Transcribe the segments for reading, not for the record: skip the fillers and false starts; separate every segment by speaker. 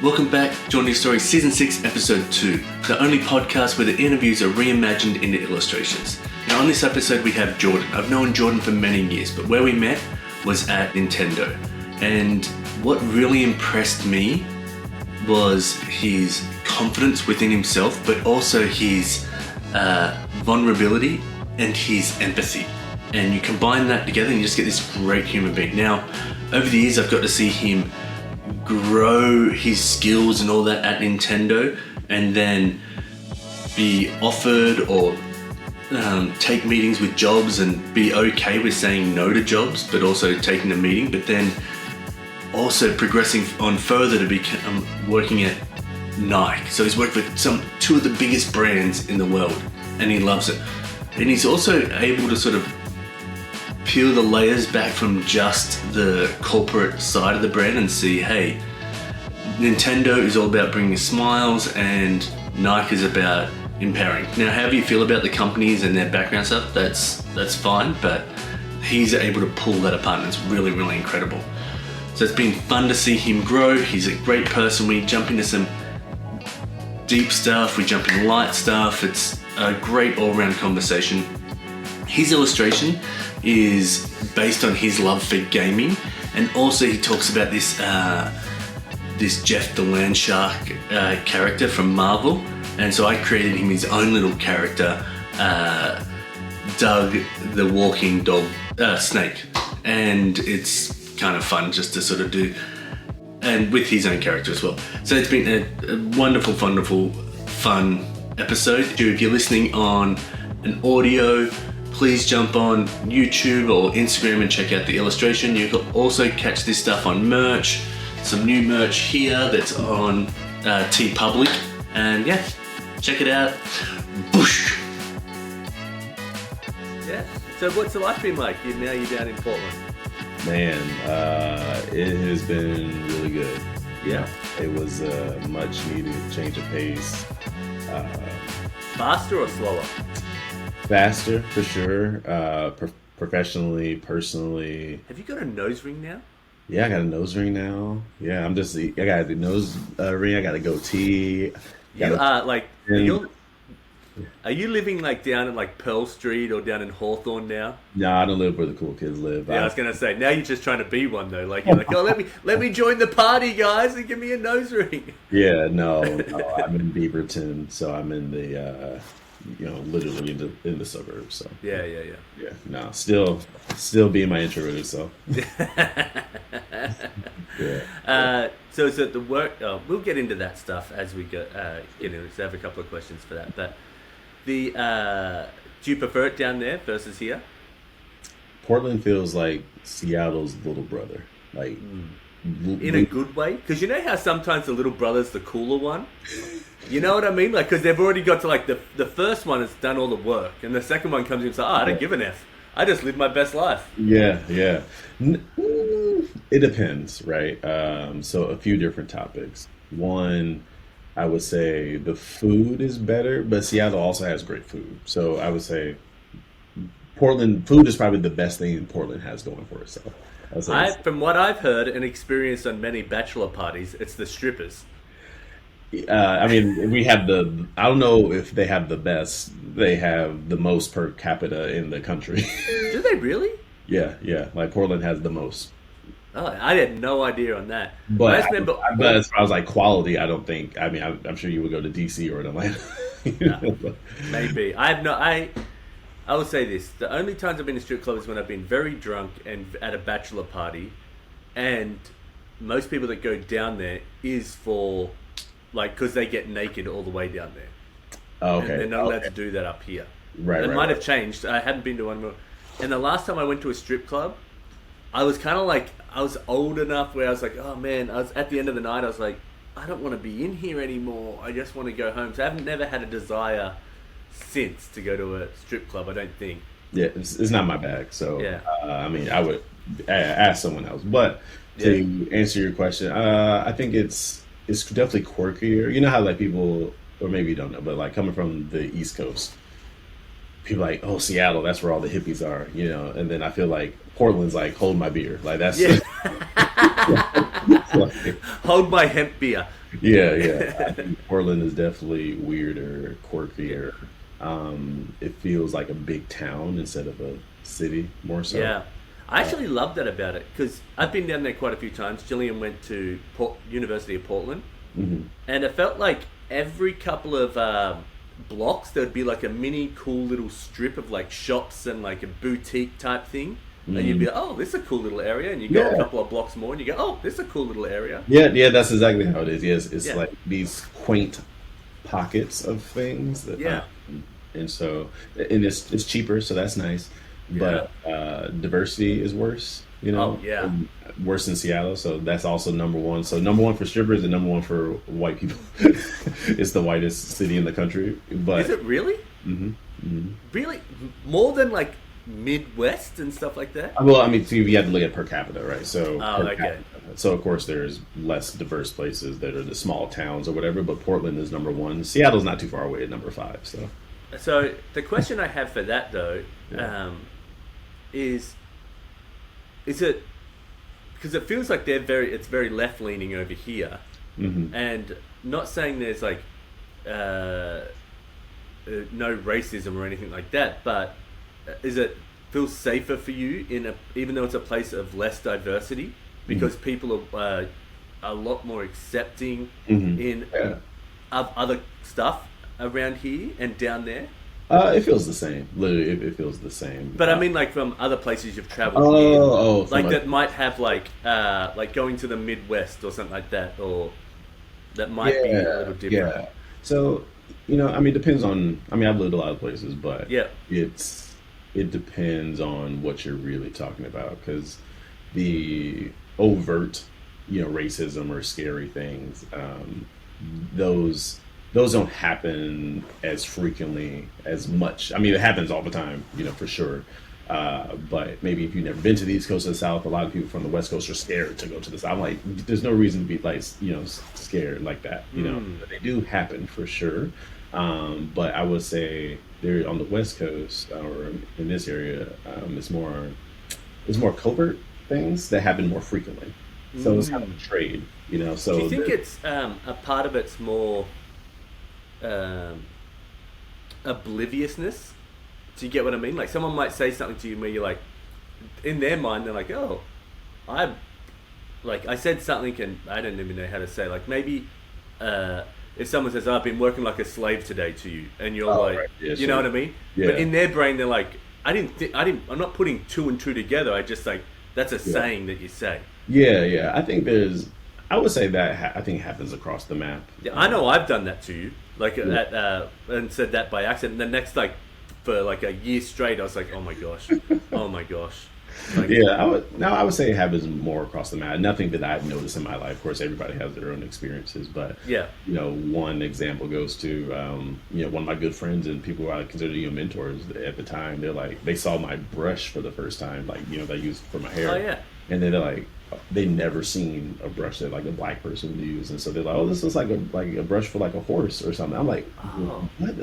Speaker 1: Welcome back, Jaunty Story Season 6, Episode 2, the only podcast where the interviews are reimagined into illustrations. Now on this episode we have Jordan. I've known Jordan for many years, but where we met was at Nintendo. And what really impressed me was his confidence within himself, but also his vulnerability and his empathy. And you combine that together and you just get this great human being. Now, over the years I've got to see him grow his skills and all that at Nintendo, and then be offered or take meetings with jobs and be okay with saying no to jobs, but also taking a meeting, but then also progressing on further to become working at Nike. So he's worked with two of the biggest brands in the world, and he loves it. And he's also able to sort of peel the layers back from just the corporate side of the brand and see, hey, Nintendo is all about bringing smiles and Nike is about empowering. Now, however you feel about the companies and their background stuff, that's fine, but he's able to pull that apart and it's really, really incredible. So it's been fun to see him grow. He's a great person. We jump into some deep stuff, we jump into light stuff. It's a great all-round conversation. His illustration is based on his love for gaming, and also he talks about this Jeff the Landshark character from Marvel, and so I created him his own little character, Doug the walking dog snake, and it's kind of fun just to sort of do, and with his own character as well. So it's been a wonderful, fun episode. If you're listening on an audio, please jump on YouTube or Instagram and check out the illustration. You can also catch this stuff on merch. Some new merch here that's on TeePublic. And yeah, check it out. Boosh! Yeah, so what's the life been like? Now you're down in Portland.
Speaker 2: Man, it has been really good.
Speaker 1: Yeah.
Speaker 2: It was a much needed change of pace.
Speaker 1: Faster or slower?
Speaker 2: Faster, for sure. Professionally, personally.
Speaker 1: Have you got a nose ring now?
Speaker 2: Yeah, I got a nose ring now. Yeah, I got the nose ring, I got a goatee. Are you living like down in like Pearl Street or down in Hawthorne now? No, I don't live where the cool kids live.
Speaker 1: Yeah, I was gonna say, now you're just trying to be one though. Like you're like, oh, let me join the party, guys, and give me a nose ring.
Speaker 2: Yeah, no, I'm in Beaverton, so I'm in the literally in the suburbs. So
Speaker 1: yeah.
Speaker 2: No, still being my introverted self. Yeah.
Speaker 1: So is it the work? We'll get into that stuff as we get into it. So I have a couple of questions for that. But do you prefer it down there versus here?
Speaker 2: Portland feels like Seattle's little brother, like
Speaker 1: in a good way, because you know how sometimes the little brother's the cooler one. You know what I mean? Like, because they've already got to like the first one has done all the work, and the second one comes in and says, I don't give an F. I just live my best life.
Speaker 2: Yeah. It depends, right? So a few different topics. One, I would say the food is better, but Seattle also has great food. So I would say Portland food is probably the best thing Portland has going for itself.
Speaker 1: From what I've heard and experienced on many bachelor parties, it's the strippers.
Speaker 2: I mean, we have I don't know if they have the best. They have the most per capita in the country.
Speaker 1: Do they really?
Speaker 2: Yeah. Like Portland has the most.
Speaker 1: Oh, I had no idea on that.
Speaker 2: But as far as like quality, I don't think. I mean, I'm sure you would go to DC or in Atlanta.
Speaker 1: Maybe. I will say this: the only times I've been to strip clubs is when I've been very drunk and at a bachelor party, and most people that go down there is for like because they get naked all the way down there.
Speaker 2: Oh, okay.
Speaker 1: And they're not allowed to do that up here.
Speaker 2: Right.
Speaker 1: It might have changed. I hadn't been to one more. And the last time I went to a strip club, I was kind of like, I was old enough where I was like, oh man, I was at the end of the night, I was like, I don't want to be in here anymore. I just want to go home. So I've never had a desire since to go to a strip club, I don't think.
Speaker 2: Yeah, it's not my bag. So,
Speaker 1: yeah.
Speaker 2: I mean, I would ask someone else. But to answer your question, I think it's definitely quirkier. You know how like people, or maybe you don't know, but like coming from the East Coast, people like, oh, Seattle, that's where all the hippies are, you know. And then I feel like Portland's like, hold my beer. Like that's
Speaker 1: hold my hemp beer.
Speaker 2: Yeah. I think Portland is definitely weirder, quirkier. It feels like a big town instead of a city, more so.
Speaker 1: Yeah. I
Speaker 2: Uh,
Speaker 1: actually love that about it because I've been down there quite a few times. Gillian went to University of Portland,
Speaker 2: mhm.
Speaker 1: and it felt like every couple of blocks there'd be like a mini cool little strip of like shops and like a boutique type thing. And you'd be like, oh, this is a cool little area. And you go a
Speaker 2: Yeah,
Speaker 1: couple of blocks more and you go, oh, this is a cool little area.
Speaker 2: yeah. That's exactly how it is. Yes, it's
Speaker 1: Yeah.
Speaker 2: like these quaint pockets of things that,
Speaker 1: Yeah.
Speaker 2: and so, and it's cheaper, so that's nice.
Speaker 1: Yeah.
Speaker 2: But diversity is worse,
Speaker 1: Oh, yeah.
Speaker 2: and worse in Seattle. So that's also number one. So number one for strippers and number one for white people. It's the whitest city in the country.
Speaker 1: Is
Speaker 2: But
Speaker 1: it really?
Speaker 2: mhm, mhm.
Speaker 1: Really? More than like Midwest and stuff like that?
Speaker 2: Well, I mean, so you have to look at per capita, right? So
Speaker 1: Oh,
Speaker 2: per
Speaker 1: okay.
Speaker 2: capita. So of course there's less diverse places that are the small towns or whatever. But Portland is number one. Seattle's not too far away at number five. So
Speaker 1: So the question I have for that though
Speaker 2: yeah.
Speaker 1: is is it because it feels like it's very left leaning over here,
Speaker 2: Hmm.
Speaker 1: and not saying there's like uh, no racism or anything like that, but is it feels safer for you in a even though it's a place of less diversity because people are a lot more accepting
Speaker 2: Hmm.
Speaker 1: in
Speaker 2: Yeah.
Speaker 1: of other stuff around here and down there.
Speaker 2: It feels the same. Literally, it feels the same.
Speaker 1: But I mean, like from other places you've traveled in,
Speaker 2: From
Speaker 1: like that might have like going to the Midwest or something like that, or that might be a little different.
Speaker 2: yeah. So, I mean, depends on. I mean, I've lived a lot of places, but
Speaker 1: Yeah.
Speaker 2: it depends on what you're really talking about because the overt, racism or scary things, those those don't happen as frequently as much. I mean, it happens all the time, for sure. But maybe if you've never been to the East Coast or the South, a lot of people from the West Coast are scared to go to the South. I'm like, there's no reason to be like, scared like that. But they do happen for sure. But I would say they're on the West Coast or in this area, it's more covert things that happen more frequently. So it's kind of a trade.
Speaker 1: Do you
Speaker 2: So
Speaker 1: think it's a part of it's more um, obliviousness? Do you get what I mean? Like someone might say something to you where you're like, in their mind, they're like, oh, I like I said something and I don't even know how to say. Like maybe if someone says, oh, I've been working like a slave today to you, and you're
Speaker 2: oh,
Speaker 1: like,
Speaker 2: right, yeah,
Speaker 1: you know
Speaker 2: sure,
Speaker 1: what I mean? But
Speaker 2: yeah,
Speaker 1: in their brain, they're like, I'm not putting two and two together. I just like that's a
Speaker 2: yeah.
Speaker 1: saying that you say.
Speaker 2: Yeah. I would say that I think happens across the map.
Speaker 1: Yeah, I know I've done that to you, like
Speaker 2: Yeah,
Speaker 1: and said that by accident. And the next, like, for like a year straight, I was like, oh my gosh, like,
Speaker 2: yeah. I would say it happens more across the map. Nothing that I've noticed in my life. Of course, everybody has their own experiences, but
Speaker 1: yeah,
Speaker 2: one example goes to one of my good friends and people who I consider mentors at the time. They're like they saw my brush for the first time, like that I used for my
Speaker 1: oh
Speaker 2: hair,
Speaker 1: yeah,
Speaker 2: and then they're like they never seen a brush that like a black person would use, and so they're like, oh, this is like a brush for like a horse or something. I'm like,
Speaker 1: oh
Speaker 2: what?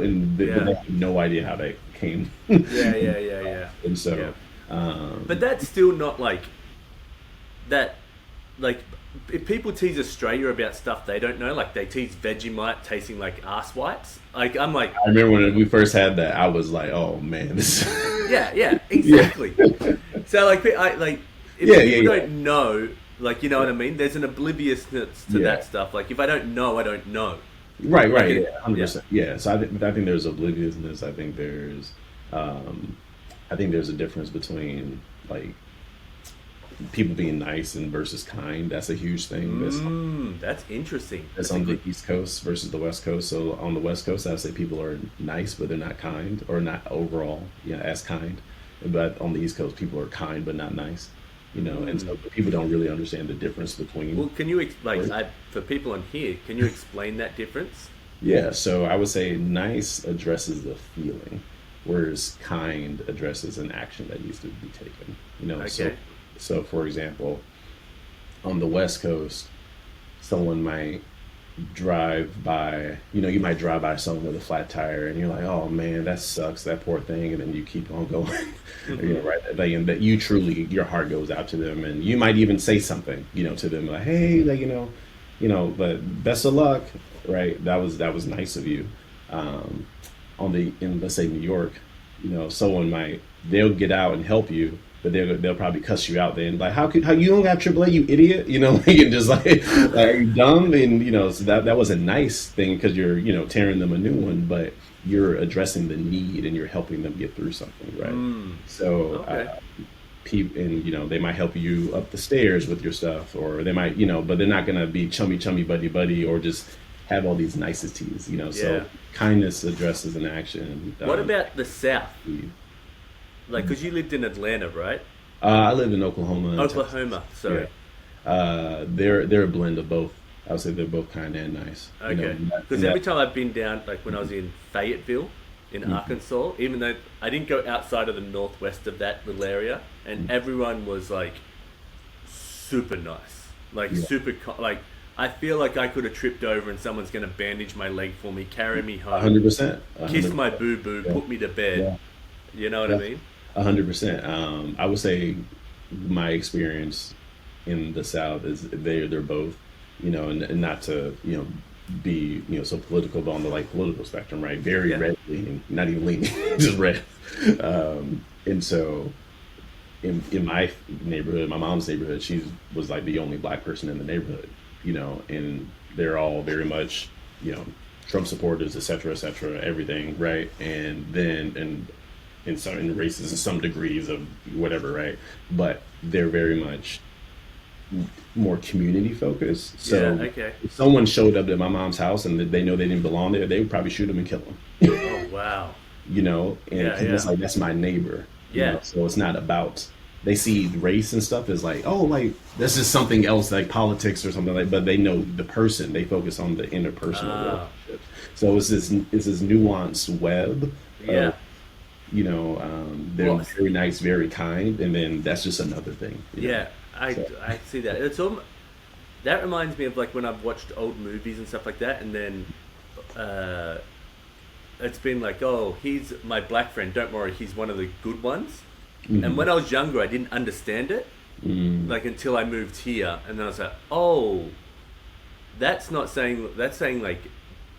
Speaker 2: And but they
Speaker 1: yeah,
Speaker 2: have no idea how that came.
Speaker 1: yeah.
Speaker 2: And
Speaker 1: Yeah.
Speaker 2: so, um,
Speaker 1: But that's still not like that. Like, if people tease Australia about stuff they don't know, like they tease Vegemite tasting like ass wipes. Like, I'm like,
Speaker 2: I remember when we first had that, I was like, oh man, this.
Speaker 1: yeah,
Speaker 2: Yeah,
Speaker 1: exactly. So like, I like if
Speaker 2: yeah,
Speaker 1: people
Speaker 2: yeah,
Speaker 1: don't know, like, you know
Speaker 2: yeah,
Speaker 1: what I mean. There's an obliviousness to
Speaker 2: yeah.
Speaker 1: that stuff. Like, if I don't know, I don't know. Like
Speaker 2: Right,
Speaker 1: it,
Speaker 2: yeah, 100%.
Speaker 1: yeah.
Speaker 2: Yeah. So I think there's obliviousness. Um, I think there's a difference between like people being nice and versus kind. That's a huge thing.
Speaker 1: That's interesting.
Speaker 2: That's
Speaker 1: That's a
Speaker 2: on the
Speaker 1: good.
Speaker 2: East Coast versus the West Coast. So on the West Coast, I'd say people are nice, but they're not kind, or not overall, as kind. But on the East Coast, people are kind but not nice. And so
Speaker 1: Mm.
Speaker 2: people don't really understand the difference
Speaker 1: Well,
Speaker 2: between.
Speaker 1: can you like
Speaker 2: Right?
Speaker 1: for people on here? Can you explain that difference?
Speaker 2: Yeah, so I would say nice addresses the feeling, whereas kind addresses an action that needs to be taken. So
Speaker 1: Okay.
Speaker 2: for example, on the West Coast, someone might you might drive by someone with a flat tire and you're like, oh man, that sucks, that poor thing, and then you keep on going.
Speaker 1: Hmm.
Speaker 2: Right? And that your heart goes out to them, and you might even say something, to them like, hey, like, but best of luck, right? That was nice of you. Um, in let's say New York, someone they'll get out and help you, but they'll probably cuss you out then. Like, how you don't have AAA, you idiot? And just like are you dumb? And so that was a nice thing because you're tearing them a new one, but you're addressing the need and you're helping them get through something, right? So
Speaker 1: Okay.
Speaker 2: people, and they might help you up the stairs with your stuff, or they might, but they're not gonna be chummy buddy buddy, or just have all these niceties,
Speaker 1: Yeah.
Speaker 2: so kindness addresses an action.
Speaker 1: What about the South? Like, because you lived in Atlanta, right?
Speaker 2: I live in Oklahoma and Texas.
Speaker 1: Oklahoma, sorry.
Speaker 2: They're a blend of both. I would say they're both kind of nice.
Speaker 1: Okay. Because every time I've been down, like when I was in Fayetteville, in Arkansas, even though I didn't go outside of the northwest of that little area, and everyone was like super nice, like like I feel like I could have tripped over and someone's going to bandage my leg for me, carry me home,
Speaker 2: 100%,
Speaker 1: kiss my boo boo, put me to bed.
Speaker 2: Yeah.
Speaker 1: You know what I mean?
Speaker 2: 100%. I would say my experience in the South is they're both, and not to be so political, but on the like political spectrum, right? Very red leaning, not even leaning, just red. And so in my neighborhood, my mom's neighborhood, she was like the only black person in the neighborhood, and they're all very much Trump supporters, et cetera, everything, right? And then in races, in some degrees of whatever, right? But they're very much more community focused. So if someone showed up at my mom's house and they know they didn't belong there, they would probably shoot them and kill them.
Speaker 1: Oh wow.
Speaker 2: It's like, that's my neighbor. So it's not about, they see race and stuff as like, oh, like this is something else, like politics or something, like, but they know the person, they focus on the interpersonal relationship. So it's this nuanced web of, they're very nice, very kind, and then that's just another thing.
Speaker 1: I see that. That reminds me of like when I've watched old movies and stuff like that, and then it's been like, oh, he's my black friend, don't worry, he's one of the good ones. And when I was younger, I didn't understand it, like until I moved here, and then I was like, oh, that's saying like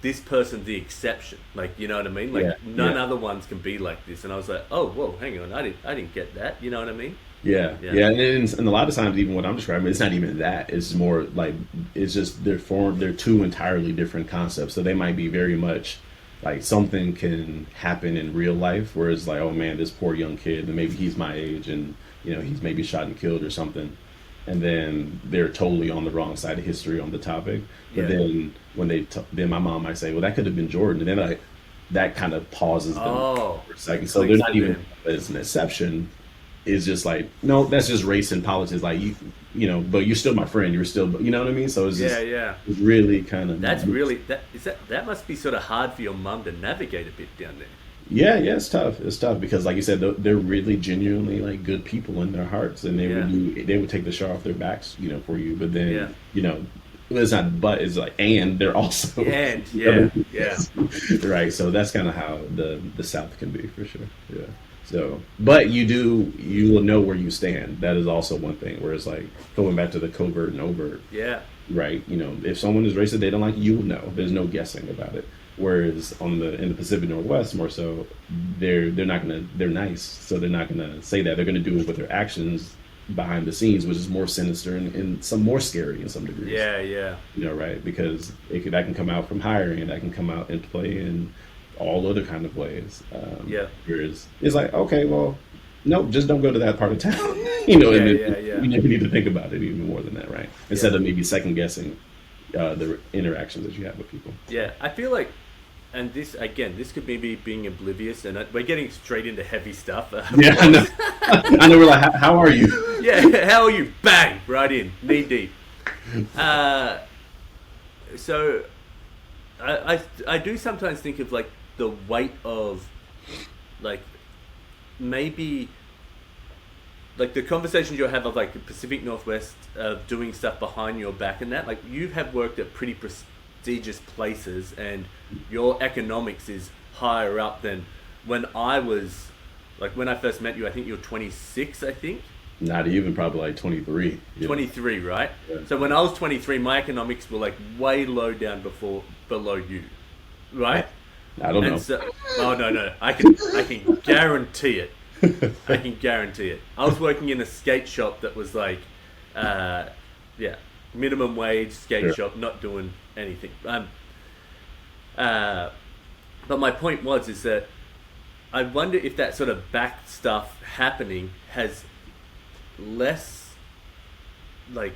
Speaker 1: this person's the exception, like, you know what I mean? Like none other ones can be like this. And I was like, oh, whoa, hang on, I didn't get that. You know what I mean? Yeah. And a lot of times, even what I'm describing, it's not even that. It's more like, it's just they're two entirely different concepts. So they might be very much like something can happen in real life, where it's like, oh man, this poor young kid, and maybe he's my age, and he's maybe shot and killed or something. And then they're totally on the wrong side of history on the topic. But then when then my mom might say, well, that could have been Jordan. And then that kind of pauses them for a second. So they're not even as an exception. It's just like, no, that's just race and politics. Like, but you're still my friend. You're still, you know what I mean? So it's just, it's really kind of. That's really, that must be sort of hard for your mom to navigate a bit down there.
Speaker 2: Yeah, it's tough. It's tough because, like you said, they're really genuinely like good people in their hearts, and they would take the shirt off their backs, for you. But then, it's not. But it's like, and they're also right. So that's kind of how the South can be for sure. Yeah. So, but you will know where you stand. That is also one thing. Where it's like going back to the covert and overt. Yeah. Right. If someone is racist, they don't like you will know. There's no guessing about it. Whereas in the Pacific Northwest, more so, they're nice, so they're not gonna say that. They're gonna do it with their actions behind the scenes, which is more sinister and some more scary in some degrees. Yeah. Right? Because that can come out from hiring, and that can come out and play in all other kind of ways. Whereas it's like, okay, well, no, just don't go to that part of town. You never need to think about it even more than that, right? Instead of maybe second guessing the interactions that you have with people. Yeah, I feel like, and this could be me being oblivious, and we're getting straight into heavy stuff. I know. I know. We're like, how are you?
Speaker 1: How are you? Bang, right in, knee deep. So, I do sometimes think of like the weight of, like, maybe, like the conversations you'll have of like the Pacific Northwest doing stuff behind your back and that, like you have worked at pretty prestigious places and your economics is higher up than when I was, like when I first met you, I think you were 26, I think.
Speaker 2: Not even, probably like 23. Yeah.
Speaker 1: 23, right?
Speaker 2: Yeah.
Speaker 1: So when I was 23, my economics were like way low down below you, right?
Speaker 2: I don't know.
Speaker 1: So, oh no, I can guarantee it. I can guarantee it. I was working in a skate shop that was like, minimum wage skate shop, not doing anything. But my point is that I wonder if that sort of back stuff happening has less, like,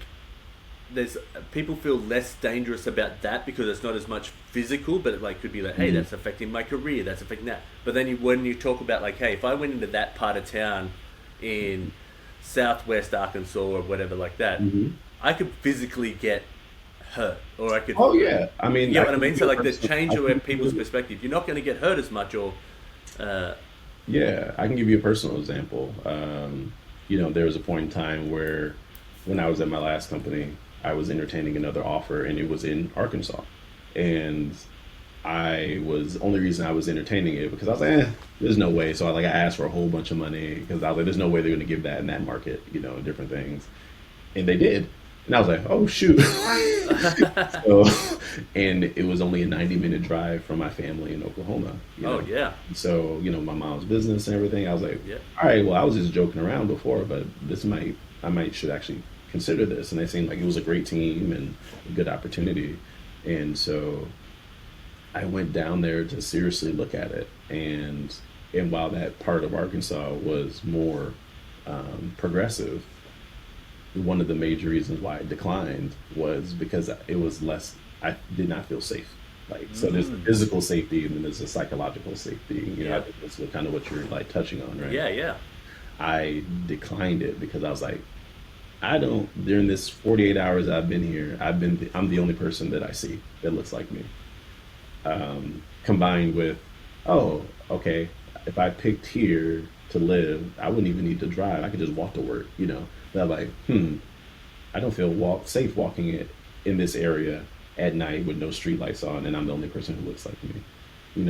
Speaker 1: there's people feel less dangerous about that because it's not as much physical, but it like could be like, hey, that's affecting my career, that's affecting that. But then when you talk about like, hey, if I went into that part of town in Southwest Arkansas or whatever like that, I could physically get hurt, or I could.
Speaker 2: Oh yeah, I mean,
Speaker 1: you know what I mean. So like, there's change in people's perspective. You're not going to get hurt as much, or.
Speaker 2: Yeah, I can give you a personal example. There was a point in time where, when I was at my last company, I was entertaining another offer, and it was in Arkansas, and only reason I was entertaining it because I was like, there's no way. So I asked for a whole bunch of money because I was like, there's no way they're going to give that in that market, different things, and they did. And I was like, oh, shoot. And it was only a 90-minute drive from my family in Oklahoma.
Speaker 1: Yeah.
Speaker 2: So, my mom's business and everything. I was like, all right, well, I was just joking around before, but I should actually consider this. And they seemed like it was a great team and a good opportunity. And so I went down there to seriously look at it. And while that part of Arkansas was more progressive, one of the major reasons why I declined was because it was less. I did not feel safe. So there's the physical safety and then there's the psychological safety. I think that's kind of what you're like touching on, right?
Speaker 1: Yeah.
Speaker 2: I declined it because I was like, during this 48 hours I've been here, I'm the only person that I see that looks like me. Combined with, okay, if I picked here to live, I wouldn't even need to drive. I could just walk to work, But I'm like, I don't feel safe walking it in this area at night with no street lights on, and I'm the only person who looks like me,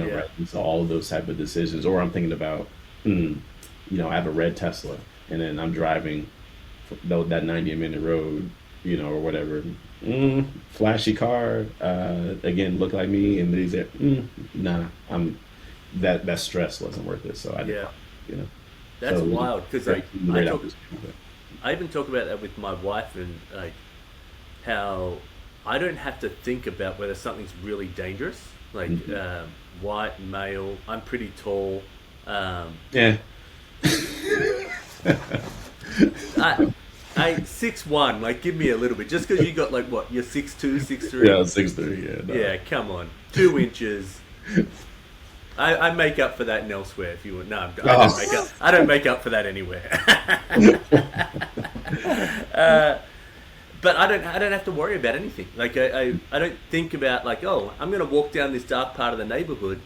Speaker 2: right? And so all of those type of decisions, or I'm thinking about, I have a red Tesla, and then I'm driving that 90-minute road, or whatever, flashy car, again, look like me, and these that stress wasn't worth it. So I did,
Speaker 1: That's
Speaker 2: so,
Speaker 1: wild because I even talk about that with my wife and like how I don't have to think about whether something's really dangerous. Like white, male, I'm pretty tall.
Speaker 2: Yeah.
Speaker 1: I 6'1", like give me a little bit. Just because you got like what, you're 6'2", 6'3"?
Speaker 2: Yeah, 6'3", yeah. No.
Speaker 1: Yeah, come on. 2 inches. I make up for that elsewhere if you want. No, I don't make up for that anywhere. But I don't have to worry about anything. Like I don't think about like, oh, I'm going to walk down this dark part of the neighborhood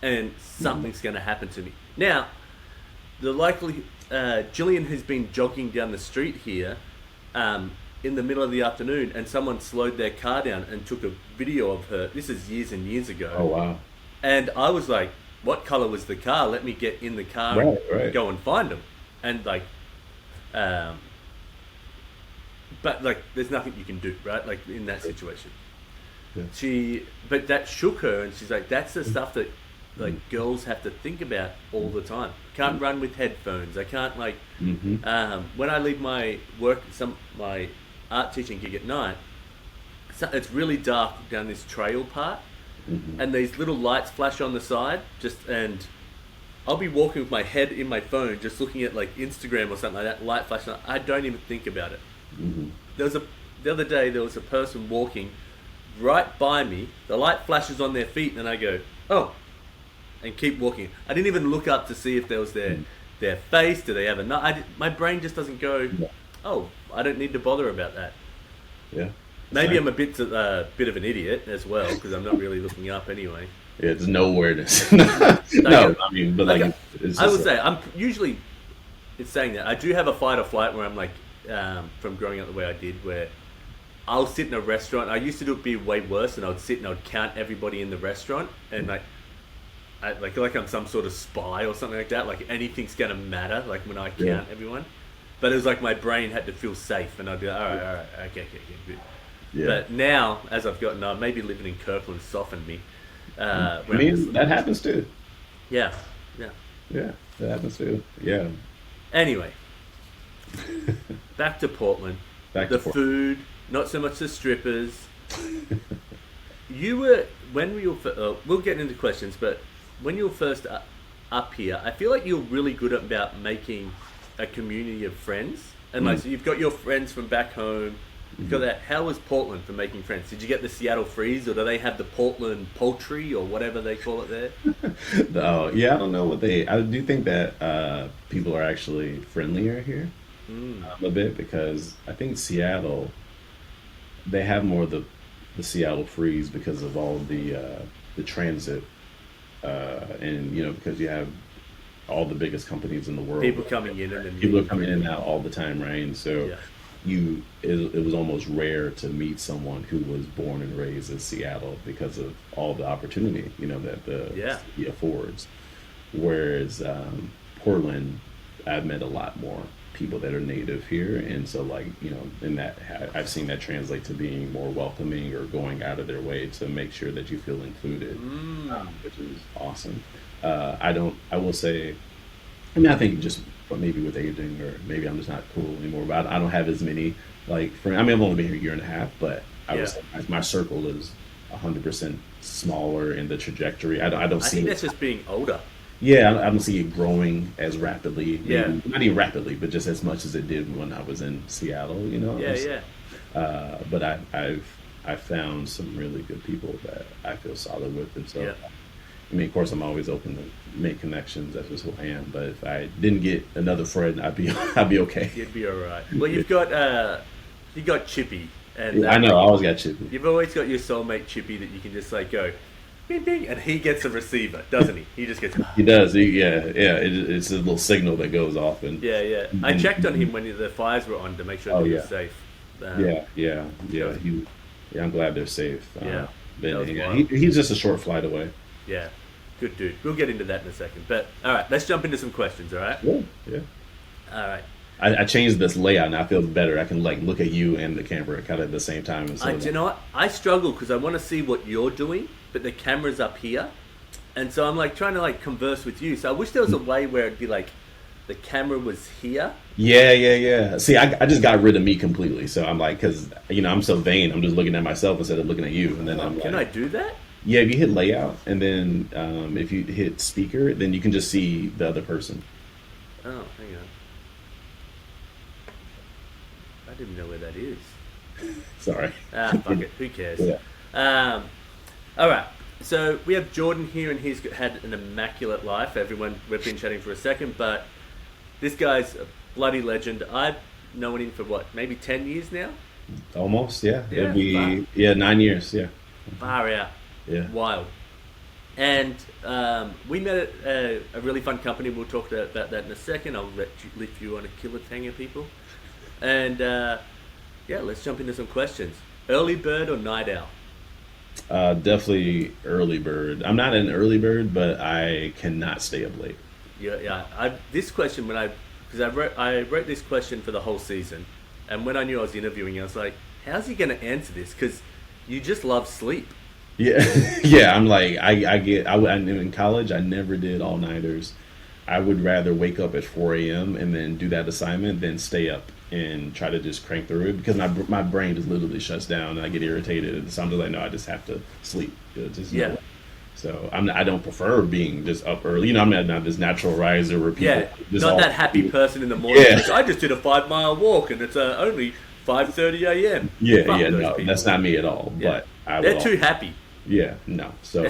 Speaker 1: and something's going to happen to me. Now, the likely Jillian has been jogging down the street here in the middle of the afternoon, and someone slowed their car down and took a video of her. This is years and years ago.
Speaker 2: Oh wow.
Speaker 1: And I was like, what color was the car? Let me get in the car and go and find them. And like, but like, there's nothing you can do, right? Like in that situation. Yeah. But that shook her, and she's like, that's the stuff that like girls have to think about all the time. Can't run with headphones. I can't like, when I leave my work, my art teaching gig at night, it's really dark down this trail part. And these little lights flash on the side, and I'll be walking with my head in my phone, just looking at like Instagram or something like that. Light flashing, I don't even think about it. The other day there was a person walking right by me. The light flashes on their feet, and I go, oh, and keep walking. I didn't even look up to see if there was their face. Do they have a nut? My brain just doesn't go. Oh, I don't need to bother about that.
Speaker 2: Yeah.
Speaker 1: Maybe I'm a bit of an idiot as well because I'm not really looking up anyway.
Speaker 2: Yeah, it's no awareness. No, I mean, but like, it's
Speaker 1: I would say I'm usually. It's saying that I do have a fight or flight where I'm like, from growing up the way I did, where I'll sit in a restaurant. I used to be way worse, and I'd sit and I'd count everybody in the restaurant, and like I'm some sort of spy or something like that. Like anything's gonna matter. Like when I count everyone. But it was like my brain had to feel safe, and I'd be like, all right, okay, good.
Speaker 2: Yeah.
Speaker 1: But now, as I've gotten up, maybe living in Kirkland softened me.
Speaker 2: I mean, that happens too.
Speaker 1: Yeah.
Speaker 2: Yeah, that happens too. Yeah.
Speaker 1: Anyway, back to Portland. Food, not so much the strippers. We'll get into questions, but when you were first up here, I feel like you're really good about making a community of friends. And like, so you've got your friends from back home. You've got that. How was Portland for making friends? Did you get the Seattle Freeze, or do they have the Portland Poultry, or whatever they call it there?
Speaker 2: Oh, yeah, I don't know I do think that people are actually friendlier here a bit, because I think Seattle, they have more of the Seattle Freeze because of all the transit, and because you have all the biggest companies in the world.
Speaker 1: People coming in and
Speaker 2: people are coming in and out all the time, right? And so
Speaker 1: yeah.
Speaker 2: it was almost rare to meet someone who was born and raised in Seattle because of all the opportunity that the city affords. Whereas Portland, I've met a lot more people that are native here, and so in that I've seen that translate to being more welcoming or going out of their way to make sure that you feel included, which is awesome. I will say, I think just maybe with aging, or maybe I'm just not cool anymore, but I don't have as many friends. I've only been here a year and a half, but I would say my circle is 100% smaller in the trajectory. I think
Speaker 1: that's just being older.
Speaker 2: Yeah, I don't see it growing as rapidly.
Speaker 1: Yeah.
Speaker 2: Not even rapidly, but just as much as it did when I was in Seattle,
Speaker 1: Yeah.
Speaker 2: But I've found some really good people that I feel solid with, and so of course, I'm always open to make connections. That's just who I am. But if I didn't get another friend, I'd be okay.
Speaker 1: You'd be all right. Well, you got Chippy, and
Speaker 2: I know I always got Chippy.
Speaker 1: You've always got your soulmate Chippy that you can just go, bing bing, and he gets a receiver, doesn't he? He just gets.
Speaker 2: He does. It's a little signal that goes off, and
Speaker 1: I checked on him when the fires were on to make sure he was safe.
Speaker 2: I'm glad they're safe. He's just a short flight away.
Speaker 1: Yeah, good dude. We'll get into that in a second. But all right, let's jump into some questions. All right.
Speaker 2: Yeah.
Speaker 1: All right.
Speaker 2: I changed this layout now. I feel better. I can look at you and the camera kind of at the same time.
Speaker 1: Do you know what? I struggle because I want to see what you're doing, but the camera's up here, and so I'm trying to converse with you. So I wish there was a way where it'd be the camera was here.
Speaker 2: Yeah. See, I just got rid of me completely. So I'm because I'm so vain. I'm just looking at myself instead of looking at you. And then
Speaker 1: can I do that?
Speaker 2: Yeah, if you hit layout and then if you hit speaker, then you can just see the other person.
Speaker 1: Oh, hang on. I didn't know where that is.
Speaker 2: Sorry.
Speaker 1: Fuck it. Who cares?
Speaker 2: Yeah.
Speaker 1: All right. So we have Jordan here, and he's had an immaculate life. We've been chatting for a second, but this guy's a bloody legend. I've known him for maybe 10 years now?
Speaker 2: Almost, yeah. It'll be 9 years, yeah.
Speaker 1: Far out.
Speaker 2: Yeah.
Speaker 1: Wild. And we met at a really fun company. We'll talk about that in a second. I'll lift you on a killer tang of people. And let's jump into some questions. Early bird or night owl?
Speaker 2: Definitely early bird. I'm not an early bird, but I cannot stay up late.
Speaker 1: Yeah. This question, because I wrote this question for the whole season, and when I knew I was interviewing, I was like, how's he going to answer this? Because you just love sleep.
Speaker 2: Yeah. I'm in college, I never did all-nighters. I would rather wake up at 4 a.m. and then do that assignment than stay up and try to just crank through it, because my brain just literally shuts down and I get irritated. So I'm just no, I just have to sleep. No. So I don't prefer being just up early. I'm not this natural riser where people
Speaker 1: not that happy person in the morning. Yeah. I just did a 5-mile walk and it's only 5:30 a.m.
Speaker 2: No, that's not me at all.
Speaker 1: Yeah.
Speaker 2: But
Speaker 1: they're too happy.
Speaker 2: Yeah, no. So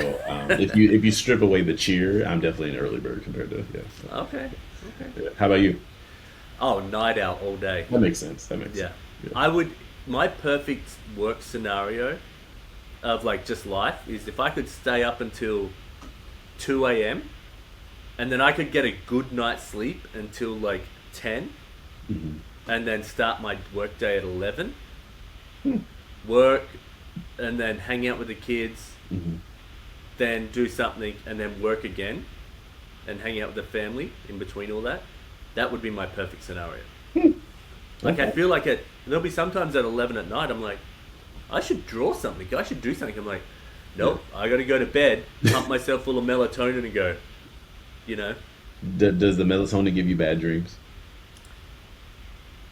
Speaker 2: if you strip away the cheer, I'm definitely an early bird compared to
Speaker 1: Okay.
Speaker 2: Yeah. How about you?
Speaker 1: Oh, night owl all day.
Speaker 2: That makes sense.
Speaker 1: Yeah. My perfect work scenario of just life is if I could stay up until 2 a.m. and then I could get a good night's sleep until 10, and then start my work day at 11. Work, and then hang out with the kids, then do something, and then work again, and hang out with the family in between all that. That would be my perfect scenario. Like, I
Speaker 2: Okay.
Speaker 1: feel like there'll be sometimes at 11 at night, I'm like, I should draw something. I should do something. I'm like,
Speaker 2: Yeah.
Speaker 1: nope, I got to go to bed, pump myself full of melatonin and go, you know.
Speaker 2: Does the melatonin give you bad dreams?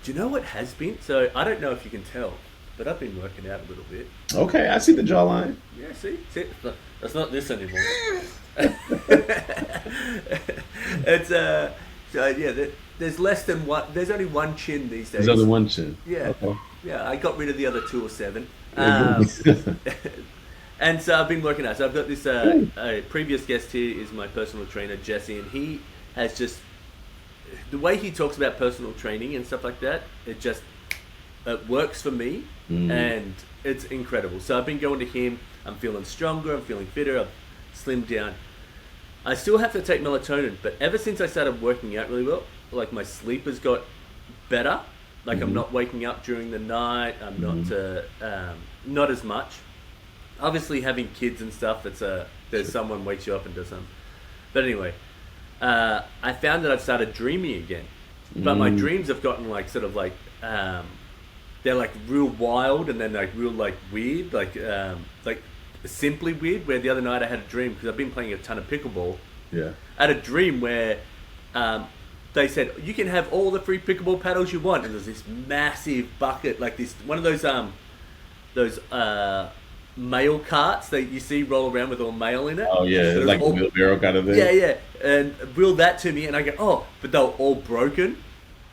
Speaker 1: Do you know what has been? So I don't know if you can tell, but I've been working out a little bit.
Speaker 2: Okay, I see the jawline.
Speaker 1: Yeah, see, that's not this anymore. It's so yeah, there's less than one. There's only one chin these days.
Speaker 2: There's only one chin.
Speaker 1: Yeah,
Speaker 2: Okay.
Speaker 1: yeah. I got rid of the other two or seven.
Speaker 2: Yeah, good.
Speaker 1: And so I've been working out. So I've got this
Speaker 2: Good.
Speaker 1: previous guest here is my personal trainer Jesse, and he has just the way he talks about personal training and stuff like that. It works for me, and it's incredible. So I've been going to him. I'm feeling stronger. I'm feeling fitter. I've slimmed down. I still have to take melatonin, but ever since I started working out really well, like my sleep has got better. Like I'm not waking up during the night. I'm not as much. Obviously, having kids and stuff, there's someone wakes you up and does something. But anyway, I found that I've started dreaming again. But my dreams have gotten like sort of like they're like real wild and then like real like weird, like simply weird. Where the other night I had a dream because I've been playing a ton of pickleball.
Speaker 2: Yeah.
Speaker 1: I had a dream where they said you can have all the free pickleball paddles you want, and there's this massive bucket, like this one of those mail carts that you see roll around with all mail in it.
Speaker 2: Oh yeah,
Speaker 1: So
Speaker 2: like a
Speaker 1: all,
Speaker 2: wheelbarrow kind of thing.
Speaker 1: yeah, and wheeled that to me, and I go, oh, but they were all broken,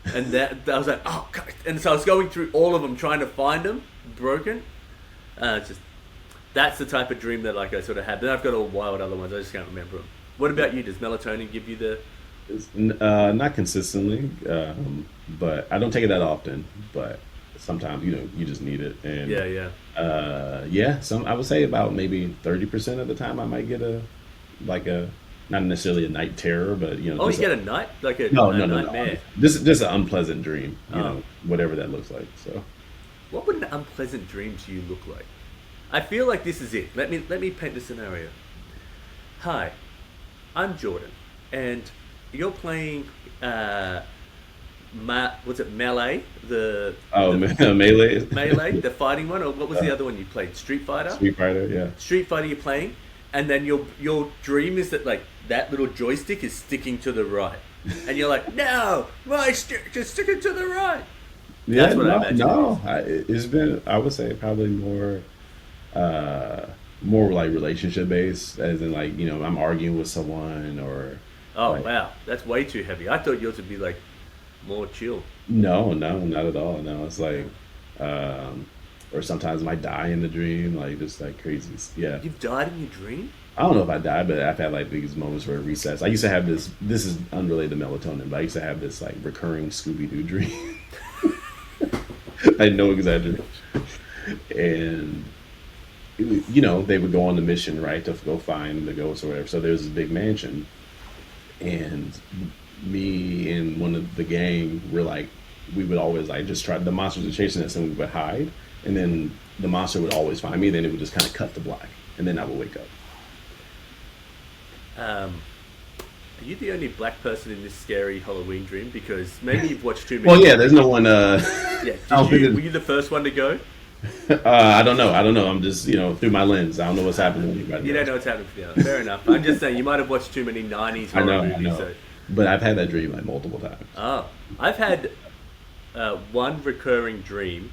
Speaker 1: and that I was like, oh, God. And so I was going through all of them trying to find them broken. Just that's the type of dream that like I sort of had. Then I've got all wild other ones. I just can't remember them. What about you? Does melatonin give you the?
Speaker 2: Not consistently, but I don't take it that often. But sometimes you just need it, and
Speaker 1: Yeah.
Speaker 2: Some I would say about maybe 30% of the time I might get a not necessarily a night terror, but
Speaker 1: Oh, you
Speaker 2: just
Speaker 1: get a night like a
Speaker 2: no,
Speaker 1: nightmare.
Speaker 2: just an unpleasant dream,
Speaker 1: Oh.
Speaker 2: whatever that looks like. So
Speaker 1: What would an unpleasant dream to you look like? I feel like this is it. Let me paint the scenario. Hi, I'm Jordan, and you're playing what's it, Melee?
Speaker 2: Melee,
Speaker 1: Melee, the fighting one, or what was the other one you played? Street Fighter?
Speaker 2: Street Fighter, yeah.
Speaker 1: Street Fighter you're playing, and then your dream is that like that little joystick is sticking to the right. And you're like, no, my stick is sticking to the right.
Speaker 2: Yeah,
Speaker 1: That's what I imagine.
Speaker 2: It's been, I would say, probably more like relationship based, as in like I'm arguing with someone or.
Speaker 1: Oh,
Speaker 2: like,
Speaker 1: wow. That's way too heavy. I thought yours would be like more chill.
Speaker 2: no, not at all. No, it's like, or sometimes I might die in the dream, like just like crazy. Yeah,
Speaker 1: You've died in your dream?
Speaker 2: I don't know if I died, but I've had like these moments where it resets. I used to have this. This is unrelated to melatonin, but I used to have this like recurring Scooby Doo dream. I had no exaggeration, and they would go on the mission, right, to go find the ghost or whatever. So there's this big mansion, and me and one of the gang were like, we would always like just try. The monsters were chasing us, and we would hide, and then the monster would always find me. Then it would just kind of cut the black, and then I would wake up.
Speaker 1: Are you the only black person in this scary Halloween dream? Because maybe you've watched too many.
Speaker 2: Well, yeah, there's no one.
Speaker 1: Yeah, were you the first one to go?
Speaker 2: I don't know. I'm just through my lens. I don't know what's happening.
Speaker 1: You don't know what's happening for now. Fair enough. I'm just saying you might have watched too many '90s horror movies.
Speaker 2: I know.
Speaker 1: So.
Speaker 2: But I've had that dream like multiple times.
Speaker 1: Oh, I've had one recurring dream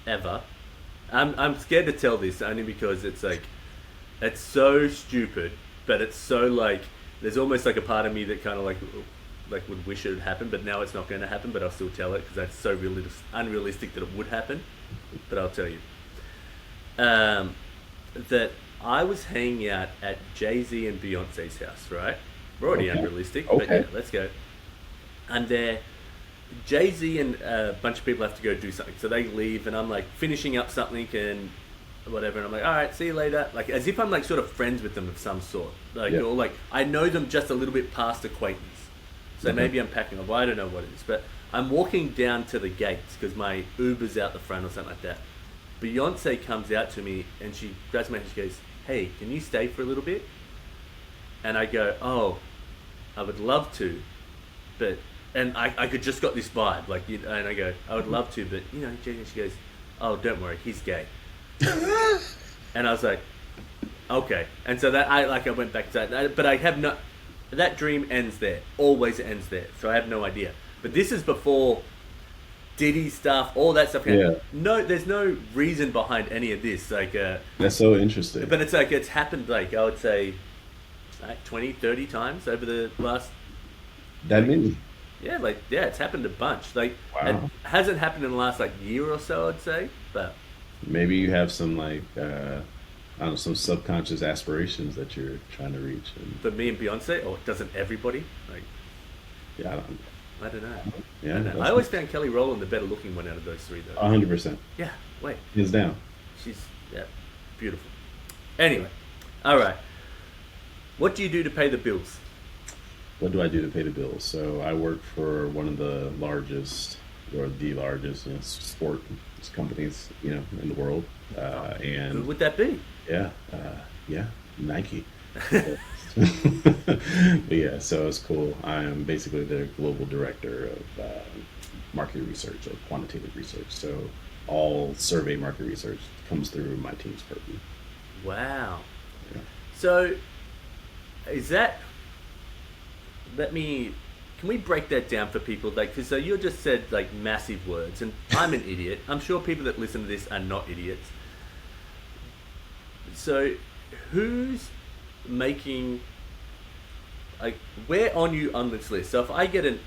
Speaker 1: ever. I'm scared to tell this only because it's like it's so stupid, but it's so like there's almost like a part of me that kind of like would wish it would happen, but now it's not going to happen. But I'll still tell it because that's so unrealistic that it would happen. But I'll tell you that I was hanging out at Jay-Z and Beyonce's house. Right, we're already unrealistic, but yeah, let's go. I'm there. Jay-Z and a bunch of people have to go do something, so they leave, and I'm like finishing up something and whatever, and I'm like, all right, see you later, like as if I'm like sort of friends with them of some sort, like or like I know them just a little bit past acquaintance. So maybe I'm packing up. I don't know what it is, but I'm walking down to the gates because my Uber's out the front or something like that. Beyonce comes out to me and she grabs my hand and she goes, "Hey, can you stay for a little bit?" And I go, "Oh, I would love to, but and I could just got this vibe, like, and I go, I would love to, but she goes, oh, don't worry, he's gay. And I was like, okay. And so that I went back to that, but I have no. That dream ends there. Always ends there. So I have no idea. But this is before Diddy stuff, all that stuff.
Speaker 2: Yeah.
Speaker 1: No, there's no reason behind any of this. Like,
Speaker 2: that's so interesting.
Speaker 1: But it's like, it's happened, like, I would say, like 20, 30 times over the last.
Speaker 2: That many?
Speaker 1: Yeah, it's happened a bunch. Like,
Speaker 2: wow.
Speaker 1: It hasn't happened in the last, like, year or so, I'd say. But
Speaker 2: maybe you have some, like, I don't know, some subconscious aspirations that you're trying to reach.
Speaker 1: For me and Beyonce, or doesn't everybody? Like,
Speaker 2: yeah,
Speaker 1: I don't know.
Speaker 2: Yeah,
Speaker 1: I always found Kelly Rowland the better looking one out of those three, though.
Speaker 2: 100%.
Speaker 1: Yeah, wait.
Speaker 2: Hands down.
Speaker 1: She's, beautiful. Anyway, all right. What do you do to pay the bills?
Speaker 2: What do I do to pay the bills? So I work for one of the largest, or the largest, sport companies, in the world. And
Speaker 1: who would that be?
Speaker 2: Yeah, Nike. But yeah, so it's cool. I am basically the global director of market research, of quantitative research. So all survey market research comes through my team's purview.
Speaker 1: Wow.
Speaker 2: Yeah.
Speaker 1: So is that? Can we break that down for people? Like, because you just said like massive words, and I'm an idiot. I'm sure people that listen to this are not idiots. So, who's making, like, where on you on this list? So if I get an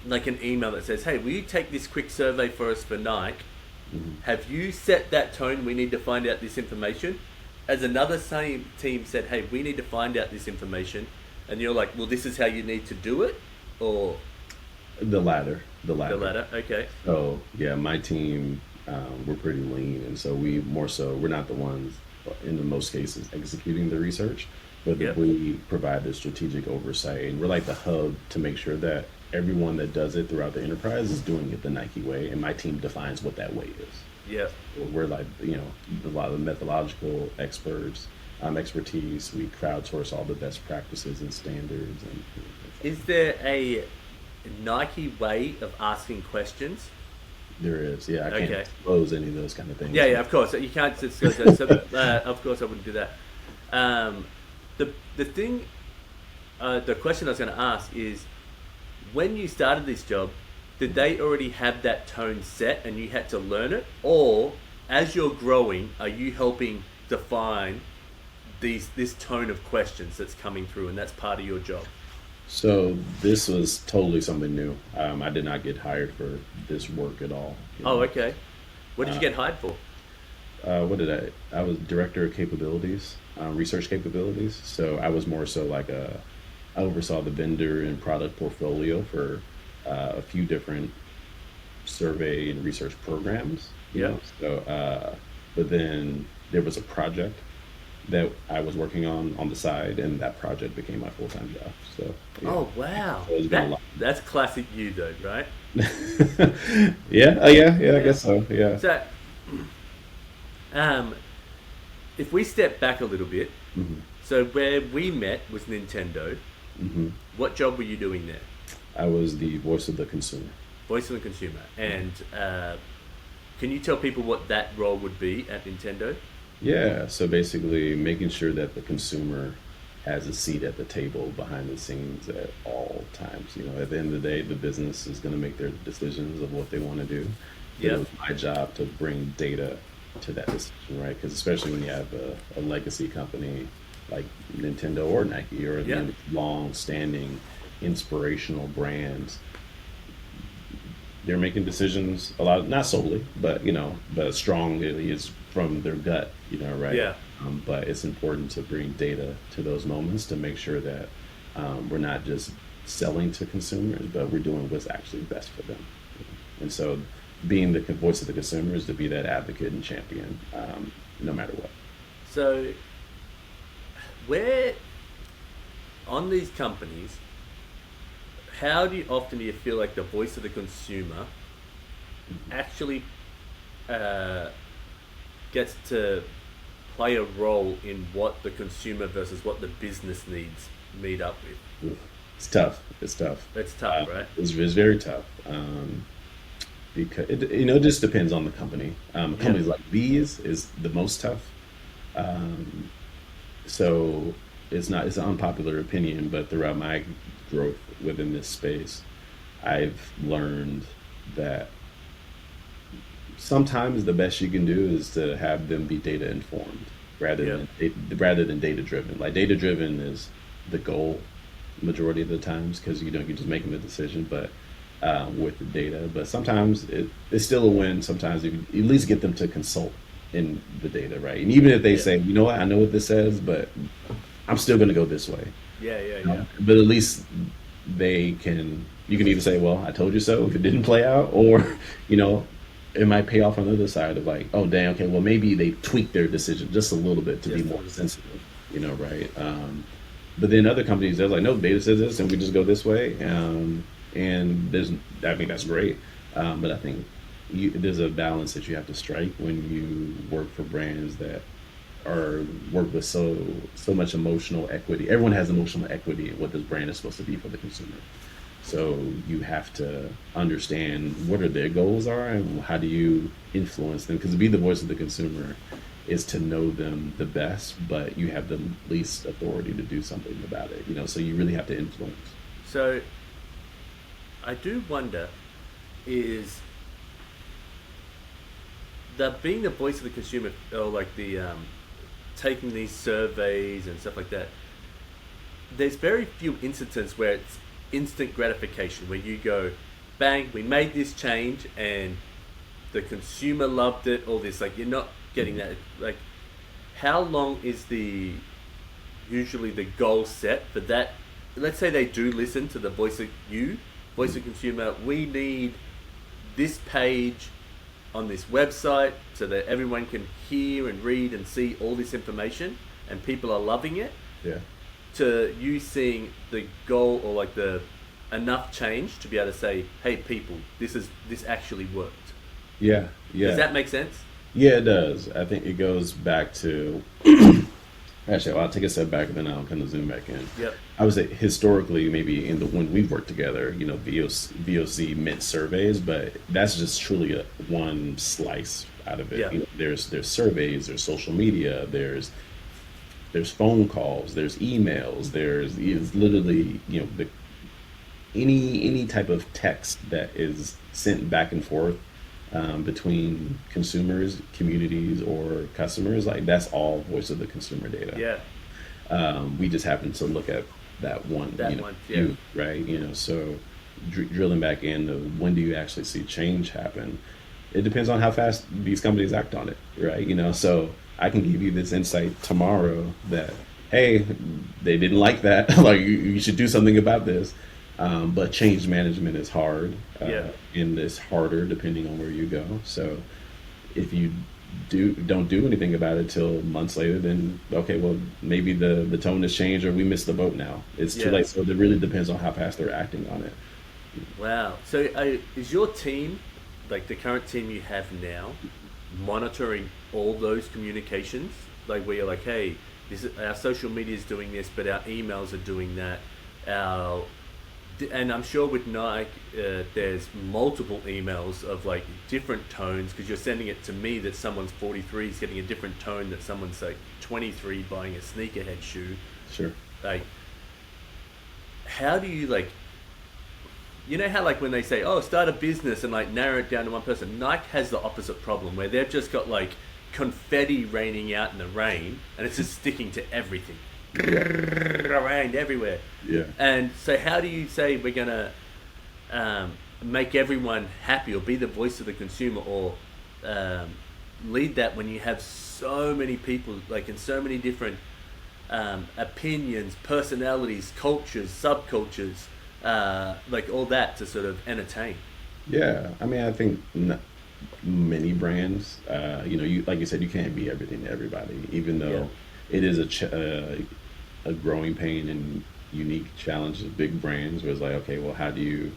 Speaker 1: email that says, hey, will you take this quick survey for us for Nike?
Speaker 2: Mm-hmm.
Speaker 1: Have you set that tone? We need to find out this information. As another same team said, hey, we need to find out this information. And you're like, well, this is how you need to do it? Or?
Speaker 2: The latter.
Speaker 1: The latter, okay.
Speaker 2: So, yeah, my team, we're pretty lean. And so we're not the ones, in the most cases, executing the research. But we provide the strategic oversight. And we're like the hub to make sure that everyone that does it throughout the enterprise is doing it the Nike way. And my team defines what that way is.
Speaker 1: Yeah.
Speaker 2: We're like, a lot of the methodological expertise. We crowdsource all the best practices and standards.
Speaker 1: Is there a Nike way of asking questions?
Speaker 2: There is, yeah. I can't disclose any of those kind of things.
Speaker 1: Yeah, of course. You can't disclose that. So, of course, I wouldn't do that. The question I was going to ask is, when you started this job, did they already have that tone set and you had to learn it? Or, as you're growing, are you helping define this tone of questions that's coming through, and that's part of your job?
Speaker 2: So this was totally something new. I did not get hired for this work at all.
Speaker 1: Oh, okay. What did you get hired for?
Speaker 2: I was director of capabilities, research capabilities. So I was more so like I oversaw the vendor and product portfolio for a few different survey and research programs.
Speaker 1: Yeah.
Speaker 2: So, but then there was a project that I was working on the side, and that project became my full-time job. So. Yeah.
Speaker 1: Oh wow, that's classic you though, right?
Speaker 2: Yeah, I guess so. Yeah.
Speaker 1: So, if we step back a little bit,
Speaker 2: mm-hmm.
Speaker 1: So where we met was Nintendo.
Speaker 2: Mm-hmm.
Speaker 1: What job were you doing there?
Speaker 2: I was the voice of the consumer.
Speaker 1: Voice of the consumer, and can you tell people what that role would be at Nintendo?
Speaker 2: Yeah, so basically making sure that the consumer has a seat at the table behind the scenes at all times. At the end of the day, the business is going to make their decisions of what they want to do. Yeah. It was my job to bring data to that decision, right? Because especially when you have a legacy company like Nintendo or Nike or long-standing inspirational brands, they're making decisions a lot, not solely, but strongly is from their gut, right?
Speaker 1: Yeah.
Speaker 2: But it's important to bring data to those moments to make sure that we're not just selling to consumers, but we're doing what's actually best for them. And so being the voice of the consumer is to be that advocate and champion, no matter what.
Speaker 1: So where, on these companies, how often do you feel like the voice of the consumer actually gets to play a role in what the consumer versus what the business needs meet up with?
Speaker 2: It's tough. It's tough.
Speaker 1: It's tough, right?
Speaker 2: It's very tough. Because it just depends on the company.
Speaker 1: Yeah.
Speaker 2: Companies like these is the most tough. Um, so it's an unpopular opinion, but throughout my growth within this space, I've learned that sometimes the best you can do is to have them be data informed
Speaker 1: Yeah.
Speaker 2: rather than data driven. Like data driven is the goal majority of the times because you're just making the decision, but with the data. But sometimes it's still a win. Sometimes if you at least get them to consult in the data, right? And even if they
Speaker 1: Yeah.
Speaker 2: say, you know what, I know what this says, but I'm still going to go this way.
Speaker 1: Yeah. Yeah. Yeah.
Speaker 2: But at least you can either say, well, I told you so if it didn't play out, or, you know, it might pay off on the other side of like, oh, dang, okay, well, maybe they tweaked their decision just a little bit to be
Speaker 1: Just a
Speaker 2: more
Speaker 1: little bit.
Speaker 2: sensitive, right? But then other companies, they're like, no, data says this, and we just go this way. And I think that's great. But I think there's a balance that you have to strike when you work for brands that are work with so much emotional equity. Everyone has emotional equity in what this brand is supposed to be for the consumer. So you have to understand what are their goals are and how do you influence them. Because to be the voice of the consumer is to know them the best, but you have the least authority to do something about it. So you really have to influence.
Speaker 1: So I do wonder, is that being the voice of the consumer, or like the taking these surveys and stuff like that, there's very few instances where it's instant gratification, where you go, bang, we made this change and the consumer loved it, all this. Like, you're not getting that. Like, how long is usually the goal set for that? Let's say they do listen to the voice of consumer. We need this page on this website so that everyone can hear and read and see all this information, and people are loving it.
Speaker 2: Yeah.
Speaker 1: To you seeing the goal, or like the enough change to be able to say, hey people, this actually worked.
Speaker 2: Yeah. Yeah.
Speaker 1: Does that make sense?
Speaker 2: Yeah, it does. I think it goes back to actually, well, I'll take a step back and then I'll kind of zoom back in.
Speaker 1: Yep.
Speaker 2: I would say historically, maybe when we've worked together, VOC meant surveys, but that's just truly one slice out of it.
Speaker 1: Yeah.
Speaker 2: There's surveys, there's social media, there's phone calls, there's emails, it's literally any type of text that is sent back and forth between consumers, communities, or customers. Like that's all voice of the consumer data.
Speaker 1: Yeah.
Speaker 2: We just happen to look at that one,
Speaker 1: Yeah.
Speaker 2: right? So drilling back into when do you actually see change happen? It depends on how fast these companies act on it, right? So I can give you this insight tomorrow that, hey, they didn't like that. Like you should do something about this. But change management is hard, and it's harder depending on where you go. So if you don't do anything about it till months later, then okay, well maybe the tone has changed or we missed the boat now. It's too late. So it really depends on how fast they're acting on it.
Speaker 1: Wow. So is your team, like the current team you have now, monitoring all those communications? Like where you're like, hey, our social media is doing this, but our emails are doing that. And I'm sure with Nike, there's multiple emails of like different tones, because you're sending it to me that someone's 43 is getting a different tone that someone's like 23 buying a sneakerhead shoe.
Speaker 2: Sure.
Speaker 1: Like, how do you like, how like when they say, oh, start a business and like narrow it down to one person, Nike has the opposite problem where they've just got like confetti raining out in the rain and it's just sticking to everything. Around everywhere.
Speaker 2: Yeah.
Speaker 1: And so how do you say we're going to make everyone happy, or be the voice of the consumer, or lead that when you have so many people, like in so many different opinions, personalities, cultures, subcultures, like all that to sort of entertain?
Speaker 2: Yeah. I mean, I think many brands, you like you said, you can't be everything to everybody, even though it is a growing pain and unique challenge of big brands, where it's like, okay, well, how do you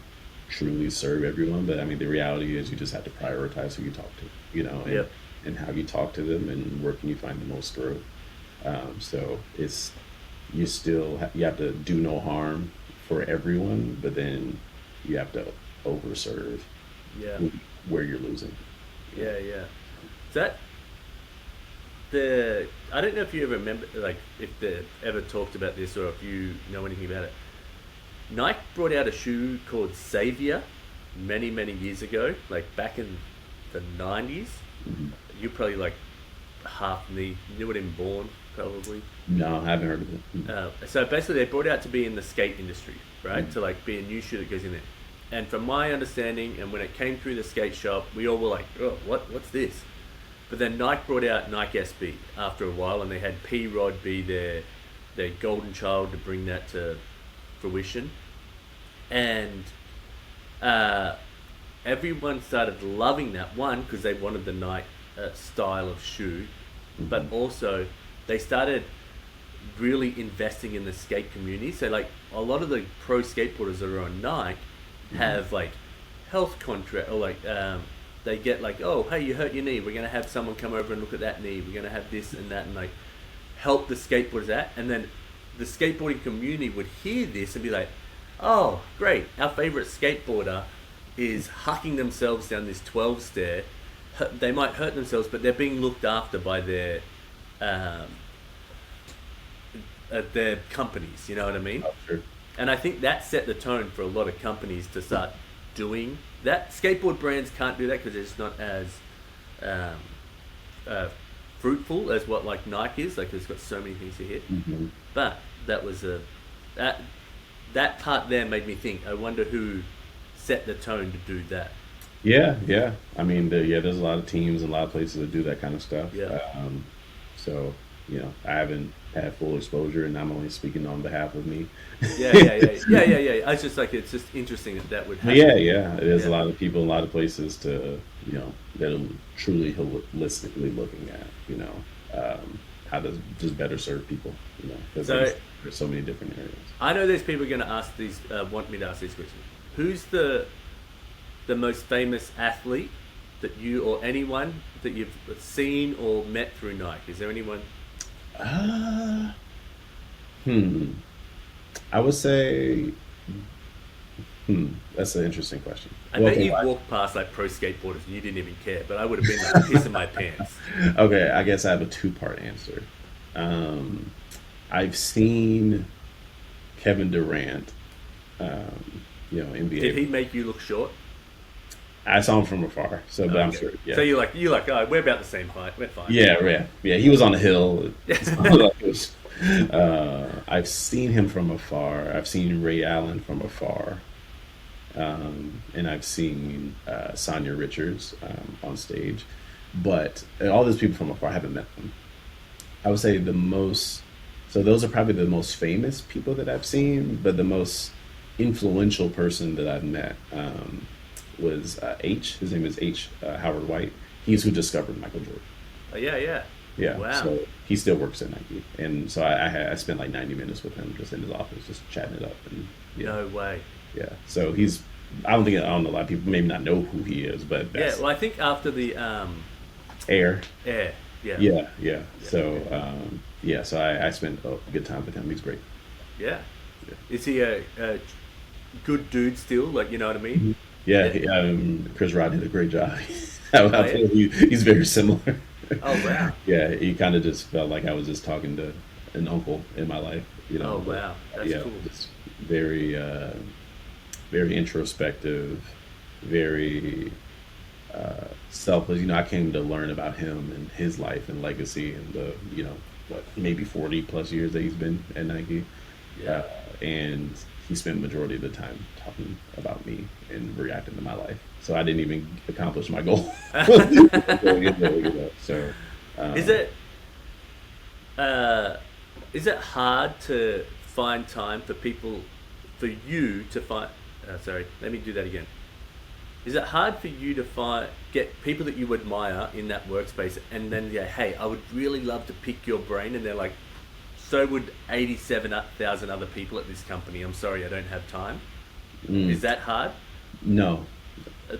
Speaker 2: truly serve everyone? But I mean, the reality is you just have to prioritize who you talk to, and how you talk to them, and where can you find the most growth. So you have to do no harm for everyone, but then you have to overserve
Speaker 1: Yeah.
Speaker 2: where you're losing.
Speaker 1: Yeah. Yeah. Is that the? I don't know if you ever remember, like, if they ever talked about this or if you know anything about it. Nike brought out a shoe called Savior many years ago, like back in the 90s.
Speaker 2: Mm-hmm.
Speaker 1: You probably like half me. You would have been born probably.
Speaker 2: No, I haven't heard of it.
Speaker 1: So basically, they brought it out to be in the skate industry, right? To like be a new shoe that goes in there. And from my understanding, and when it came through the skate shop, we all were like, "Oh, what's this?" But then Nike brought out Nike SB after a while, and they had P Rod be their golden child to bring that to fruition. And everyone started loving that one because they wanted the Nike style of shoe, but also they started really investing in the skate community. So like a lot of the pro skateboarders that are on Nike have like health contract, or like they get like, oh hey, you hurt your knee, we're gonna have someone come over and look at that knee, we're gonna have this and that, and like help the skateboarders out. And then the skateboarding community would hear this and be like, oh great, our favorite skateboarder is hucking themselves down this 12 stair. They might hurt themselves, but they're being looked after by their companies, you know what I mean?
Speaker 2: Oh, sure.
Speaker 1: And I think that set the tone for a lot of companies to start doing that. Skateboard brands can't do that because it's not as fruitful as what like Nike is. Like it's got so many things to hit.
Speaker 2: Mm-hmm.
Speaker 1: But that was that part there made me think. I wonder who set the tone to do that.
Speaker 2: Yeah. I mean, there's a lot of teams and a lot of places that do that kind of stuff.
Speaker 1: Yeah.
Speaker 2: So, I haven't had full exposure, and I'm only speaking on behalf of me.
Speaker 1: Yeah. I was just like, it's just interesting that would happen.
Speaker 2: Yeah. There's a lot of people, a lot of places to, that are truly holistically looking at, how to just better serve people, because there's so many different areas.
Speaker 1: I know there's people going to ask these, want me to ask these questions. Who's the most famous athlete that you or anyone that you've seen or met through Nike? Is there anyone?
Speaker 2: I would say, that's an interesting question.
Speaker 1: I bet you've walked past like pro skateboarders and you didn't even care, but I would have been like pissing my pants.
Speaker 2: Okay, I guess I have a two-part answer. I've seen Kevin Durant, NBA.
Speaker 1: Did he make you look short?
Speaker 2: I saw him from afar, but I'm sure. Yeah.
Speaker 1: So you're like, oh, we're about the same height. We're fine.
Speaker 2: Yeah. He was on the hill. I've seen him from afar. I've seen Ray Allen from afar, and I've seen Sonia Richards on stage. But all those people from afar, I haven't met them. I would say so those are probably the most famous people that I've seen, but the most influential person that I've met was H. His name is H. Howard White. He's who discovered Michael Jordan.
Speaker 1: Oh, yeah. Wow.
Speaker 2: So he still works at Nike, and so I spent like 90 minutes with him just in his office, just chatting it up. And
Speaker 1: no way.
Speaker 2: Yeah. So I don't know, a lot of people maybe not know who he is, but
Speaker 1: well, I think after the
Speaker 2: Air.
Speaker 1: Yeah.
Speaker 2: So so I spent a good time with him. He's great.
Speaker 1: Yeah. Is he a good dude still? Like, you know what I mean?
Speaker 2: Yeah. Chris Rod did a great job. He's very similar.
Speaker 1: Oh wow.
Speaker 2: Yeah, he kind of just felt like I was just talking to an uncle in my life.
Speaker 1: Oh wow, that's cool.
Speaker 2: Just very, very introspective, very selfless. I came to learn about him and his life and legacy and the maybe 40 plus years that he's been at Nike.
Speaker 1: Yeah.
Speaker 2: And he spent the majority of the time talking about me and reacting to my life. So I didn't even accomplish my goal. So,
Speaker 1: is it hard to find time for you to find? Sorry, let me do that again. Is it hard for you to get people that you admire in that workspace, and then hey, I would really love to pick your brain, and they're like, so would 87,000 other people at this company. I'm sorry, I don't have time. Is that hard?
Speaker 2: No.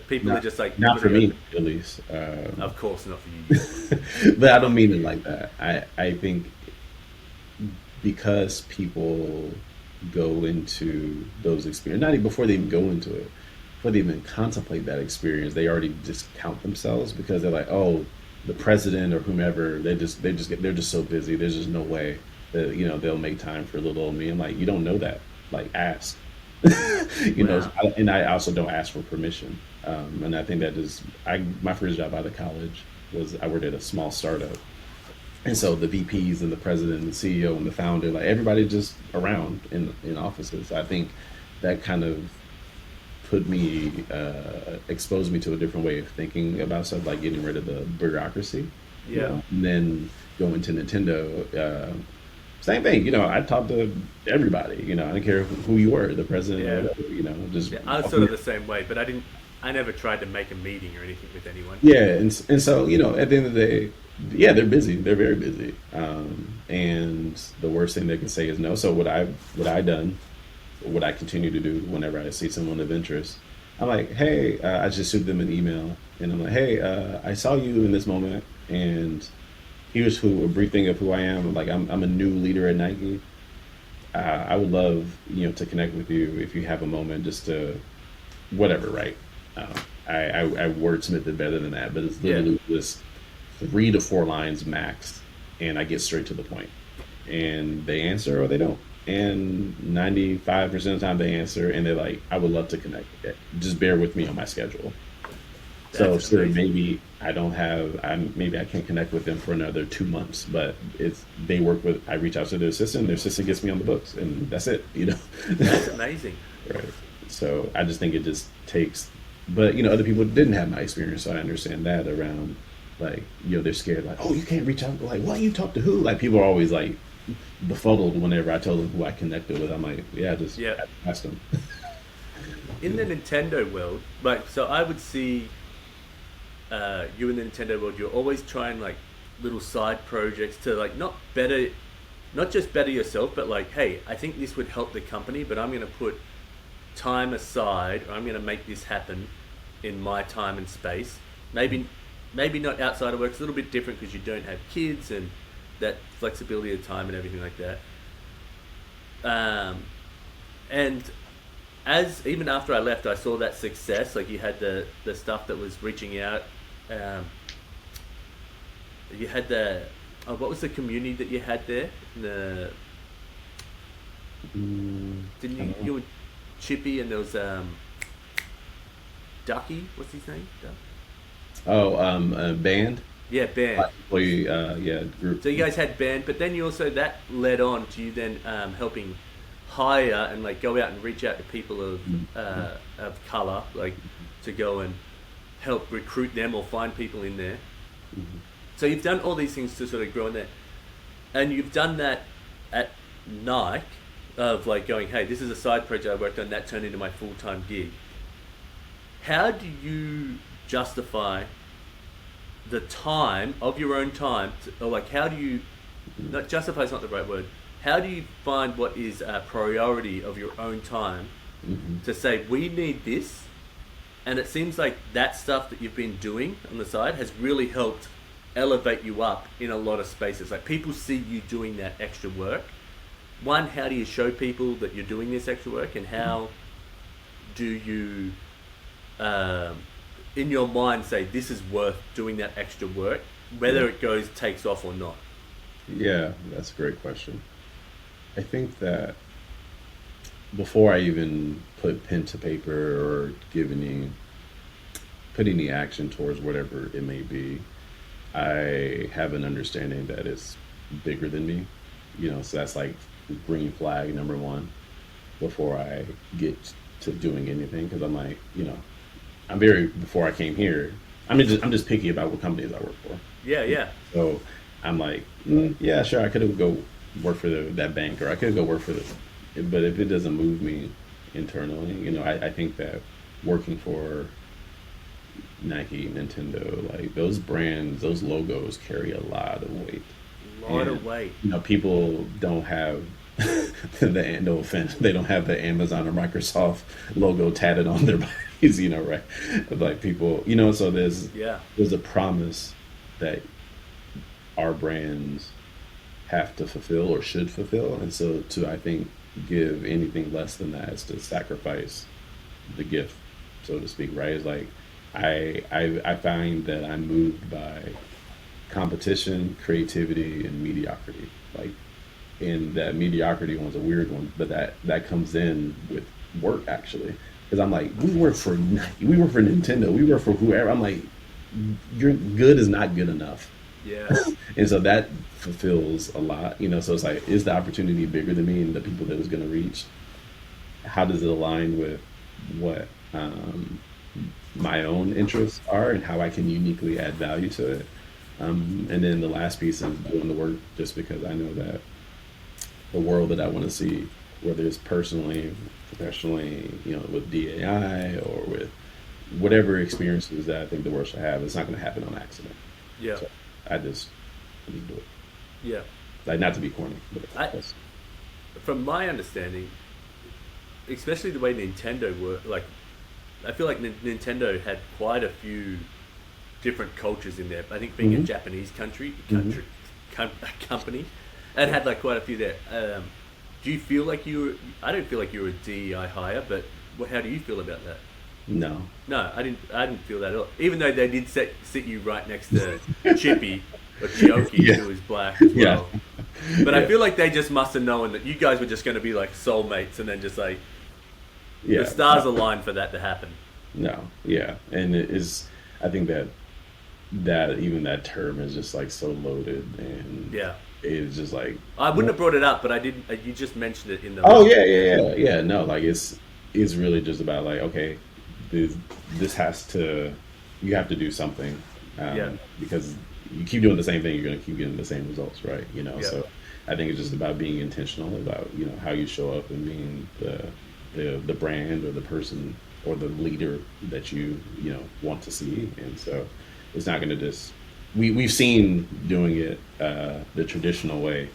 Speaker 1: People are just like...
Speaker 2: Not for me, at least.
Speaker 1: Of course not for you.
Speaker 2: But I don't mean it like that. I think because people go into those experiences, not even before they even go into it, before they even contemplate that experience, they already just count themselves because they're like, oh, the president or whomever, they're just so busy. There's just no way that they'll make time for little old me. I'm like, you don't know that. Like, ask.
Speaker 1: Wow.
Speaker 2: And I also don't ask for permission. And I think that is, my first job out of college was I worked at a small startup. And so the VPs and the president and the CEO and the founder, like everybody just around in offices. I think that kind of exposed me to a different way of thinking about stuff, like getting rid of the bureaucracy.
Speaker 1: Yeah.
Speaker 2: And then going to Nintendo, same thing. I talked to everybody. I didn't care who you were, the president or
Speaker 1: Yeah.
Speaker 2: whatever. Just
Speaker 1: Yeah, I was sort of the same way, but I never tried to make a meeting or anything with anyone.
Speaker 2: yeah. And so at the end of the day, yeah, they're busy. They're very busy. And the worst thing they can say is no. So what I continue to do whenever I see someone of interest, I'm like, hey, I just shoot them an email, and I'm like, hey, I saw you in this moment, and here's a brief thing of who I am. Like, I'm a new leader at Nike. I would love to connect with you if you have a moment, just to whatever, right? I wordsmith it better than that, but it's
Speaker 1: Yeah.
Speaker 2: literally just 3 to 4 lines max, and I get straight to the point, and they answer or they don't. And 95% of the time they answer, and they're like, I would love to connect. Just bear with me on my schedule. So
Speaker 1: That's
Speaker 2: sure,
Speaker 1: amazing.
Speaker 2: maybe maybe I can't connect with them for another 2 months, but I reach out to their assistant gets me on the books, and that's it.
Speaker 1: That's amazing.
Speaker 2: Right. So I just think it just takes, but other people didn't have my experience, so I understand that around, like, they're scared, like, oh, you can't reach out, like, what, you talk to who? Like, people are always like befuddled whenever I tell them who I connected with. I'm like, yeah, just
Speaker 1: Yeah.
Speaker 2: ask them.
Speaker 1: In the Nintendo world, like, so I would see you in the Nintendo world, you're always trying like little side projects to like not just better yourself, but like, hey, I think this would help the company, but I'm going to put time aside, or I'm going to make this happen in my time and space. Maybe not outside of work. It's a little bit different because you don't have kids and that flexibility of time and everything like that. And as even after I left, I saw that success. Like, you had the stuff that was reaching out. You had what was the community that you had there? Didn't
Speaker 2: I
Speaker 1: you
Speaker 2: don't know.
Speaker 1: you and Chippy, and there was Ducky. What's his name?
Speaker 2: Oh, band,
Speaker 1: Yeah, band.
Speaker 2: employee, yeah, group.
Speaker 1: So you guys had band, but then you also, that led on to you then helping hire and like go out and reach out to people of color, like to go and help recruit them or find people in there.
Speaker 2: Mhm.
Speaker 1: So you've done all these things to sort of grow in there, and you've done that at Nike, of like going, hey, this is a side project I worked on that turned into my full-time gig. How do you justify the time of your own time or like, how do you, not justify is not the right word, how do you find what is a priority of your own time
Speaker 2: Mhm.
Speaker 1: to say, we need this? And it seems like that stuff that you've been doing on the side has really helped elevate you up in a lot of spaces. Like, people see you doing that extra work. One, how do you show people that you're doing this extra work, and how do you in your mind say this is worth doing that extra work, whether it takes off or not?
Speaker 2: Yeah, that's a great question. I think that before I even put pen to paper or put any action towards whatever it may be, I have an understanding that it's bigger than me. So that's like green flag number one before I get to doing anything, because I'm like, before I came here, I'm just picky about what companies I work for.
Speaker 1: Yeah, yeah.
Speaker 2: So I'm like, yeah, sure, I could have go work for that bank, or I could go work for this. But if it doesn't move me internally, I think that working for Nike, Nintendo, like those brands, those logos carry a lot of weight.
Speaker 1: A lot
Speaker 2: And
Speaker 1: of weight.
Speaker 2: people don't have no offense, they don't have the Amazon or Microsoft logo tatted on their bodies, right? Like people, so
Speaker 1: Yeah.
Speaker 2: there's a promise that our brands have to fulfill or should fulfill, and so I think give anything less than that is to sacrifice the gift, so to speak, right? It's like I find that I'm moved by competition, creativity, and mediocrity. Like, and that mediocrity one's a weird one, but that comes in with work actually, because I'm like, we work for Nintendo, we work for whoever. I'm like, your good is not good enough.
Speaker 1: Yeah.
Speaker 2: And so that fulfills a lot, you know. So it's like, is the opportunity bigger than me and the people that it's going to reach? How does it align with what my own interests are and how I can uniquely add value to it? And then the last piece is doing the work, just because I know that the world that I want to see, whether it's personally, professionally, you know, with DAI or with whatever experiences that I think the world should have, it's not going to happen on accident.
Speaker 1: Yeah.
Speaker 2: So I just need to do it.
Speaker 1: Yeah.
Speaker 2: Like, not to be corny, but
Speaker 1: from my understanding, especially the way Nintendo worked, like, I feel like Nintendo had quite a few different cultures in there. I think being a Japanese company, it had like quite a few there. Do you feel like I don't feel like you were a DEI hire, but how do you feel about that?
Speaker 2: No,
Speaker 1: I didn't feel that at all. Even though they did sit you right next to Chippy or Chioki, who was black as well. But I feel like they just must have known that you guys were just going to be like soulmates, and then just like the stars aligned for that to happen.
Speaker 2: No, yeah, and it is. I think that even that term is just like so loaded, and it's just like,
Speaker 1: I wouldn't have brought it up, but I did. You just mentioned it in the.
Speaker 2: Oh yeah. No, like it's really just about like, okay, this has to, you have to do something, because you keep doing the same thing, you're going to keep getting the same results, right? You know, so I think it's just about being intentional about, you know, how you show up and being the brand or the person or the leader that you know want to see. And so it's not going to just, we've seen doing it the traditional way,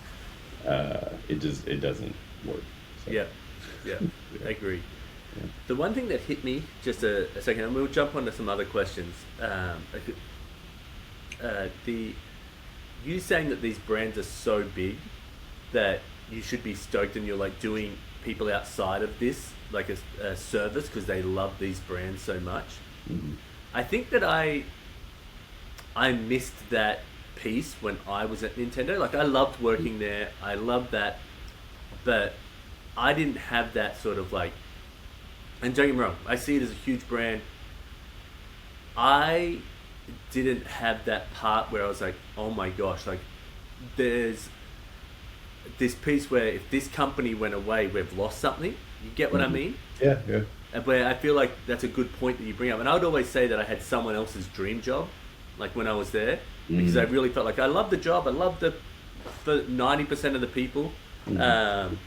Speaker 2: it doesn't work. So. Yeah, I
Speaker 1: agree. Yeah. The one thing that hit me, just a second, and we'll jump onto some other questions. You saying that these brands are so big that you should be stoked, and you're like doing people outside of this like a service because they love these brands so much.
Speaker 2: Mm-hmm.
Speaker 1: I think that I missed that piece when I was at Nintendo. Like, I loved working there, I loved that, but I didn't have that sort of like, and don't get me wrong, I see it as a huge brand. I didn't have that part where I was like, oh my gosh, like there's this piece where if this company went away, we've lost something. You get what I mean?
Speaker 2: Yeah.
Speaker 1: Where I feel like that's a good point that you bring up. And I would always say that I had someone else's dream job, like when I was there, because I really felt like I loved the job. I loved for 90% of the people. And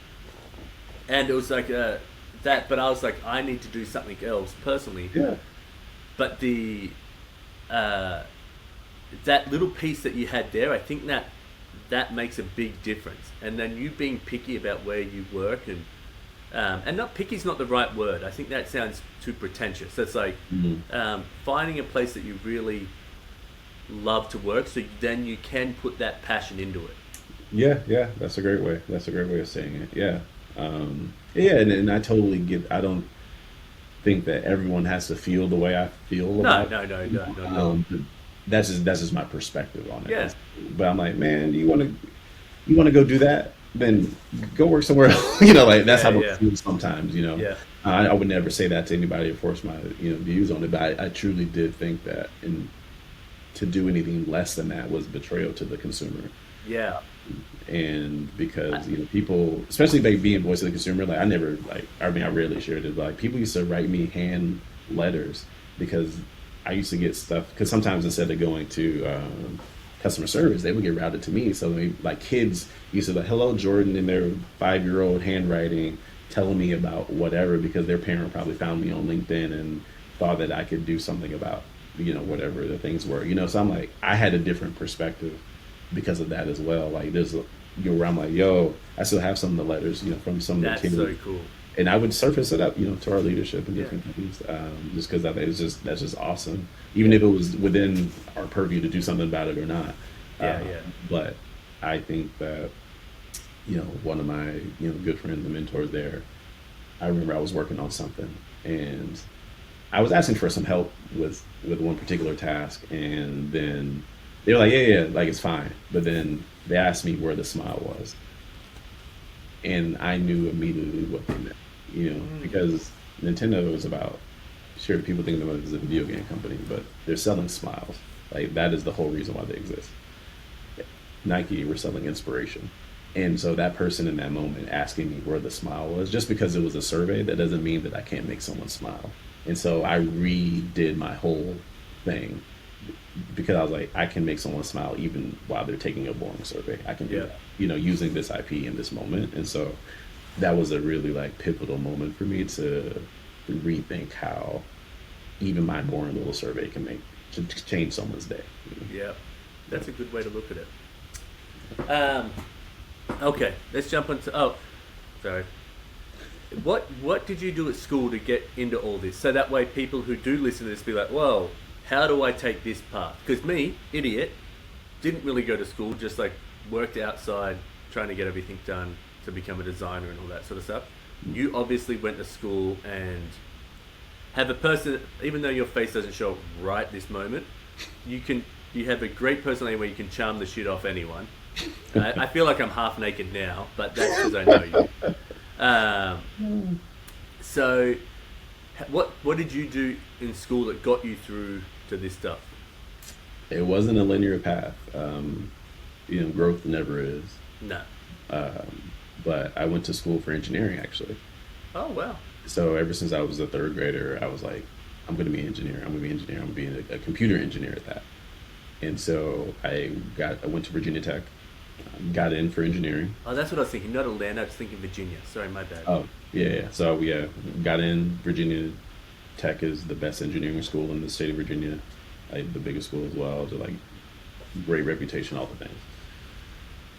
Speaker 1: it was like that, but I was like, I need to do something else personally.
Speaker 2: Yeah.
Speaker 1: But that little piece that you had there, I think that makes a big difference. And then you being picky about where you work, and not picky is not the right word. I think that sounds too pretentious. It's like finding a place that you really love to work, so then you can put that passion into it. Yeah,
Speaker 2: that's a great way. That's a great way of saying it. Yeah. And I totally get. I don't think that everyone has to feel the way I feel about it. No. That's just my perspective on it.
Speaker 1: Yeah.
Speaker 2: But I'm like, man, you want to go do that? Then go work somewhere else. You know, like that's how it feels sometimes. You know.
Speaker 1: Yeah.
Speaker 2: I would never say that to anybody or force my views on it, but I truly did think that, and to do anything less than that was betrayal to the consumer.
Speaker 1: Yeah.
Speaker 2: And because people, especially by being voice of the consumer, like I rarely shared it. But like, people used to write me hand letters because I used to get stuff. Because sometimes instead of going to customer service, they would get routed to me. So like kids used to like, "Hello, Jordan," in their 5-year-old handwriting, telling me about whatever, because their parent probably found me on LinkedIn and thought that I could do something about whatever the things were. So I'm like, I had a different perspective because of that as well. Like there's where I'm like, yo, I still have some of the letters, from some of the kids.
Speaker 1: That's so cool.
Speaker 2: And I would surface it up, to our leadership and different things, just because I think that's just awesome. Even if it was within our purview to do something about it or not. But I think that, one of my, good friends, the mentors there, I remember I was working on something and I was asking for some help with one particular task. And then they were like, yeah, like it's fine. But then they asked me where the smile was. And I knew immediately what they meant, because Nintendo is about, sure, people think of them as a video game company, but they're selling smiles. Like that is the whole reason why they exist. Nike, we're selling inspiration. And so that person in that moment asking me where the smile was, just because it was a survey, that doesn't mean that I can't make someone smile. And so I redid my whole thing because I was like, I can make someone smile even while they're taking a boring survey. I can do that, using this IP in this moment. And so that was a really like pivotal moment for me to rethink how even my boring little survey can to change someone's day.
Speaker 1: Yeah, that's a good way to look at it. Okay, let's jump into. Oh, sorry. What did you do at school to get into all this? So that way, people who do listen to this be like, "Whoa, how do I take this path?" Because me, idiot, didn't really go to school. Just like worked outside, trying to get everything done to become a designer and all that sort of stuff. You obviously went to school and have a person, even though your face doesn't show right this moment, you have a great personality where you can charm the shit off anyone. I feel like I'm half naked now, but that's because I know you. So, what did you do in school that got you through to this stuff?
Speaker 2: It wasn't a linear path. Growth never is.
Speaker 1: No.
Speaker 2: But I went to school for engineering, actually.
Speaker 1: Oh, wow.
Speaker 2: So ever since I was a third grader, I was like, I'm going to be an engineer. I'm going to be an engineer. I'm going to be a computer engineer at that. And so I went to Virginia Tech, got in for engineering.
Speaker 1: Oh, that's what I was thinking. Not Atlanta. I was thinking Virginia. Sorry, my bad.
Speaker 2: Oh, yeah. So got in. Virginia Tech is the best engineering school in the state of Virginia, like the biggest school as well. So like great reputation, all the things.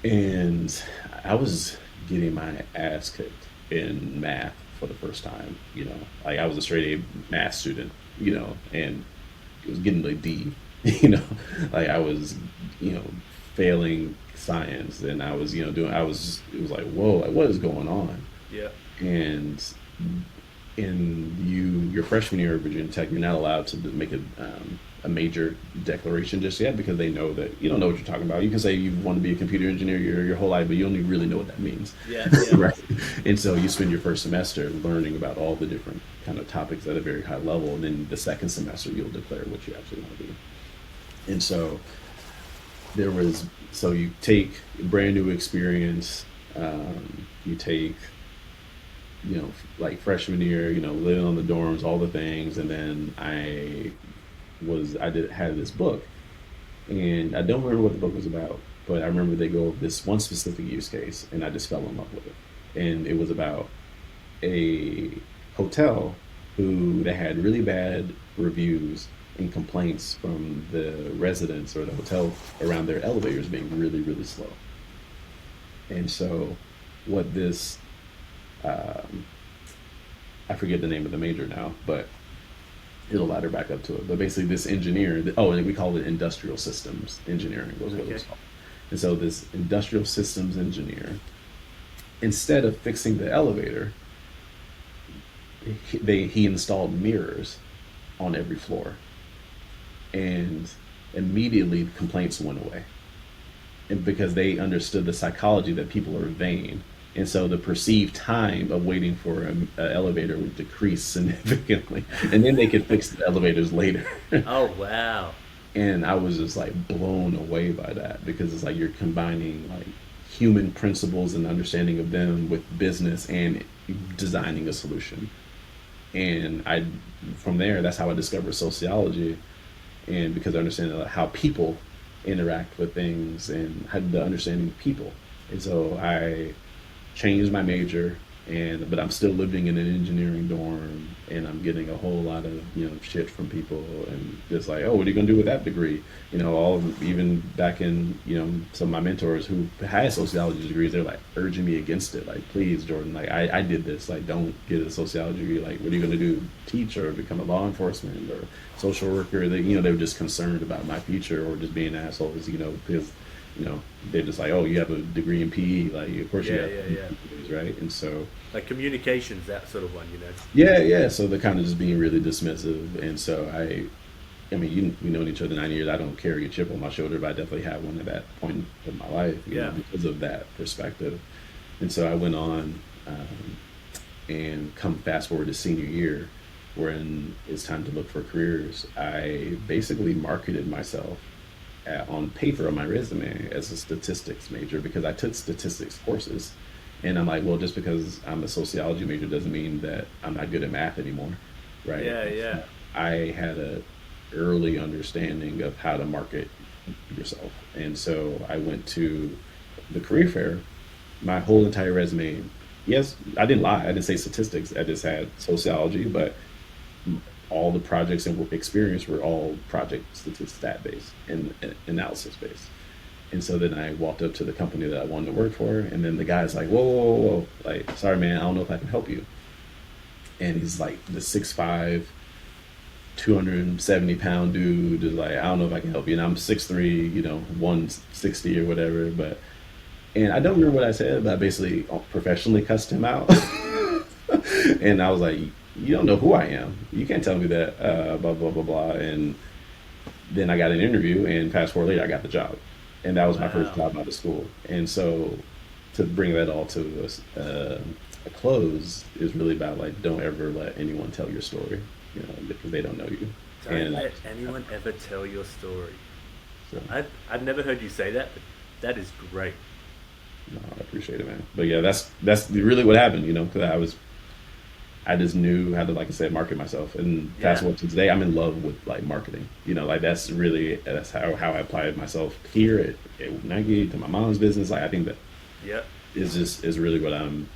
Speaker 2: And I was getting my ass kicked in math for the first time. Like I was a straight A math student, and it was getting like D. Like I was, failing science, and I was, it was like, whoa, like what is going on?
Speaker 1: Yeah.
Speaker 2: And in your freshman year at Virginia Tech, you're not allowed to make a major declaration just yet because they know that you don't know what you're talking about. You can say you want to be a computer engineer your whole life, but you only really know what that means.
Speaker 1: Yeah.
Speaker 2: Right. And so you spend your first semester learning about all the different kind of topics at a very high level, and then the second semester you'll declare what you actually want to do. And so you take a brand new experience, you take, like freshman year, living on the dorms, all the things. And then I had this book, and I don't remember what the book was about, but I remember they go over this one specific use case, and I just fell in love with it. And it was about a hotel they had really bad reviews and complaints from the residents or the hotel around their elevators being really, really slow. And so what this, I forget the name of the major now, but it'll ladder back up to it. But basically this engineer, and we call it industrial systems engineering, was what it was called. And so this industrial systems engineer, instead of fixing the elevator, he installed mirrors on every floor. And immediately complaints went away. And because they understood the psychology that people are vain. And so the perceived time of waiting for an elevator would decrease significantly. And then they could fix the elevators later.
Speaker 1: Oh, wow.
Speaker 2: And I was just like blown away by that, because it's like you're combining like human principles and understanding of them with business and designing a solution. And from there, that's how I discovered sociology. And because I understand how people interact with things and had the understanding of people. And so I changed my major, but I'm still living in an engineering dorm, and I'm getting a whole lot of shit from people, and just like, oh, what are you gonna do with that degree? Even back in some of my mentors who had sociology degrees, they're like urging me against it, like, please, Jordan, like I did this, like don't get a sociology degree, like what are you gonna do, teach or become a law enforcement or social worker? They were just concerned about my future, or just being assholes, because they're just like, oh, you have a degree in PE, like of course you
Speaker 1: Yeah,
Speaker 2: have
Speaker 1: yeah, yeah.
Speaker 2: degrees, right? And so
Speaker 1: Like communications, that sort of one, you know.
Speaker 2: yeah, so they're kind of just being really dismissive, and so I mean, we known each other 9 years. I don't carry a chip on my shoulder, but I definitely had one at that point in my life,
Speaker 1: Yeah.
Speaker 2: because of that perspective. And so I went on, and come fast forward to senior year, when it's time to look for careers. I basically marketed myself on paper on my resume as a statistics major because I took statistics courses. And I'm like, well, just because I'm a sociology major doesn't mean that I'm not good at math anymore, right?
Speaker 1: Yeah, yeah.
Speaker 2: I had a early understanding of how to market yourself. And so I went to the career fair, my whole entire resume. Yes, I didn't lie. I didn't say statistics. I just had sociology, but all the projects and work experience were all project stat based and analysis based. And so then I walked up to the company that I wanted to work for, and then the guy's like, "Whoa, whoa, whoa, whoa. Like, sorry, man, I don't know if I can help you." And he's like the 6'5", 270-pound dude is like, "I don't know if I can help you." And I'm 6'3", 160 or whatever. And I don't remember what I said, but I basically professionally cussed him out. And I was like, "You don't know who I am. You can't tell me that, blah, blah, blah, blah." And then I got an interview, and fast forward later, I got the job. And that was my first
Speaker 1: Wow.
Speaker 2: job out of school. And so to bring that all to a close is really about, like, don't ever let anyone tell your story, because they don't know you.
Speaker 1: Don't
Speaker 2: And
Speaker 1: let anyone ever tell your story.
Speaker 2: so,
Speaker 1: I've never heard you say that, but that is great.
Speaker 2: no, I appreciate it, man. But yeah, that's really what happened, because I just knew how to, like I said, market myself. And fast
Speaker 1: Yeah.
Speaker 2: forward to today, I'm in love with, like, marketing. Like that's how I applied myself here at Nike to my mom's business. Like, I think that
Speaker 1: Yep.
Speaker 2: is really what I'm,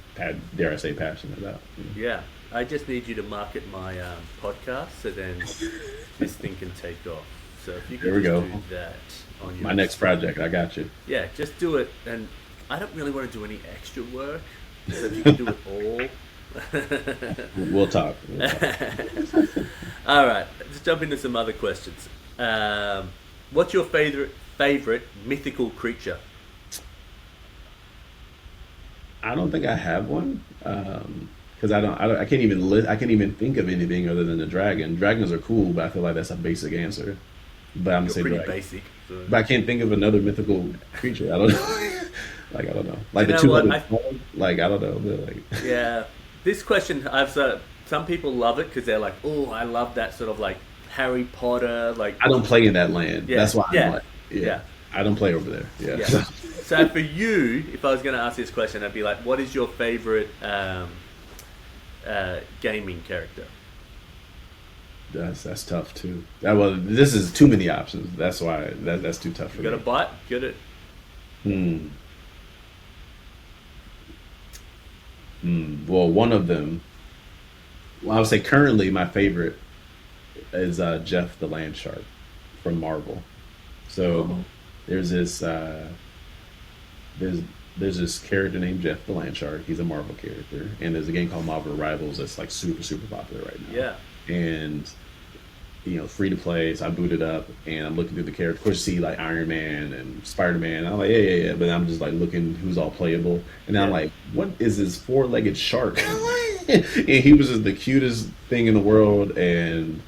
Speaker 2: dare I say, passionate about.
Speaker 1: Yeah. I just need you to market my podcast, so then this thing can take off. So if you
Speaker 2: There
Speaker 1: could
Speaker 2: we
Speaker 1: just
Speaker 2: go.
Speaker 1: do that on your
Speaker 2: My next project, I got you.
Speaker 1: Yeah, just do it. And I don't really want to do any extra work, so if you can do it all.
Speaker 2: We'll talk. We'll talk.
Speaker 1: All right, let's jump into some other questions. What's your favorite mythical creature?
Speaker 2: I don't think I have one, because I can't even I can't even think of anything other than a dragon. Dragons are cool, but I feel like that's a basic answer. But I'm gonna
Speaker 1: You're
Speaker 2: say
Speaker 1: pretty
Speaker 2: dragon.
Speaker 1: basic. So.
Speaker 2: But I can't think of another mythical creature. I don't know. Like, I don't know. Like
Speaker 1: You
Speaker 2: the
Speaker 1: know what?
Speaker 2: two-headed frog. Like, I don't know. But like,
Speaker 1: Yeah, this question, some people love it because they're like, oh, I love that sort of like Harry Potter, like
Speaker 2: I don't play in that land.
Speaker 1: Yeah,
Speaker 2: That's why I'm
Speaker 1: yeah,
Speaker 2: like,
Speaker 1: yeah.
Speaker 2: I don't play over there. Yeah.
Speaker 1: Yeah. So for you, if I was going to ask this question, I'd be like, what is your favorite gaming character?
Speaker 2: That's tough too. This is too many options. That's why that's too tough for
Speaker 1: You got
Speaker 2: me.
Speaker 1: a bite? Get it?
Speaker 2: Hmm. Well, one of them. Well, I would say currently my favorite is Jeff the Landshark from Marvel. So
Speaker 1: Oh,
Speaker 2: there's this there's there's this character named Jeff the Landshark. He's a Marvel character, and there's a game called Marvel Rivals that's like super popular right now.
Speaker 1: yeah.
Speaker 2: And free to play. So I booted up and I'm looking through the characters. Of course, you see like Iron Man and Spider Man. I'm like, yeah. But I'm just like looking who's all playable, and I'm
Speaker 1: Yeah.
Speaker 2: like, what is this four-legged shark? And he was just the cutest thing in the world. And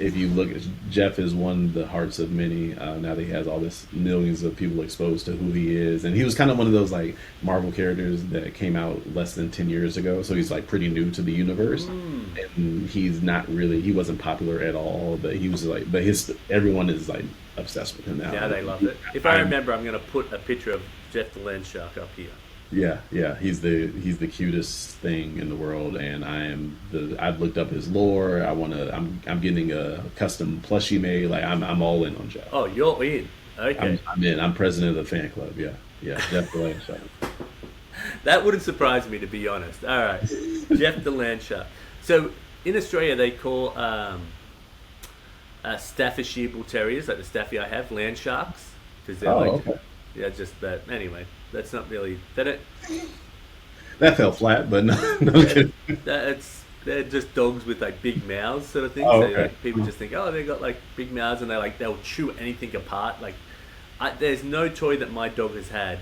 Speaker 2: if you look at Jeff, is won the hearts of many. Now that he has all this millions of people exposed to who he is, and he was kind of one of those like Marvel characters that came out less than 10 years ago. So he's like pretty new to the universe, and he wasn't popular at all. But he was like, everyone is like obsessed with him now.
Speaker 1: Yeah, they love it. If I remember, I'm going to put a picture of Jeff the Landshark up here.
Speaker 2: Yeah. He's the cutest thing in the world, and I've looked up his lore. I'm getting a custom plushie made. Like I'm all in on Jeff.
Speaker 1: Oh, you're in. Okay.
Speaker 2: I'm in. I'm president of the fan club. Yeah. Jeff the Landshark.
Speaker 1: That wouldn't surprise me, to be honest. All right. Jeff the Landshark. So in Australia, they call Staffordshire Bull Terriers, like the Staffy I have, land sharks. Because they're
Speaker 2: Okay.
Speaker 1: yeah, just that. Anyway, that's not really, they don't,
Speaker 2: That fell flat, but no, no kidding.
Speaker 1: they're just dogs with like big mouths sort of thing.
Speaker 2: Oh,
Speaker 1: So
Speaker 2: okay.
Speaker 1: like, people just think, oh, they got like big mouths, and they'll chew anything apart. Like there's no toy that my dog has had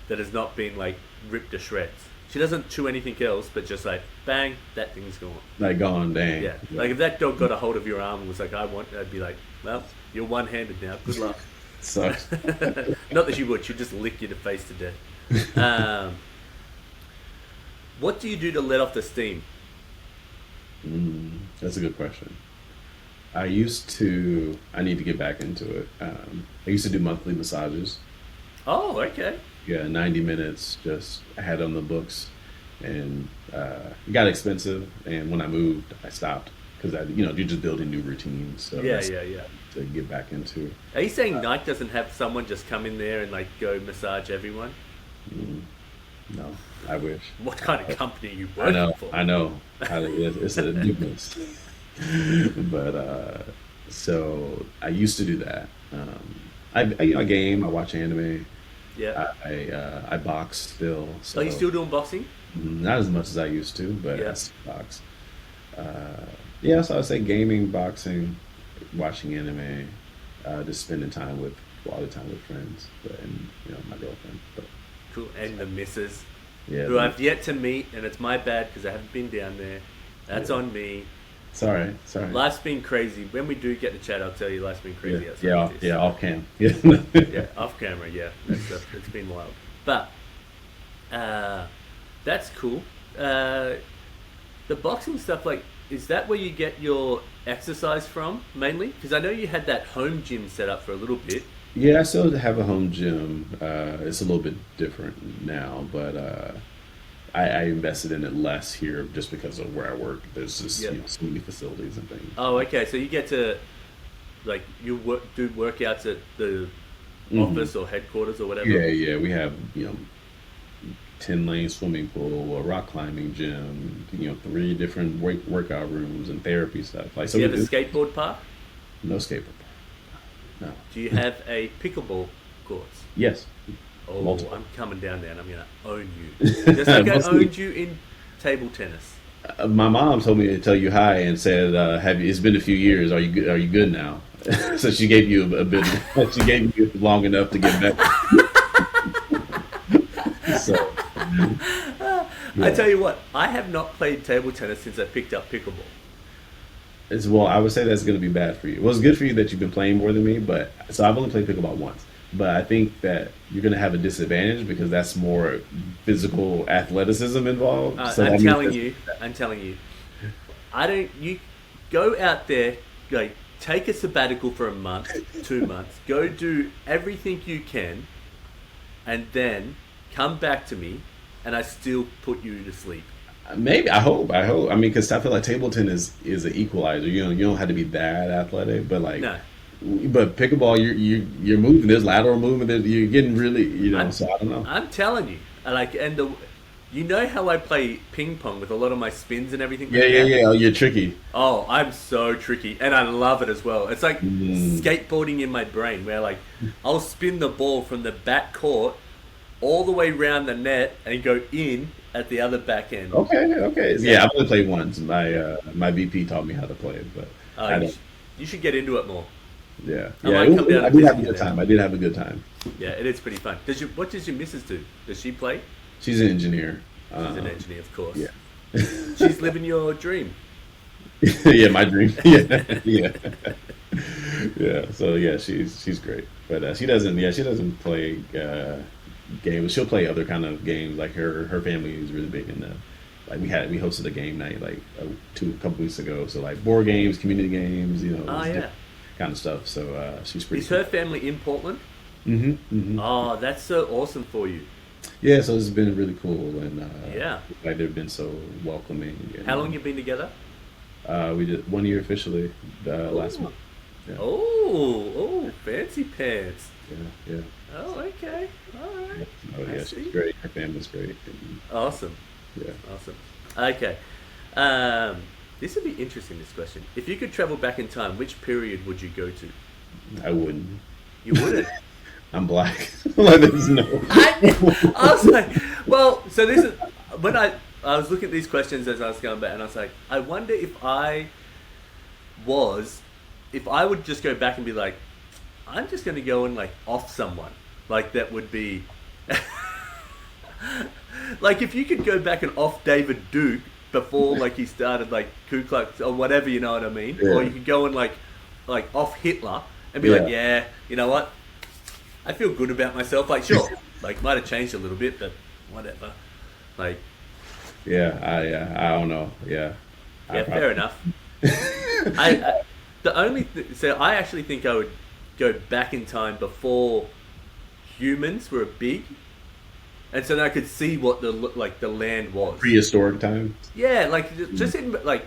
Speaker 1: that has not been like ripped to shreds. She doesn't chew anything else, but just like bang, that thing's gone.
Speaker 2: Like gone, dang.
Speaker 1: Yeah. Like if that dog got a hold of your arm and was like, I'd be like, well, you're one-handed now. Good luck.
Speaker 2: Sucks.
Speaker 1: Not that she would. She'd just lick you to face to death. What do you do to let off the steam?
Speaker 2: That's a good question. I need to get back into it. I used to do monthly massages.
Speaker 1: Oh, okay.
Speaker 2: Yeah, 90 minutes. I had on the books, and it got expensive. And when I moved, I stopped because you're just building new routines. So
Speaker 1: yeah.
Speaker 2: To get back into.
Speaker 1: Are you saying Nike doesn't have someone just come in there and like go massage everyone?
Speaker 2: No, I wish.
Speaker 1: What kind of company are you working for?
Speaker 2: I know. It's a nuisance. But so I used to do that. I game. I watch anime.
Speaker 1: Yeah.
Speaker 2: I box still. So
Speaker 1: Are you still doing boxing?
Speaker 2: not as much as I used to, but
Speaker 1: Yeah.
Speaker 2: I still box. So I would say gaming, boxing, watching anime, just spending quality time with friends, and my girlfriend. But
Speaker 1: Cool. And the missus,
Speaker 2: yeah,
Speaker 1: who I've yet to meet, and it's my bad because I haven't been down there. That's
Speaker 2: Yeah.
Speaker 1: on me.
Speaker 2: sorry.
Speaker 1: Life's been crazy. When we do get to chat, I'll tell you life's been crazy.
Speaker 2: Off cam. Yeah.
Speaker 1: Yeah, off camera, yeah. It's been wild. But that's cool. The boxing stuff, like, is that where you get your exercise from, mainly? Because I know you had that home gym set up for a little bit.
Speaker 2: Yeah, I still have a home gym. It's a little bit different now, but I invested in it less here just because of where I work. There's just
Speaker 1: Yeah.
Speaker 2: so many facilities and things.
Speaker 1: Oh, okay. So you get to, like, do workouts at the office or headquarters or whatever?
Speaker 2: Yeah. We have 10-lane swimming pool, a rock climbing gym, 3 different workout rooms and therapy stuff. Like, so
Speaker 1: Do you have a skateboard park?
Speaker 2: no skateboard. No.
Speaker 1: Do you have a pickleball courts?
Speaker 2: Yes.
Speaker 1: Oh,
Speaker 2: Multiple.
Speaker 1: I'm coming down there and I'm going to own you. Just like I
Speaker 2: Mostly-
Speaker 1: owned you in table tennis.
Speaker 2: My mom told me to tell you hi and said, it's been a few years. Are you good? Are you good now? So she gave you a bit. She gave you long enough to get back. So,
Speaker 1: I tell you what, I have not played table tennis since I picked up pickleball.
Speaker 2: I would say that's going to be bad for you. Well, it's good for you that you've been playing more than me, but so I've only played pickleball once. But I think that you're going to have a disadvantage because that's more physical athleticism involved. So
Speaker 1: I'm
Speaker 2: that
Speaker 1: telling
Speaker 2: means
Speaker 1: you, you go out there, like, take a sabbatical for a month, 2 months, go do everything you can, and then come back to me, and I still put you to sleep.
Speaker 2: Maybe I hope. I mean, because I feel like table tennis is an equalizer. You don't have to be that athletic, but like,
Speaker 1: No.
Speaker 2: But pickleball, you're moving. There's lateral movement. You're getting really, so I don't know.
Speaker 1: I'm telling you, you know how I play ping pong with a lot of my spins and everything?
Speaker 2: Yeah. Oh, you're tricky.
Speaker 1: Oh, I'm so tricky, and I love it as well. It's like skateboarding in my brain, where like I'll spin the ball from the back court all the way around the net and go in at the other back end.
Speaker 2: Okay. Yeah, I've only played once. My VP taught me how to play it, but I don't.
Speaker 1: You should get into it more.
Speaker 2: Yeah.
Speaker 1: I might come down
Speaker 2: I
Speaker 1: and
Speaker 2: did
Speaker 1: visit
Speaker 2: have a
Speaker 1: you
Speaker 2: good
Speaker 1: there.
Speaker 2: time. I did have a good time.
Speaker 1: Yeah, it is pretty fun. What does your missus do? Does she play?
Speaker 2: She's an engineer.
Speaker 1: She's an engineer, of course.
Speaker 2: Yeah.
Speaker 1: She's living your dream.
Speaker 2: Yeah, my dream. Yeah. So yeah, she's great, but she doesn't play games. She'll play other kind of games. Like her family is really big in the. Like we hosted a game night like a couple weeks ago. So like board games, community games, kind of stuff. So she's pretty.
Speaker 1: Is her family in Portland?
Speaker 2: Mm-hmm.
Speaker 1: Oh, that's so awesome for you.
Speaker 2: Yeah, so it's been really cool, and like they've been so welcoming. And,
Speaker 1: How long you been together?
Speaker 2: We did 1 year officially last month. Yeah.
Speaker 1: Oh, fancy pants.
Speaker 2: Yeah.
Speaker 1: Oh, okay. All right.
Speaker 2: Oh
Speaker 1: I
Speaker 2: yeah,
Speaker 1: see.
Speaker 2: she's great. Her family's great. And,
Speaker 1: Awesome.
Speaker 2: yeah.
Speaker 1: Awesome. Okay. This would be interesting, this question. If you could travel back in time, which period would you go to?
Speaker 2: I wouldn't.
Speaker 1: You wouldn't?
Speaker 2: I'm black. Like, there's no.
Speaker 1: I was like, well, so this is when I was looking at these questions as I was going back, and I was like, I wonder if I would just go back and be like, I'm just going to go and like off someone. Like that would be like if you could go back and off David Duke before like he started like Ku Klux or whatever, you know what I mean?
Speaker 2: Yeah.
Speaker 1: Or you could go and like off Hitler and be like, yeah, you know what? I feel good about myself. Like sure, like might have changed a little bit, but whatever. Like
Speaker 2: I don't know. Yeah,
Speaker 1: fair enough. So I actually think I would go back in time before humans were big, and so then I could see what the land was.
Speaker 2: Prehistoric time.
Speaker 1: Yeah, like just in like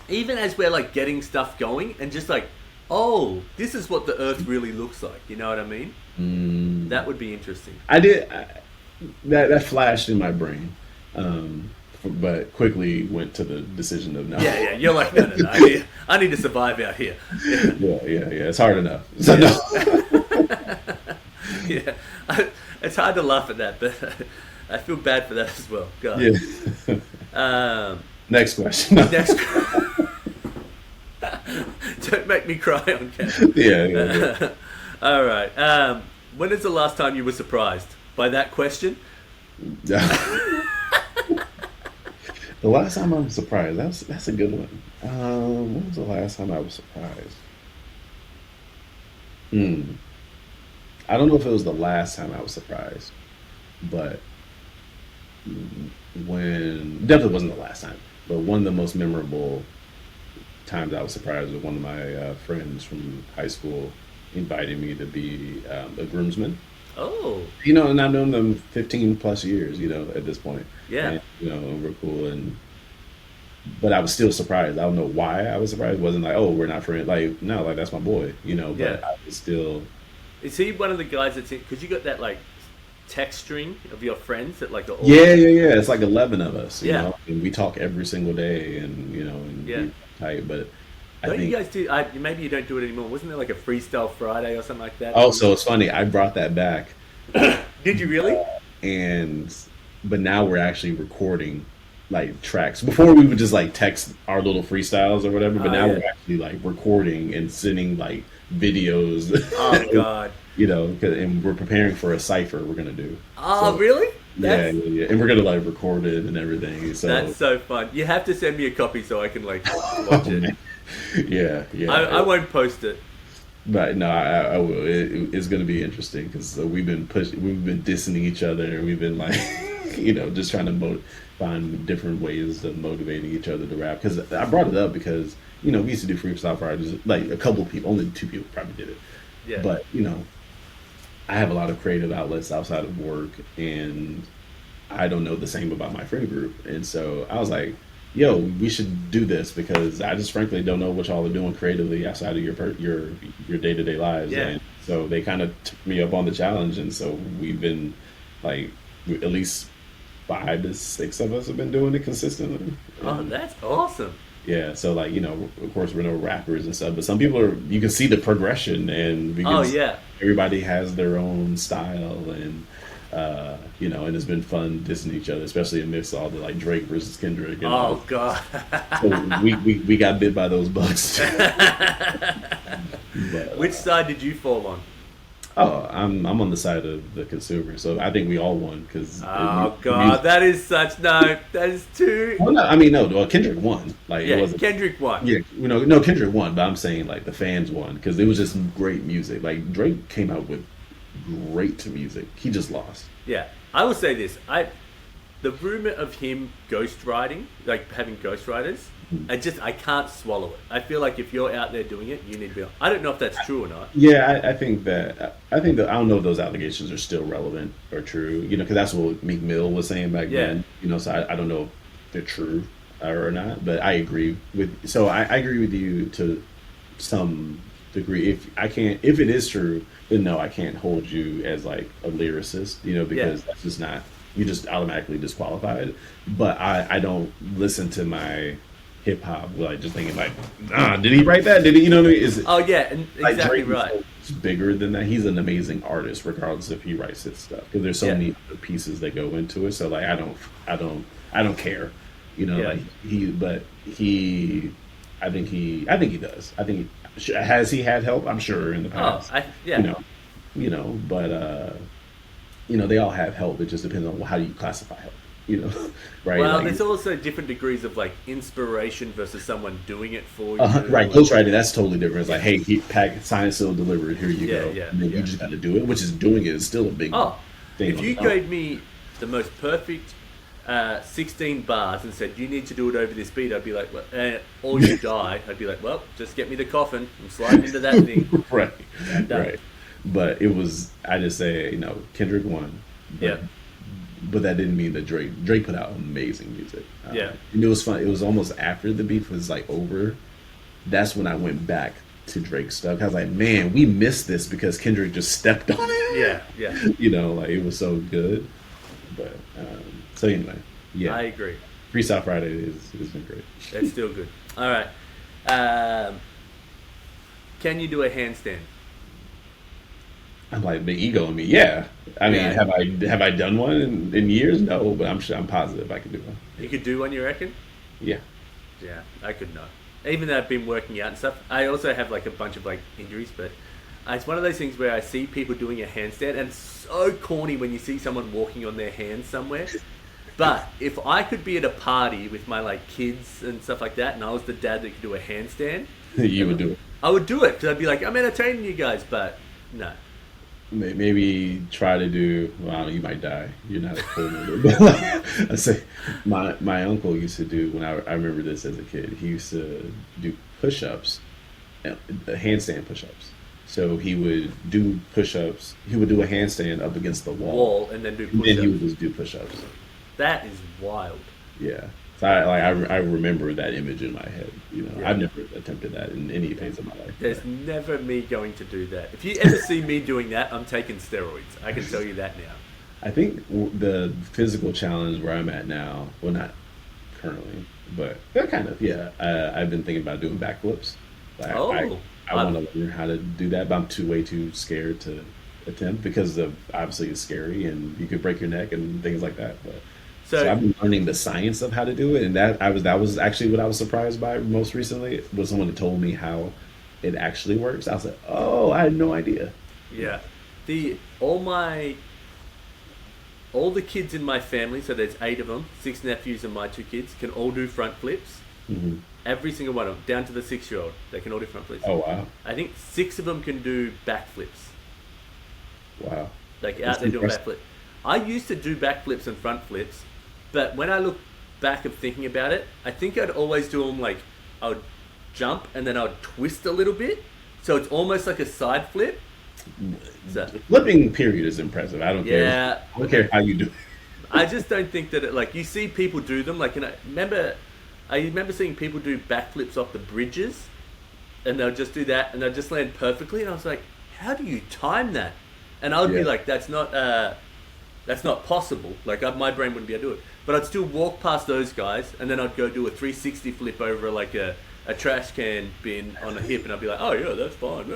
Speaker 1: even as we're like getting stuff going, and just like, oh, this is what the Earth really looks like. You know what I mean? That would be interesting.
Speaker 2: That flashed in my brain. But quickly went to the decision of no.
Speaker 1: Yeah. You're like, no. I need to survive out here.
Speaker 2: Yeah. It's hard enough. So no.
Speaker 1: Yeah, it's hard to laugh at that, but I feel bad for that as well. God.
Speaker 2: Yeah. Next question.
Speaker 1: Don't make me cry on camera.
Speaker 2: Yeah.
Speaker 1: All right. When is the last time you were surprised by that question?
Speaker 2: The last time I was surprised, that's a good one. When was the last time I was surprised? I don't know if it was the last time I was surprised, but definitely wasn't the last time. But one of the most memorable times I was surprised was one of my friends from high school invited me to be a groomsman.
Speaker 1: Oh.
Speaker 2: And I've known them 15 plus years, at this point.
Speaker 1: Yeah.
Speaker 2: And, we're cool. But I was still surprised. I don't know why I was surprised. It wasn't like, oh, we're not friends. Like, no, like, that's my boy, but I was still.
Speaker 1: Is he one of the guys that's in, because you got that, like, text string of your friends that, like, are all.
Speaker 2: Yeah. It's like 11 of us, you
Speaker 1: Yeah.
Speaker 2: know, and we talk every single day and, we're tight, but.
Speaker 1: Don't you guys do? Maybe you don't do it anymore. Wasn't there like a Freestyle Friday or something like that?
Speaker 2: Oh, so it's funny. I brought that back.
Speaker 1: Did you really?
Speaker 2: But now we're actually recording like tracks. Before we would just like text our little freestyles or whatever, but now we're actually like recording and sending like videos.
Speaker 1: Oh God.
Speaker 2: And we're preparing for a cipher we're gonna do.
Speaker 1: Oh, so, really?
Speaker 2: Yeah, and we're gonna like record it and everything. So
Speaker 1: that's so fun. You have to send me a copy so I can like watch it.
Speaker 2: Man. Yeah.
Speaker 1: I won't post it.
Speaker 2: But no, I will. It's going to be interesting because we've been dissing each other, and we've been like, just trying to find different ways of motivating each other to rap. Because I brought it up because we used to do freestyle Fridays, like a couple of people, only 2 people probably did it.
Speaker 1: Yeah.
Speaker 2: But I have a lot of creative outlets outside of work, and I don't know the same about my friend group, and so I was like, yo, we should do this because I just frankly don't know what y'all are doing creatively outside of your day-to-day lives.
Speaker 1: Yeah.
Speaker 2: And so they kind of took me up on the challenge, and so we've been like at least 5 to 6 of us have been doing it consistently.
Speaker 1: Oh, that's awesome.
Speaker 2: Yeah, so like of course we're no rappers and stuff, but some people you can see the progression, and because everybody has their own style, and and it's been fun dissing each other, especially amidst all the like Drake versus Kendrick.
Speaker 1: Oh God!
Speaker 2: So we got bit by those bugs. But,
Speaker 1: which side did you fall on?
Speaker 2: Oh, I'm on the side of the consumer, so I think we all won because.
Speaker 1: Oh God, that is too.
Speaker 2: Well, no. Well, Kendrick won. Like
Speaker 1: yeah,
Speaker 2: it wasn't,
Speaker 1: Kendrick won.
Speaker 2: Yeah, no, Kendrick won, but I'm saying like the fans won because it was just great music. Like Drake came out with great music. He just lost.
Speaker 1: Yeah, I will say this. The rumor of him ghostwriting, like having ghostwriters, I can't swallow it. I feel like if you're out there doing it, you need to be. I don't know if that's true or not.
Speaker 2: Yeah, I think that I don't know if those allegations are still relevant or true. Because that's what Meek Mill was saying back then. So I don't know if they're true or not. But I agree with. So I agree with you to some degree. If it is true, then no, I can't hold you as like a lyricist. Because that's just not. You just automatically disqualified. But I don't listen to my hip hop like just thinking like, did he write that? Did he? You know what I mean?
Speaker 1: Oh yeah, and
Speaker 2: like
Speaker 1: exactly
Speaker 2: Drake
Speaker 1: right.
Speaker 2: Is bigger than that. He's an amazing artist, regardless if he writes his stuff. Because there's so many other pieces that go into it. So like, I don't care. Like I think he does. I think Has he had help? I'm sure in the
Speaker 1: Oh,
Speaker 2: past.
Speaker 1: yeah.
Speaker 2: But they all have help. It just depends on how you classify help. Right?
Speaker 1: Well,
Speaker 2: Like,
Speaker 1: there's also different degrees of like inspiration versus someone doing it for you.
Speaker 2: right, ghostwriting, that's totally different. It's like, hey, pack, sign, seal, delivered. Here you go.
Speaker 1: Yeah,
Speaker 2: And then you just got to do it. Which is doing it is still a big
Speaker 1: Oh,
Speaker 2: thing.
Speaker 1: if you gave me the most perfect 16 bars and said you need to do it over this beat, I'd be like, well, or you die. I'd be like, well, just get me the coffin. I'm sliding into that thing.
Speaker 2: Right, right. But I just say, Kendrick won.
Speaker 1: Yeah.
Speaker 2: But that didn't mean that Drake put out amazing music.
Speaker 1: Yeah.
Speaker 2: And it was fun. It was almost after the beef was like over. That's when I went back to Drake's stuff. I was like, man, we missed this because Kendrick just stepped on it.
Speaker 1: Yeah.
Speaker 2: Like it was so good. But so anyway, yeah.
Speaker 1: I agree.
Speaker 2: Freestyle Friday has been great.
Speaker 1: That's still good. All right. Can you do a handstand?
Speaker 2: I'm like, big ego in me. Yeah. I mean, have I done one in years? No, but I'm positive I can do one.
Speaker 1: You could do one, you reckon?
Speaker 2: Yeah.
Speaker 1: Yeah, I could not. Even though I've been working out and stuff, I also have like a bunch of like injuries, but it's one of those things where I see people doing a handstand, and it's so corny when you see someone walking on their hands somewhere. But if I could be at a party with my like kids and stuff like that, and I was the dad that could do a handstand,
Speaker 2: You would do it.
Speaker 1: I would do it because I'd be like, I'm entertaining you guys, but no.
Speaker 2: Maybe try to do. Well, you might die. You're not a full member. But like, I say, my uncle used to do when I remember this as a kid. He used to do push-ups, handstand push-ups. So he would do push-ups. He would do a handstand up against the wall,
Speaker 1: And then do
Speaker 2: and
Speaker 1: push-ups.
Speaker 2: then he would just do push-ups.
Speaker 1: That is wild.
Speaker 2: Yeah. So I remember that image in my head.
Speaker 1: Yeah.
Speaker 2: I've never attempted that in any phase of my life.
Speaker 1: There's never me going to do that. If you ever see me doing that, I'm taking steroids. I can tell you that now.
Speaker 2: I think the physical challenge where I'm at now, well, not currently, but kind of, yeah. I've been thinking about doing backflips. Like, I want to learn how to do that, but I'm way too scared to attempt because obviously it's scary and you could break your neck and things like that. But so I've been learning the science of how to do it, and that was actually what I was surprised by most recently was someone that told me how it actually works. I was like, oh, I had no idea.
Speaker 1: Yeah, all the kids in my family, so there's 8 of them, 6 nephews and my 2 kids, can all do front flips.
Speaker 2: Mm-hmm.
Speaker 1: Every single one of them, down to the 6-year-old, they can all do front flips.
Speaker 2: Oh wow!
Speaker 1: I think 6 of them can do back flips.
Speaker 2: Wow!
Speaker 1: Like out there doing backflips. I used to do backflips and front flips, but when I look back of thinking about it, I think I'd always do them like I would jump and then I would twist a little bit, so it's almost like a side flip. So,
Speaker 2: flipping period is impressive. I don't care. I don't care how you do it.
Speaker 1: I just don't think that like you see people do them. Like, I remember seeing people do backflips off the bridges, and they'll just do that and they'll just land perfectly. And I was like, how do you time that? And I would be like, that's not possible. Like my brain wouldn't be able to do it. But I'd still walk past those guys, and then I'd go do a 360 flip over like a trash can bin on a hip, and I'd be like, oh yeah, that's fine.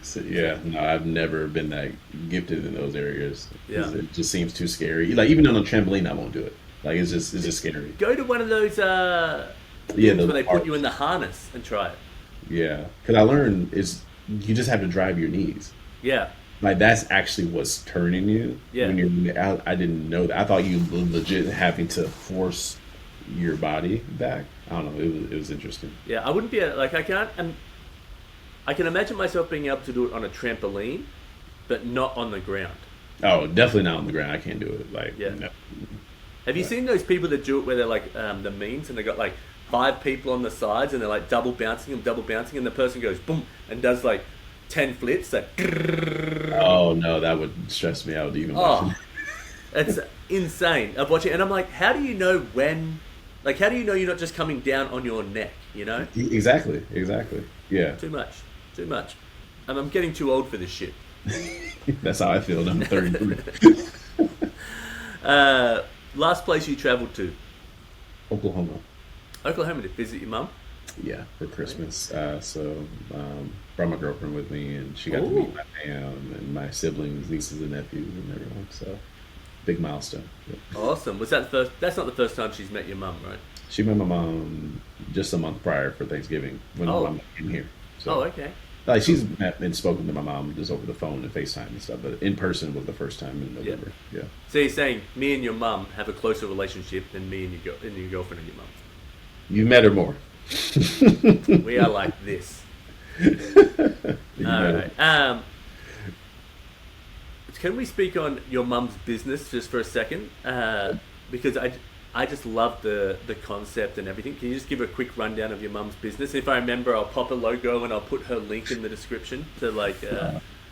Speaker 2: So, no, I've never been that gifted in those areas.
Speaker 1: Yeah,
Speaker 2: it just seems too scary. Like even on a trampoline, I won't do it. Like it's just scary.
Speaker 1: Go to one of those things where they put you in the harness and try it.
Speaker 2: Yeah, because I learned you just have to drive your knees.
Speaker 1: Yeah.
Speaker 2: Like that's actually what's turning you.
Speaker 1: Yeah.
Speaker 2: When I didn't know that. I thought you legit having to force your body back. I don't know. It was interesting.
Speaker 1: Yeah, I wouldn't be like I can imagine myself being able to do it on a trampoline, but not on the ground.
Speaker 2: Oh, definitely not on the ground. I can't do it. Like no.
Speaker 1: Have you seen those people that do it where they're like the memes and they got like 5 people on the sides and they're like double bouncing, and the person goes boom and does like 10 flips. Like,
Speaker 2: oh no, that would stress me out even watching.
Speaker 1: It's insane. I'm watching, and I'm like, how do you know when? Like, how do you know you're not just coming down on your neck? You know?
Speaker 2: Exactly. Yeah.
Speaker 1: Too much. And I'm getting too old for this shit.
Speaker 2: That's how I feel. I'm 33.
Speaker 1: Last place you traveled to?
Speaker 2: Oklahoma
Speaker 1: to visit your mum?
Speaker 2: Yeah, for Christmas. Brought my girlfriend with me, and she got to meet my fam and my siblings, nieces and nephews, and everyone. So, big milestone. Yep.
Speaker 1: Awesome. Was that first? That's not the first time she's met your mum, right?
Speaker 2: She met my mom just a month prior for Thanksgiving when my mom came here. So,
Speaker 1: okay.
Speaker 2: like she's met and spoken to my mom just over the phone and FaceTime and stuff, but in person was the first time in November. Yeah.
Speaker 1: So you're saying me and your mum have a closer relationship than me and your girlfriend and your mum.
Speaker 2: You met her more.
Speaker 1: We are like this. All right. Can we speak on your mum's business just for a second? Because I just love the concept and everything. Can you just give a quick rundown of your mum's business? If I remember, I'll pop a logo and I'll put her link in the description. So like,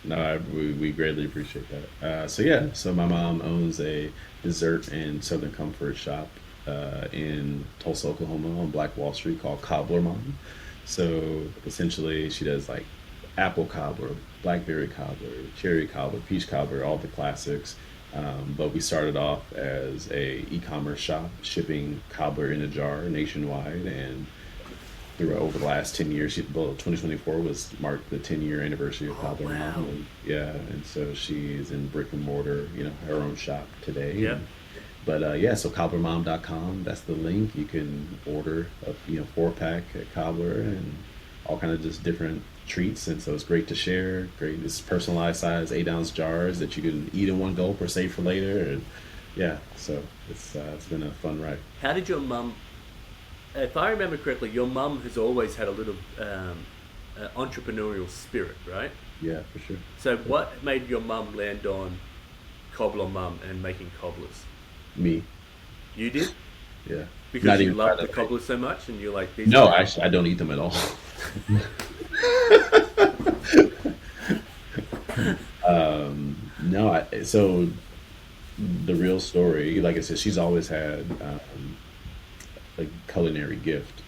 Speaker 2: we greatly appreciate that. So my mom owns a dessert and Southern comfort shop in Tulsa, Oklahoma, on Black Wall Street called Cobbler Mom. So essentially, she does like apple cobbler, blackberry cobbler, cherry cobbler, peach cobbler, all the classics. But we started off as a e-commerce shop shipping cobbler in a jar nationwide, and over the last 10 years, 2024 marked the 10-year anniversary of Cobbler Mom. And so she's in brick and mortar, her own shop today.
Speaker 1: Yeah.
Speaker 2: So cobblermom.com, that's the link. You can order a 4-pack at Cobbler and all kind of just different treats, and so it's great to share. It's personalized size 8-ounce jars that you can eat in one gulp or save for later. And so it's been a fun ride.
Speaker 1: How did your mum? If I remember correctly, your mum has always had a little entrepreneurial spirit, right?
Speaker 2: Yeah, for sure.
Speaker 1: So what made your mum land on Cobbler Mum and making cobblers?
Speaker 2: Me.
Speaker 1: You did?
Speaker 2: Yeah.
Speaker 1: Because you love the cobblers so much, and you're like,
Speaker 2: no, actually, I don't eat them at all. So the real story, like I said, she's always had a culinary gift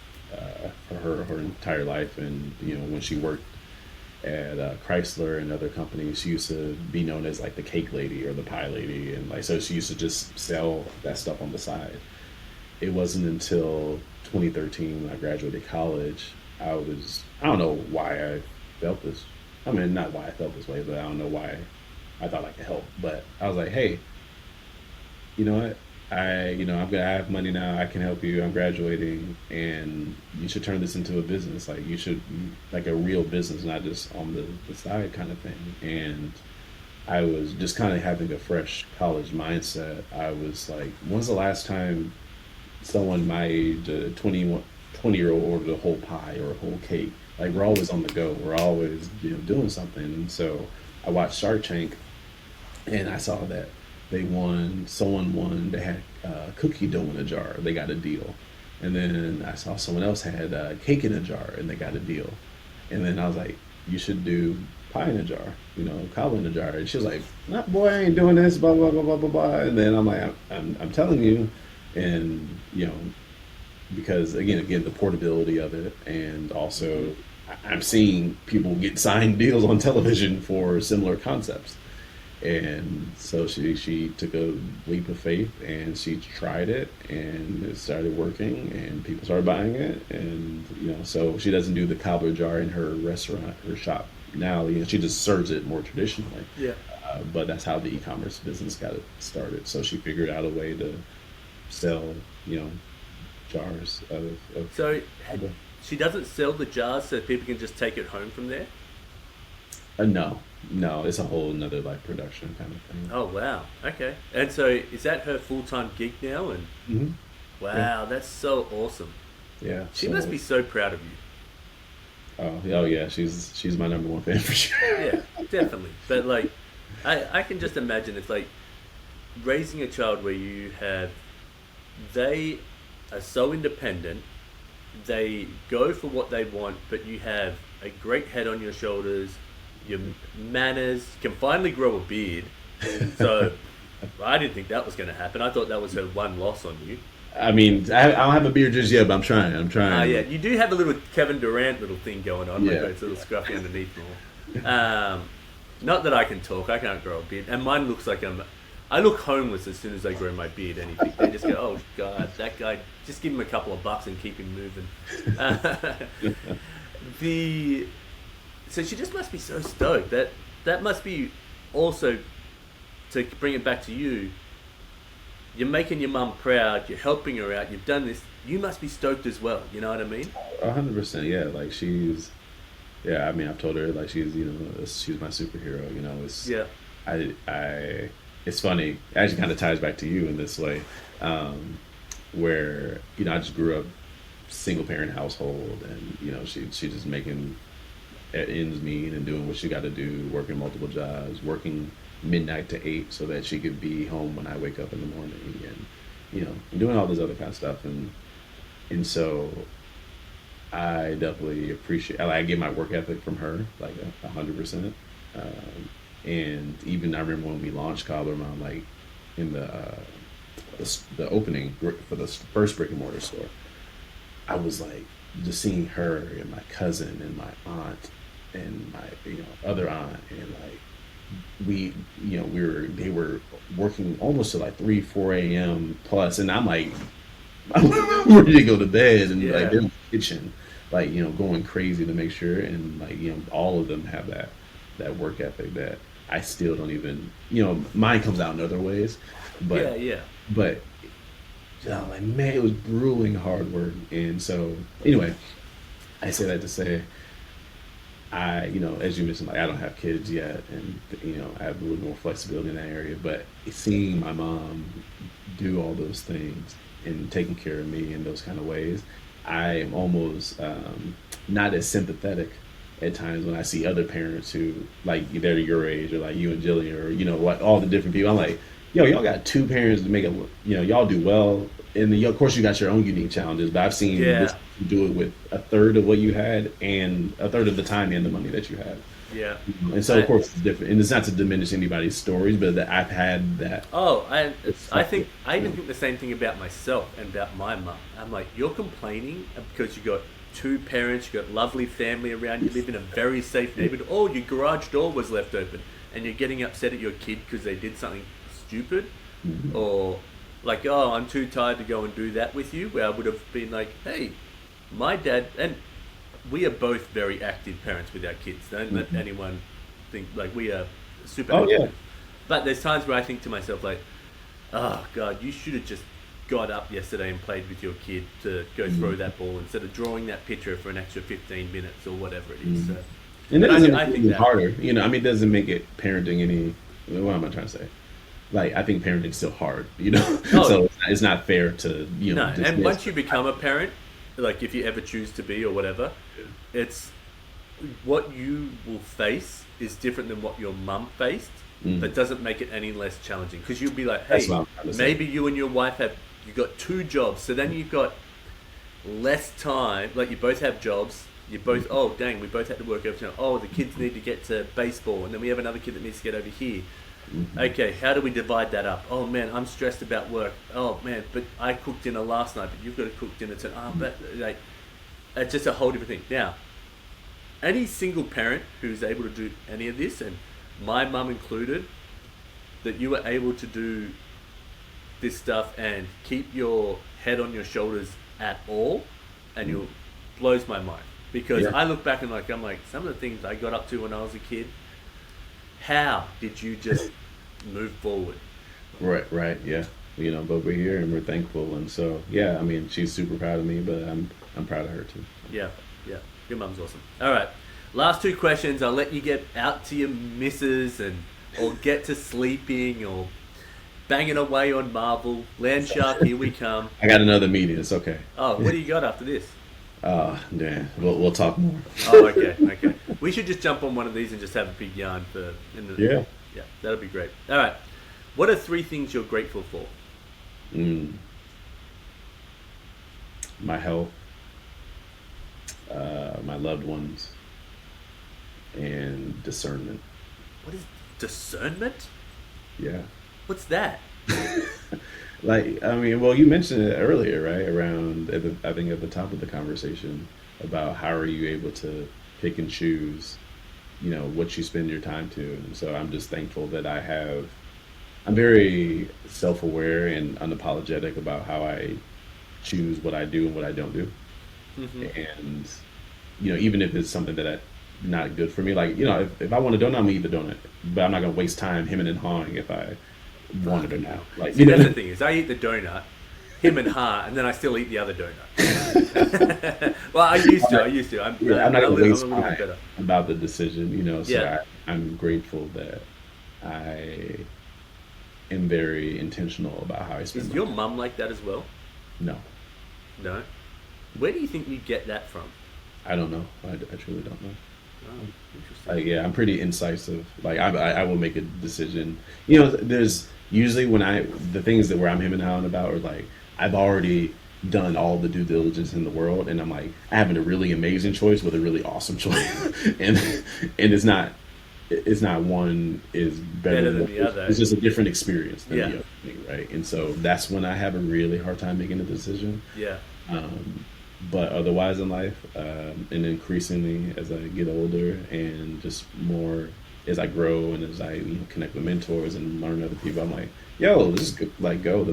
Speaker 2: for her entire life, and when she worked at Chrysler and other companies, she used to be known as like the cake lady or the pie lady, and so she used to just sell that stuff on the side. It wasn't until 2013 when I graduated college, I don't know why I felt this. I mean, not why I felt this way, but I don't know why I thought I could help. But I was like, hey, you know what? I have money now. I can help you. I'm graduating, and you should turn this into a business. Like you should, like a real business, not just on the side kind of thing. And I was just kind of having a fresh college mindset. I was like, when's the last time someone my age, a 20-year-old, ordered a whole pie or a whole cake? Like we're always on the go. We're always doing something. And so I watched Shark Tank, and I saw that someone won, they had cookie dough in a jar, they got a deal. And then I saw someone else had cake in a jar, and they got a deal. And then I was like, you should do pie in a jar, cobbler in a jar. And she was like, nah, boy, I ain't doing this, blah, blah, blah, blah, blah, blah. And then I'm like, I'm telling you. And, because again, the portability of it, and also I'm seeing people get signed deals on television for similar concepts. And so she took a leap of faith, and she tried it, and it started working, and people started buying it. And so she doesn't do the cobbler jar in her restaurant, her shop now. She just serves it more traditionally.
Speaker 1: Yeah.
Speaker 2: But that's how the e-commerce business got it started. So she figured out a way to sell, jars of
Speaker 1: So she doesn't sell the jars so people can just take it home from there?
Speaker 2: No, it's a whole another like production kind of thing.
Speaker 1: Oh wow, okay. And so is that her full-time gig now? And
Speaker 2: Mm-hmm.
Speaker 1: Wow,
Speaker 2: Yeah.
Speaker 1: that's so awesome.
Speaker 2: Yeah,
Speaker 1: She must be so proud of you.
Speaker 2: Oh yeah, she's my number one fan for sure.
Speaker 1: Yeah, definitely. But like, I can just imagine it's like raising a child where they are so independent, they go for what they want, but you have a great head on your shoulders, your manners, can finally grow a beard. So I didn't think that was going to happen. I thought that was her one loss on you.
Speaker 2: I mean, I don't have a beard just yet, but I'm trying.
Speaker 1: Yeah, you do have a little Kevin Durant little thing going on,
Speaker 2: Yeah.
Speaker 1: like it's a little scruffy underneath more. Not that I can talk, I can't grow a beard, and mine looks like I look homeless as soon as I grow my beard. Anything they just go, oh god, that guy. Just give him a couple of bucks and keep him moving. So she just must be so stoked. That must be also, to bring it back to you. You're making your mum proud. You're helping her out. You've done this. You must be stoked as well. You know what I mean?
Speaker 2: 100%. Yeah, like she's Yeah, I mean, I've told her like she's my superhero. It's
Speaker 1: Yeah.
Speaker 2: I it's funny. It actually kind of ties back to you in this way, where I just grew up single parent household, and she just making ends meet and doing what she got to do, working multiple jobs, working midnight to 8 so that she could be home when I wake up in the morning, and doing all this other kind of stuff, and so I definitely appreciate. I get my work ethic from her, like 100%. And even I remember when we launched Cobbler Mom, like in the opening for the first brick and mortar store, I was like just seeing her and my cousin and my aunt and my other aunt, and like they were working almost to like 3-4 a.m. plus, and I'm like I'm ready to go to bed, and like they're in the kitchen, like going crazy to make sure, and like all of them have that work ethic that I still don't even mine comes out in other ways, but but like, man, it was grueling hard work. And so anyway, I say that to say, I as you mentioned, like I don't have kids yet, and I have a little more flexibility in that area, but seeing my mom do all those things and taking care of me in those kind of ways, I am almost not as sympathetic at times when I see other parents who, like, they're your age, or like you and Jillian, or what, all the different people. I'm like, y'all got two parents to make it, y'all do well, and of course you got your own unique challenges, but I've seen this do it with a third of what you had, and a third of the time and the money that you had.
Speaker 1: Yeah.
Speaker 2: And so of course it's different, and it's not to diminish anybody's stories, but that I've had that.
Speaker 1: I even think the same thing about myself and about my mum. I'm like, you're complaining because you got two parents, you got lovely family around, you live in a very safe neighborhood, or your garage door was left open, and you're getting upset at your kid because they did something stupid, or like, oh, I'm too tired to go and do that with you, where I would have been like, hey, my dad, and we are both very active parents with our kids. Don't let anyone think, like, we are super active. But there's times where I think to myself, like, oh God, you should have just got up yesterday and played with your kid to go throw that ball instead of drawing that picture for an extra 15 minutes or whatever it is. So,
Speaker 2: and that doesn't make it harder. It doesn't make it parenting any. What am I trying to say? Like, I think parenting's still hard. So it's not fair to
Speaker 1: No, and once you become a parent, like if you ever choose to be or whatever, it's what you will face is different than what your mum faced. That doesn't make it any less challenging, because you'll be like, hey, maybe you and your wife you got two jobs, so then you've got less time. Like, you both have jobs, you both, oh dang, we both had to work overtime. Oh, the kids need to get to baseball, and then we have another kid that needs to get over here. Okay, how do we divide that up? Oh man, I'm stressed about work. Oh man, but I cooked dinner last night, but you've got to cook dinner too. But like, it's just a whole different thing. Now, any single parent who's able to do any of this, and my mum included, that you were able to do this stuff and keep your head on your shoulders at all, and it blows my mind, because I look back and I'm like, some of the things I got up to when I was a kid, how did you just move forward?
Speaker 2: Right, yeah. But we're here and we're thankful, and so I mean, she's super proud of me, but I'm proud of her too.
Speaker 1: Yeah, your mum's awesome. All right, last two questions. I'll let you get out to your missus or get to sleeping or banging away on Marvel. Landshark, here we come.
Speaker 2: I got another meeting. It's okay.
Speaker 1: Oh, what do you got after this?
Speaker 2: Yeah, we'll talk more.
Speaker 1: Oh, okay. We should just jump on one of these and just have a big yarn yeah, that'll be great. All right, what are 3 things you're grateful for?
Speaker 2: My health, my loved ones, and discernment.
Speaker 1: What is discernment?
Speaker 2: Yeah.
Speaker 1: What's that?
Speaker 2: Like, I mean, well, you mentioned it earlier, right? Around, I think at the top of the conversation, about how are you able to pick and choose, what you spend your time to. And so I'm just thankful that I'm very self-aware and unapologetic about how I choose what I do and what I don't do. And, even if it's something that not good for me, like, if I want a donut, I'm gonna eat the donut, but I'm not gonna waste time hemming and hawing if I want it or not. Like,
Speaker 1: See, that's the thing, is I eat the donut, him and her, and then I still eat the other donut. Well, I used to. I'm
Speaker 2: not
Speaker 1: a
Speaker 2: gonna waste
Speaker 1: little bit
Speaker 2: time
Speaker 1: better.
Speaker 2: about the decision, so
Speaker 1: Yeah.
Speaker 2: I'm grateful that I am very intentional about how I spend
Speaker 1: Is
Speaker 2: my
Speaker 1: your
Speaker 2: time.
Speaker 1: mum like that as well?
Speaker 2: No,
Speaker 1: No. Where do you think you get that from?
Speaker 2: I don't know. I truly don't know.
Speaker 1: Oh, interesting.
Speaker 2: Like, yeah, I'm pretty incisive. Like, I will make a decision. There's usually the things that where I'm hemming and hawing about are like, I've already done all the due diligence in the world, and I'm like, I having a really amazing choice with a really awesome choice, and it's not one is better
Speaker 1: Than
Speaker 2: than
Speaker 1: the other.
Speaker 2: It's just a different experience than
Speaker 1: Yeah.
Speaker 2: the other thing, right? And so that's when I have a really hard time making a decision.
Speaker 1: Yeah.
Speaker 2: But otherwise in life, and increasingly as I get older and just more as I grow and as I connect with mentors and learn other people, I'm like, yo, just go.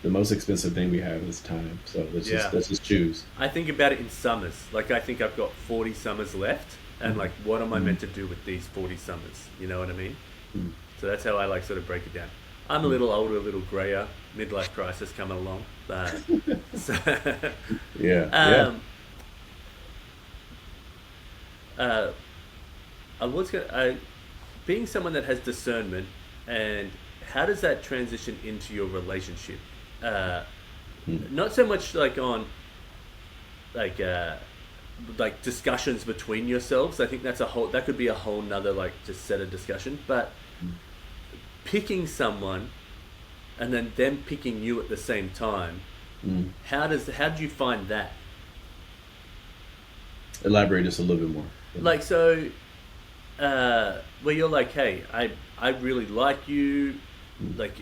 Speaker 2: The most expensive thing we have is time. So
Speaker 1: Yeah.
Speaker 2: let's just choose.
Speaker 1: I think about it in summers. Like, I think I've got 40 summers left, and like, what am I meant to do with these 40 summers? You know what I mean?
Speaker 2: Mm.
Speaker 1: So that's how I like sort of break it down. I'm a little older, a little grayer, midlife crisis coming along. So,
Speaker 2: Yeah.
Speaker 1: I was gonna, being someone that has discernment, and how does that transition into your relationship? Not so much like on like discussions between yourselves. I think that could be a whole nother like just set of discussion. But picking someone and then them picking you at the same time, how do you find that?
Speaker 2: Elaborate just a little bit more.
Speaker 1: Like, so where you're like, hey, I really like you, like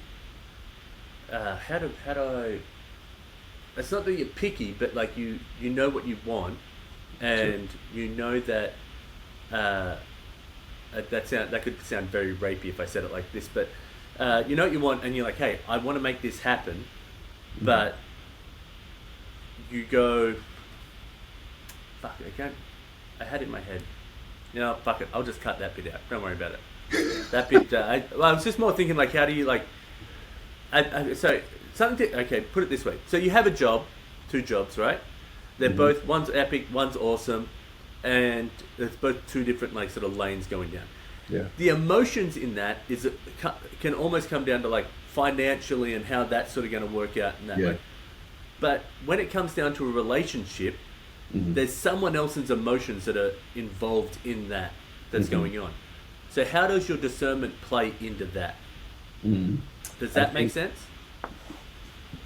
Speaker 1: how do I, it's not that you're picky, but like you know what you want, and you know that that could sound very rapey if I said it like this, but you know what you want, and you're like, hey, I want to make this happen, but you go, fuck it, I had it in my head. Fuck it, I'll just cut that bit out. Don't worry about it. That bit, I was just more thinking like, how do you like, so something okay, put it this way. So you have a job, 2 jobs, right? They're both, one's epic, one's awesome, and it's both 2 different like sort of lanes going down.
Speaker 2: Yeah.
Speaker 1: The emotions in that can almost come down to like financially and how that's sort of going to work out in that way. But when it comes down to a relationship, there's someone else's emotions that are involved in that's going on. So how does your discernment play into that? Does that make sense?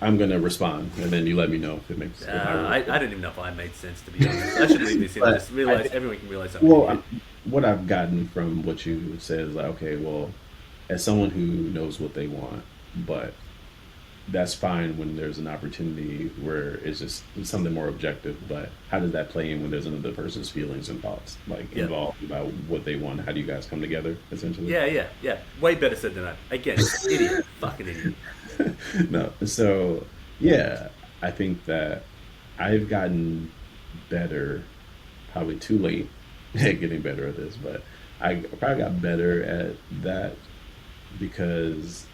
Speaker 2: I'm going to respond, and then you let me know if it makes sense.
Speaker 1: I don't even know if I made sense, to be honest. I should leave this in. Just realize everyone can realize something.
Speaker 2: Well, what I've gotten from what you said is like, okay, well, as someone who knows what they want, but that's fine when there's an opportunity where it's just something more objective, but how does that play in when there's another person's feelings and thoughts involved about what they want? How do you guys come together, essentially?
Speaker 1: Yeah. Way better said than I. Again, idiot. Fucking idiot.
Speaker 2: No. So, yeah, I think that I've gotten better, probably too late at getting better at this, but I probably got better at that because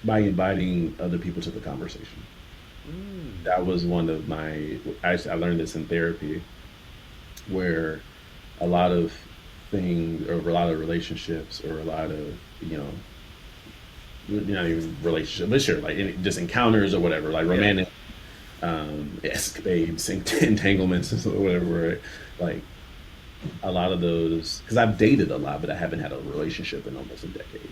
Speaker 2: by inviting other people to the conversation. That was one of I learned this in therapy, where a lot of things, or a lot of relationships, or a lot of, not even relationships, but sure, like just encounters or whatever, like romantic escapades, entanglements, or whatever, right? Like a lot of those, because I've dated a lot, but I haven't had a relationship in almost a decade,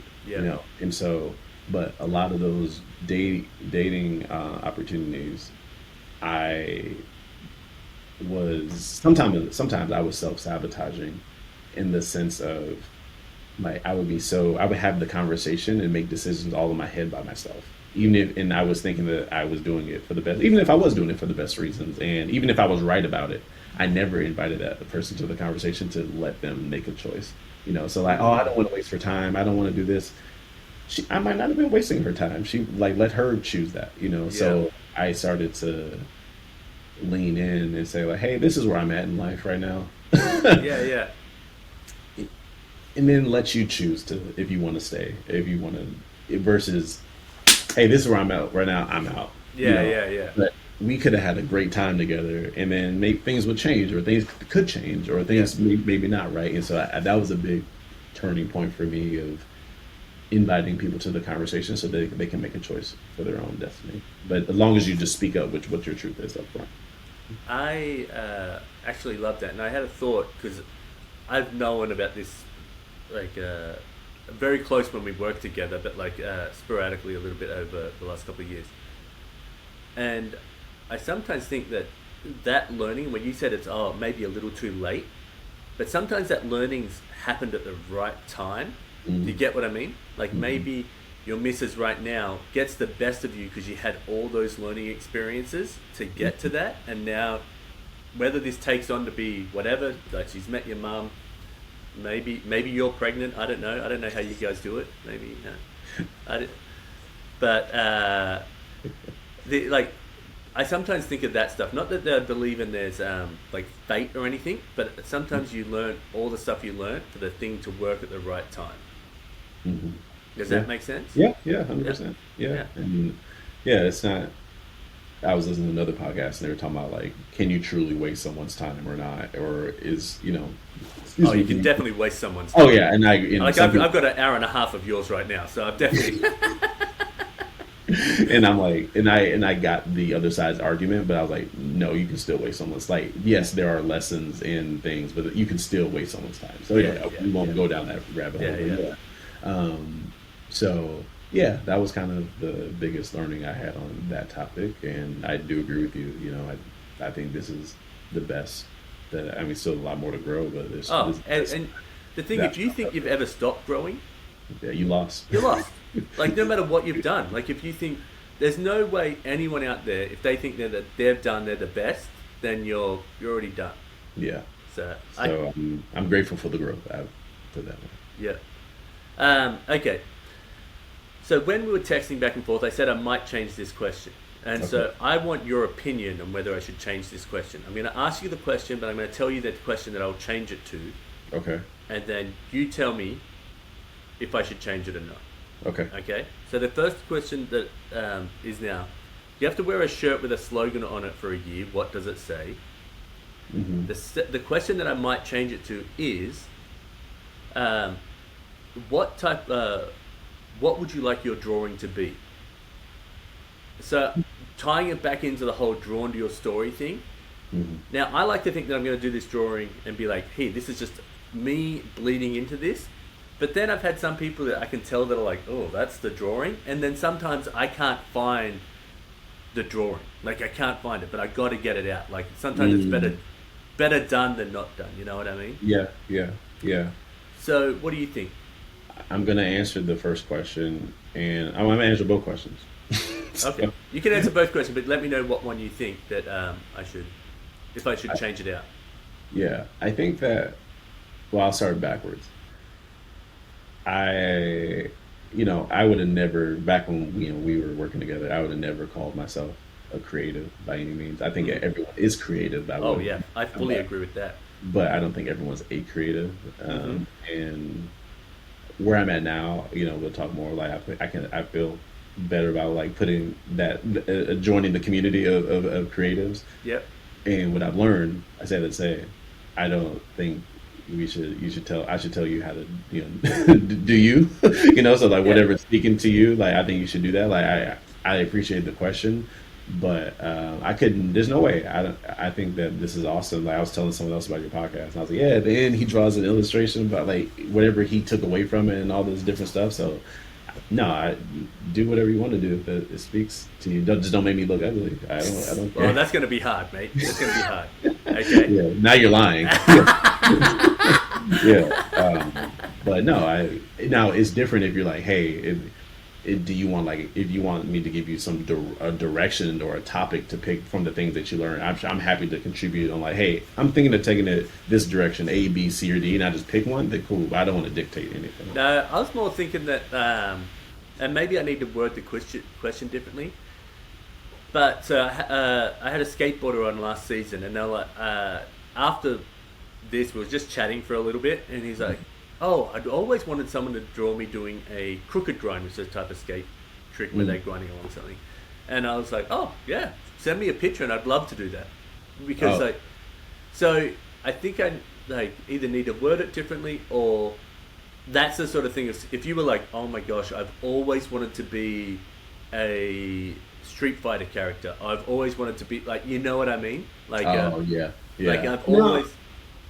Speaker 2: and so. But a lot of those dating opportunities, I was sometimes I was self-sabotaging, in the sense of like I would have the conversation and make decisions all in my head by myself, and I was thinking that I was doing it for the best, even if I was doing it for the best reasons, and even if I was right about it, I never invited that person to the conversation to let them make a choice. So like, oh, I don't want to waste her time, I don't want to do this. I might not have been wasting her time. She let her choose that, So I started to lean in and say like, hey, this is where I'm at in life right now.
Speaker 1: Yeah.
Speaker 2: And then let you choose if you want to stay, if you want to, versus, hey, this is where I'm at right now, I'm out. But we could have had a great time together, and then maybe things would change, or things could change, or things maybe not, right? And so that was a big turning point for me of inviting people to the conversation so they can make a choice for their own destiny. But as long as you just speak up what your truth is up front.
Speaker 1: I actually love that, and I had a thought because I've known about this like very close when we worked together, but like sporadically a little bit over the last couple of years. And I sometimes think that learning, when you said it's maybe a little too late, but sometimes that learning's happened at the right time. Do you get what I mean? Like maybe your missus right now gets the best of you because you had all those learning experiences to get to that, and now whether this takes on to be whatever, like she's met your mum, maybe you're pregnant, I don't know how you guys do it, maybe but like I sometimes think of that stuff, not that I believe in there's like fate or anything, but sometimes you learn all the stuff you learn for the thing to work at the right time. Does that make sense?
Speaker 2: Yeah, 100%. Yeah. And it's not. I was listening to another podcast and they were talking about like, can you truly waste someone's time or not, or is you
Speaker 1: can definitely waste someone's time.
Speaker 2: Oh yeah, and
Speaker 1: I've got an hour and a half of yours right now, so I've definitely.
Speaker 2: And I'm like, and I got the other side's argument, but I was like, no, you can still waste someone's. Like, yes, there are lessons in things, but you can still waste someone's time. So we won't go down that rabbit hole. So that was kind of the biggest learning I had on that topic, and I do agree with you. I think this is the best. Still a lot more to grow, but there's.
Speaker 1: And the thing, if you think you've ever stopped growing,
Speaker 2: you lost.
Speaker 1: You're lost. Like no matter what you've done, like if you think there's no way anyone out there, if they think they're the best, then you're already done.
Speaker 2: Yeah.
Speaker 1: So
Speaker 2: I'm grateful for the growth. I put that way.
Speaker 1: Yeah. Okay. So when we were texting back and forth, I said I might change this question. And so I want your opinion on whether I should change this question. I'm going to ask you the question, but I'm going to tell you the question that I'll change it to.
Speaker 2: Okay.
Speaker 1: And then you tell me if I should change it or not.
Speaker 2: Okay.
Speaker 1: Okay. So the first question that is now, you have to wear a shirt with a slogan on it for a year. What does it say? The question that I might change it to is, what would you like your drawing to be? So tying it back into the whole drawn to your story thing. Now I like to think that I'm going to do this drawing and be like, hey, this is just me bleeding into this. But then I've had some people that I can tell that are like, oh, that's the drawing. And then sometimes I can't find the drawing. Like I can't find it, but I got to get it out. Like sometimes it's better done than not done. You know what I mean?
Speaker 2: Yeah.
Speaker 1: So what do you think?
Speaker 2: I'm going to answer the first question, and I'm going to answer both questions.
Speaker 1: Okay. You can answer both questions, but let me know what one you think that if I should change it out.
Speaker 2: Yeah, I think that, I'll start backwards. I would have never, back when we were working together, I would have never called myself a creative by any means. I think everyone is creative.
Speaker 1: I fully agree with that.
Speaker 2: But I don't think everyone's a creative. And where I'm at now, we'll talk more. Like I feel better about like putting that joining the community of creatives.
Speaker 1: Yep.
Speaker 2: And what I've learned, I say, I don't think I should tell you how to do you so like whatever's speaking to you, like I think you should do that. Like I appreciate the question, but I couldn't. There's no way. I think that this is awesome. Like I was telling someone else about your podcast, and I was like, at the end he draws an illustration about like whatever he took away from it and all this different stuff. So no, I do whatever you want to do if it speaks to you. Just don't make me look ugly. I don't care.
Speaker 1: Well, that's going to be hard, mate. That's going to be hard. Okay.
Speaker 2: Yeah. Now you're lying. But no, now it's different if you're like, hey, do you want if you want me to give you some a direction or a topic to pick from the things that you learn, I'm happy to contribute on like, hey, I'm thinking of taking it this direction, A, B, C, or D, and I just pick one. Then cool. But I don't want to dictate anything.
Speaker 1: No, I was more thinking that, and maybe I need to word the question differently. But I had a skateboarder on last season, and they were like, after this, we were just chatting for a little bit, and he's like, oh, I'd always wanted someone to draw me doing a crooked grind, which is a type of skate trick where they're grinding along something. And I was like, oh yeah, send me a picture and I'd love to do that. Because
Speaker 2: Oh,
Speaker 1: like, so I think I like either need to word it differently, or that's the sort of thing. If you were like, oh my gosh, I've always wanted to be a Street Fighter character. I've always wanted to be like, you know what I mean?
Speaker 2: oh yeah,
Speaker 1: Like
Speaker 2: yeah.
Speaker 1: I've
Speaker 2: No,
Speaker 1: always,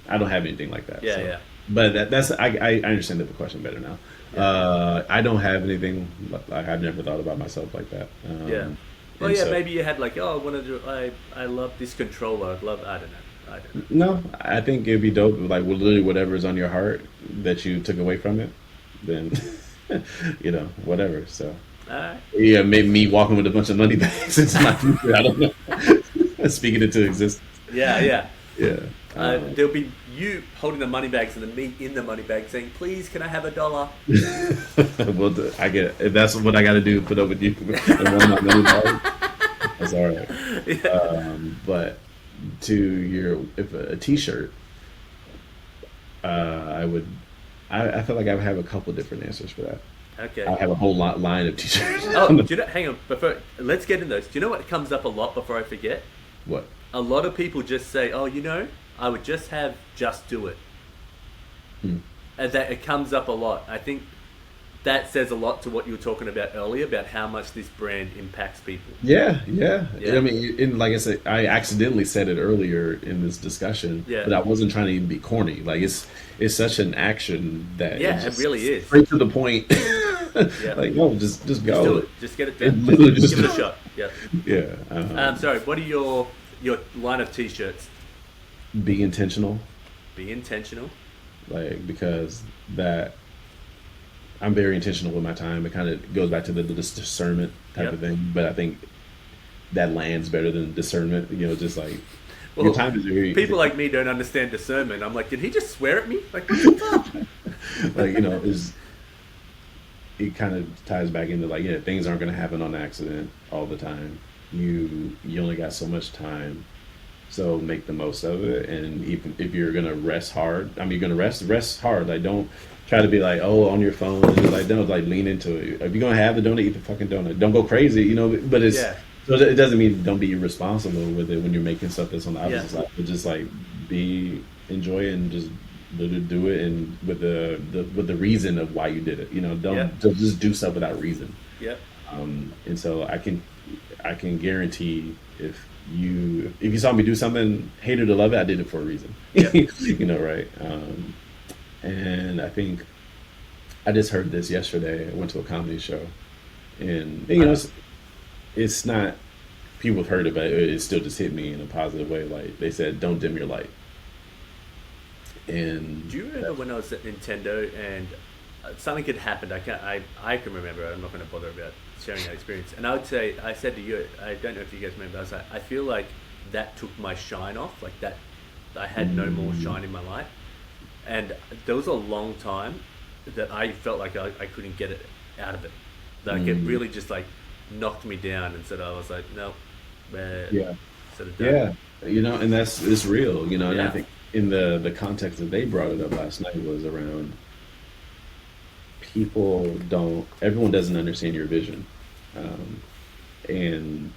Speaker 2: I don't have anything like that.
Speaker 1: yeah,
Speaker 2: So,
Speaker 1: yeah,
Speaker 2: but that's I understand the question better now.
Speaker 1: yeah,
Speaker 2: I don't have anything like I've never thought about myself like that.
Speaker 1: yeah. Well,
Speaker 2: And
Speaker 1: yeah,
Speaker 2: so
Speaker 1: maybe you had like, oh, I wanted to, I love this controller. I'd love, I don't know.
Speaker 2: no, I think it'd be dope. Like literally whatever's on your heart that you took away from it, then whatever. So
Speaker 1: All right.
Speaker 2: yeah, maybe me walking with a bunch of money bags into my future. I don't know. Speaking into existence.
Speaker 1: Yeah, yeah.
Speaker 2: Yeah.
Speaker 1: There'll be you holding the money bags and then me in the money bag saying, please, can I have $1?
Speaker 2: Well, I get it. If that's what I got to do, put up with you. And one of my money bags, that's all right.
Speaker 1: Yeah.
Speaker 2: But to your, if a T-shirt, I would. I feel like I would have a couple different answers for that.
Speaker 1: Okay.
Speaker 2: I have a whole line of T-shirts.
Speaker 1: Oh, do you know, hang on, let's get in those. Do you know what comes up a lot before I forget?
Speaker 2: What?
Speaker 1: A lot of people just say, oh, I would just have just do it.
Speaker 2: Hmm.
Speaker 1: And that it comes up a lot. I think that says a lot to what you were talking about earlier about how much this brand impacts people.
Speaker 2: Yeah, yeah.
Speaker 1: Yeah.
Speaker 2: I mean, and like I said, I accidentally said it earlier in this discussion,
Speaker 1: Yeah.
Speaker 2: but I wasn't trying to even be corny. Like it's such an action that
Speaker 1: Yeah,
Speaker 2: it's
Speaker 1: it
Speaker 2: just
Speaker 1: really is.
Speaker 2: straight to the point.
Speaker 1: Yeah.
Speaker 2: Like no, just
Speaker 1: Just
Speaker 2: go.
Speaker 1: do it. Just get it
Speaker 2: It
Speaker 1: done.
Speaker 2: literally
Speaker 1: Just
Speaker 2: just
Speaker 1: give it a shot. Yeah.
Speaker 2: Yeah.
Speaker 1: Sorry, what are your line of t-shirts?
Speaker 2: Be intentional,
Speaker 1: Be intentional.
Speaker 2: like because that I'm very intentional with my time. It kind of goes back to the discernment type
Speaker 1: Yep.
Speaker 2: of thing, but I think that lands better than discernment. Just like your
Speaker 1: Well,
Speaker 2: time is very
Speaker 1: people like me don't understand discernment. I'm like, did he just swear at me? Like, what the fuck?
Speaker 2: like is it kind of ties back into like things aren't going to happen on accident all the time. You only got so much time, so make the most of it. And even if you're going to rest hard, I mean you're going to rest hard. Like don't try to be like on your phone and just like don't like lean into it. If you're going to have the donut, eat the fucking donut. Don't go crazy, but it's
Speaker 1: Yeah.
Speaker 2: so it doesn't mean don't be irresponsible with it when you're making stuff that's on the
Speaker 1: Yeah.
Speaker 2: opposite side. But just like enjoy it and just do it, and with the reason of why you did it. Don't just do stuff without reason.
Speaker 1: Yep.
Speaker 2: And so I can guarantee if you saw me do something, hate it or love it, I did it for a reason.
Speaker 1: Yep.
Speaker 2: Right? And I think I just heard this yesterday. I went to a comedy show, and it's not people have heard it, but it still just hit me in a positive way. Like they said, don't dim your light. And
Speaker 1: Do you remember when I was at Nintendo and something had happened? I can remember. I'm not going to bother about sharing that experience. And I said to you, I don't know if you guys remember. I was like, I feel like that took my shine off. Like that, I had no more shine in my life. And there was a long time that I felt like I couldn't get it out of it. Like it really just like knocked me down, and I was like, no,
Speaker 2: yeah,
Speaker 1: sort of done.
Speaker 2: yeah, and it's real, and I
Speaker 1: Yeah.
Speaker 2: think in the context that they brought it up last night was around everyone doesn't understand your vision, and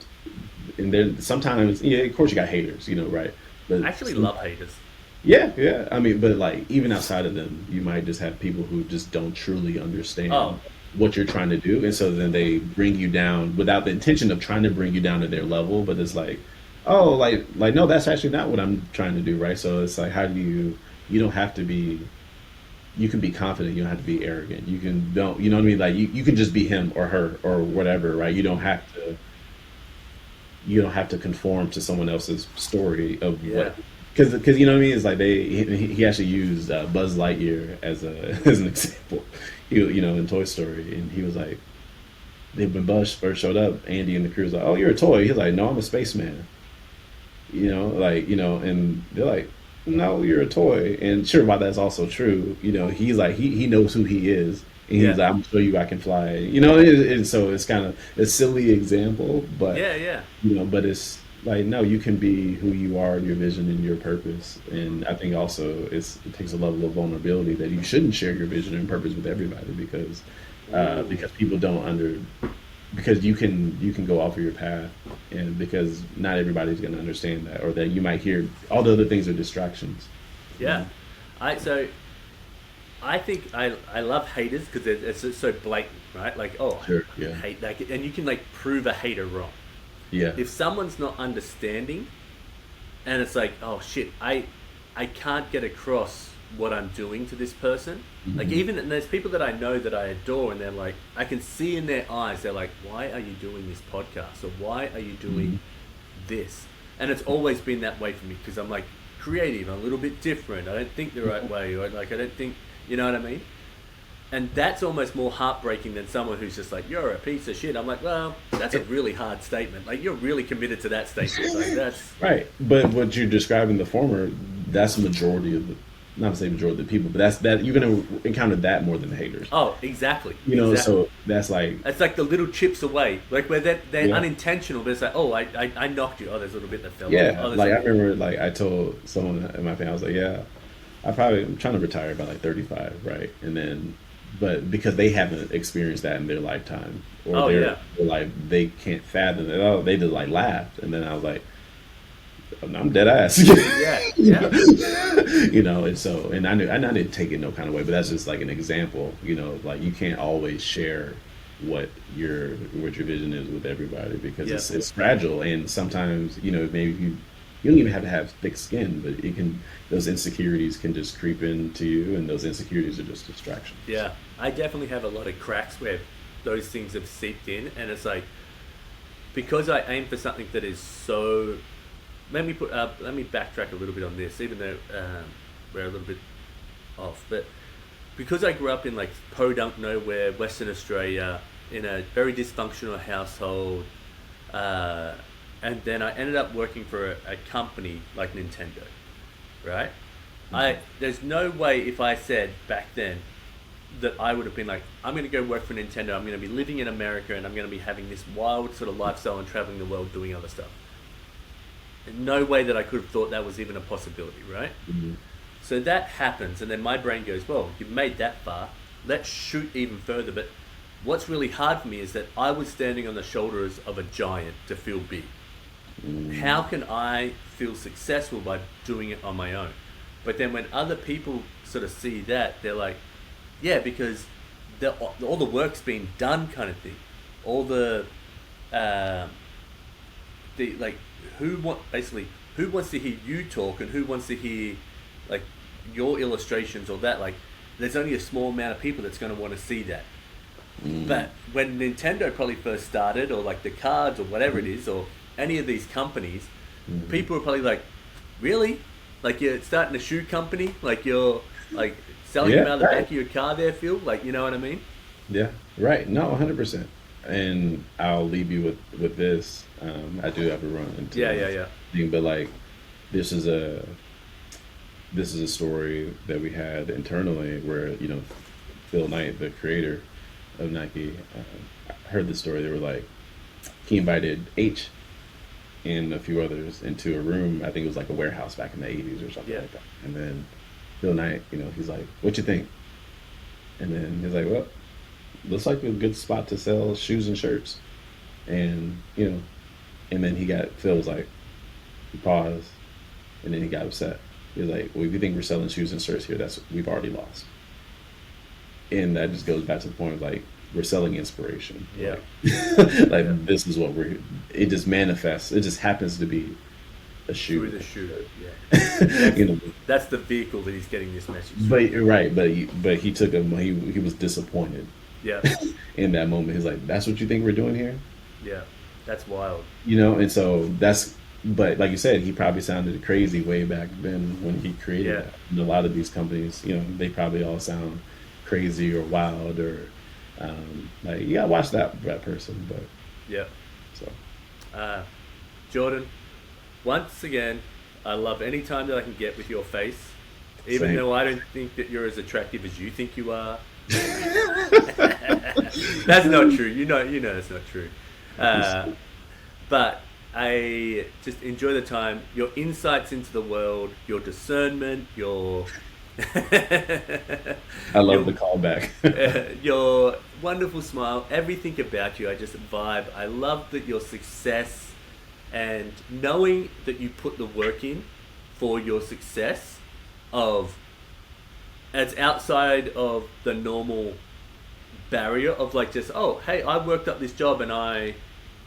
Speaker 2: then sometimes of course you got haters, right? But
Speaker 1: I actually love haters.
Speaker 2: yeah. I mean, but like even outside of them, you might just have people who just don't truly understand
Speaker 1: Oh.
Speaker 2: what you're trying to do, and so then they bring you down without the intention of trying to bring you down to their level, but it's like, oh, like no, that's actually not what I'm trying to do, right? So it's like, how do you don't have to be, you can be confident, you don't have to be arrogant, you know what I mean? Like you can just be him or her or whatever, right? You don't have to conform to someone else's story of what. Because you know what I mean, it's like he actually used Buzz Lightyear as an example, in Toy Story, and he was like, when Buzz first showed up, Andy and the crew was like, "Oh, you're a toy." He's like, "No, I'm a spaceman." And they're like, "No, you're a toy." And sure, while that's also true, he's like he knows who he is, and he's like, "I'm gonna show you I can fly." And so it's kind of a silly example, but but it's like, no, you can be who you are, your vision and your purpose. And I think also it takes a level of vulnerability that you shouldn't share your vision and purpose with everybody because people don't because you can go off of your path, and because not everybody's going to understand that, or that you might hear all the other things are distractions.
Speaker 1: Yeah. I think I love haters because it's so blatant, right? Like, oh,
Speaker 2: Sure.
Speaker 1: I
Speaker 2: Yeah.
Speaker 1: hate that, and you can like prove a hater wrong.
Speaker 2: Yeah.
Speaker 1: If someone's not understanding, and it's like, oh shit, I can't get across what I'm doing to this person. Like, even, and there's people that I know that I adore, and they're like, I can see in their eyes, they're like, why are you doing this podcast, or why are you doing this? And it's always been that way for me, because I'm like creative, I'm a little bit different, I don't think the right way, or like I don't think, you know what I mean? And that's almost more heartbreaking than someone who's just like, you're a piece of shit. I'm like, well, that's a really hard statement. Like, you're really committed to that statement. Like, that's
Speaker 2: Right. But what you're describing, the former, that's the majority of the, not to say majority of the people, but that you're going to encounter that more than the haters.
Speaker 1: oh, exactly.
Speaker 2: You know,
Speaker 1: exactly.
Speaker 2: so that's like,
Speaker 1: It's like the little chips away, like where they're
Speaker 2: Yeah.
Speaker 1: unintentional, but it's like, oh, I knocked you. Oh, there's a little bit that fell.
Speaker 2: yeah,
Speaker 1: Oh, there's
Speaker 2: like I
Speaker 1: a-
Speaker 2: remember, like I told someone in my family, I was like, yeah, I'm trying to retire by like 35, right? And then, but because they haven't experienced that in their lifetime, or
Speaker 1: Oh,
Speaker 2: they're,
Speaker 1: yeah.
Speaker 2: they're like, they can't fathom it. Oh, they just like laughed. And then I was like, I'm dead ass.
Speaker 1: yeah, yeah,
Speaker 2: You know, and so, and I didn't take it no kind of way, but that's just like an example, you know, like you can't always share what your vision is with everybody, because
Speaker 1: Yeah.
Speaker 2: it's fragile, and sometimes, you know, maybe you don't even have to have thick skin, but those insecurities can just creep into you, and those insecurities are just distractions.
Speaker 1: yeah. I definitely have a lot of cracks where those things have seeped in, and it's like, because I aim for something that is so. Let me backtrack a little bit on this, even though we're a little bit off. But because I grew up in like podunk nowhere, Western Australia, in a very dysfunctional household, and then I ended up working for a company like Nintendo, right? There's no way if I said back then that I would have been like, I'm going to go work for Nintendo, I'm going to be living in America, and I'm going to be having this wild sort of lifestyle and traveling the world doing other stuff. No way that I could have thought that was even a possibility, right?
Speaker 2: Mhm.
Speaker 1: So that happens, and then my brain goes, well, you've made that far, let's shoot even further. But what's really hard for me is that I was standing on the shoulders of a giant to feel big. How can I feel successful by doing it on my own? But then when other people sort of see that, they're like, yeah, because all the work's been done, kind of thing. All the like, who wants to hear you talk, and who wants to hear like your illustrations or that? Like, there's only a small amount of people that's going to want to see that. But when Nintendo probably first started, or like the cards or whatever it is, or any of these companies, people were probably like, really? Like, you're starting a shoe company? Like, you're like selling them out of the back of your car there, Phil? Like, you know what I mean?
Speaker 2: Yeah, right. No, 100%. And I'll leave you with this. I do have to run into
Speaker 1: Yeah.
Speaker 2: thing, but like, this is a story that we had internally where, you know, Phil Knight, the creator of Nike, heard the story. They were like, he invited H and a few others into a room. I think it was like a warehouse back in the 80s or something like that. And then Phil Knight, you know, he's like, what you think? And then he's like, well, looks like a good spot to sell shoes and shirts. And, you know, and then Phil was like, he paused, and then he got upset. He was like, well, if you think we're selling shoes and shirts here, we've already lost. And that just goes back to the point of like, we're selling inspiration.
Speaker 1: Yeah.
Speaker 2: Like this is what it just manifests. It just happens to be a shoe.
Speaker 1: Through the shoe, yeah.
Speaker 2: You know,
Speaker 1: That's the vehicle that he's getting this message from.
Speaker 2: but he took he was disappointed
Speaker 1: Yeah,
Speaker 2: in that moment. He's like, that's what you think we're doing here?
Speaker 1: yeah. That's wild.
Speaker 2: You know, and so but like you said, he probably sounded crazy way back then when he created that. And a lot of these companies, you know, they probably all sound crazy or wild, or like, you gotta watch that person. But
Speaker 1: Yeah.
Speaker 2: so
Speaker 1: Jordan, once again, I love any time that I can get with your face, even
Speaker 2: Same.
Speaker 1: though I don't think that you're as attractive as you think you are. That's not true. You know that's not true. But I just enjoy the time, your insights into the world, your discernment, your
Speaker 2: I love the callback.
Speaker 1: wonderful smile, everything about you. I just vibe. I love that your success and knowing that you put the work in for your success of it's outside of the normal barrier of like just, oh, hey, I worked up this job and I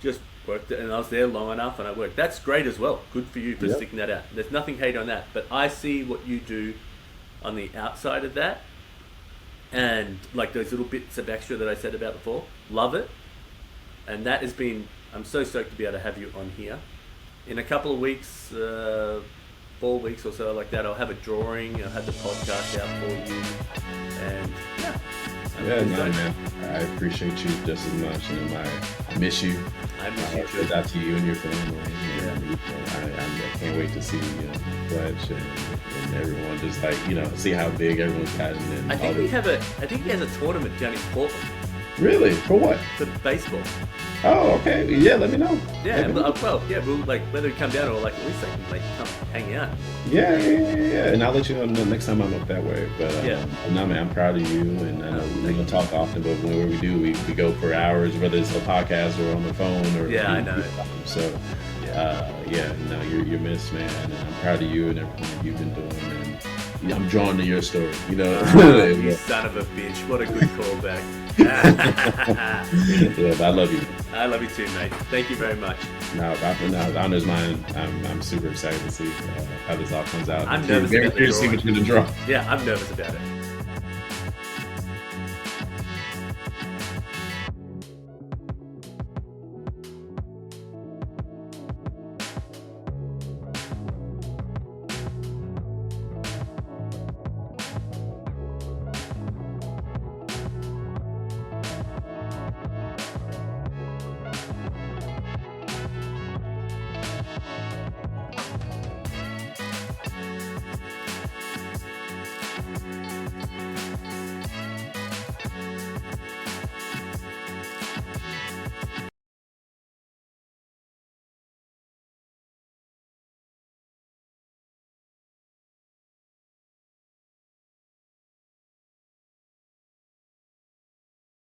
Speaker 1: just worked it and I was there long enough and I worked. That's great as well. Good for you for sticking that out. There's nothing hate on that. But I see what you do on the outside of that and like those little bits of extra that I said about before. Love it. And that has been, I'm so stoked to be able to have you on here. In a couple of weeks, 4 weeks or so like that, I'll have a drawing. I'll have the podcast out for you. And yeah.
Speaker 2: Man. I appreciate you just as much, and I miss you.
Speaker 1: I miss you too.
Speaker 2: Out to you and your family. And, I can't wait to see Fletch and everyone. Just like see how big everyone's gotten. And
Speaker 1: I think he has a tournament down in Portland.
Speaker 2: Really? For what?
Speaker 1: For baseball.
Speaker 2: Oh, okay. Yeah, let me know.
Speaker 1: Yeah, we'll like whether we come down or like at least I can like come hang out.
Speaker 2: Yeah. And I'll let you know next time I'm up that way. But no, man, I'm proud of you, and we don't talk often, but whenever we do, we go for hours, whether it's a podcast or on the phone or
Speaker 1: I know.
Speaker 2: So you're missed, man, and I'm proud of you and everything you've been doing, and I'm drawn to your story.
Speaker 1: You son of a bitch! What a good callback.
Speaker 2: But I love you.
Speaker 1: I love you too, mate. Thank you very much.
Speaker 2: No, the honor's mine. I'm super excited to see how this all comes out.
Speaker 1: I'm nervous about the
Speaker 2: to see what you're gonna draw.
Speaker 1: Yeah, I'm nervous about it.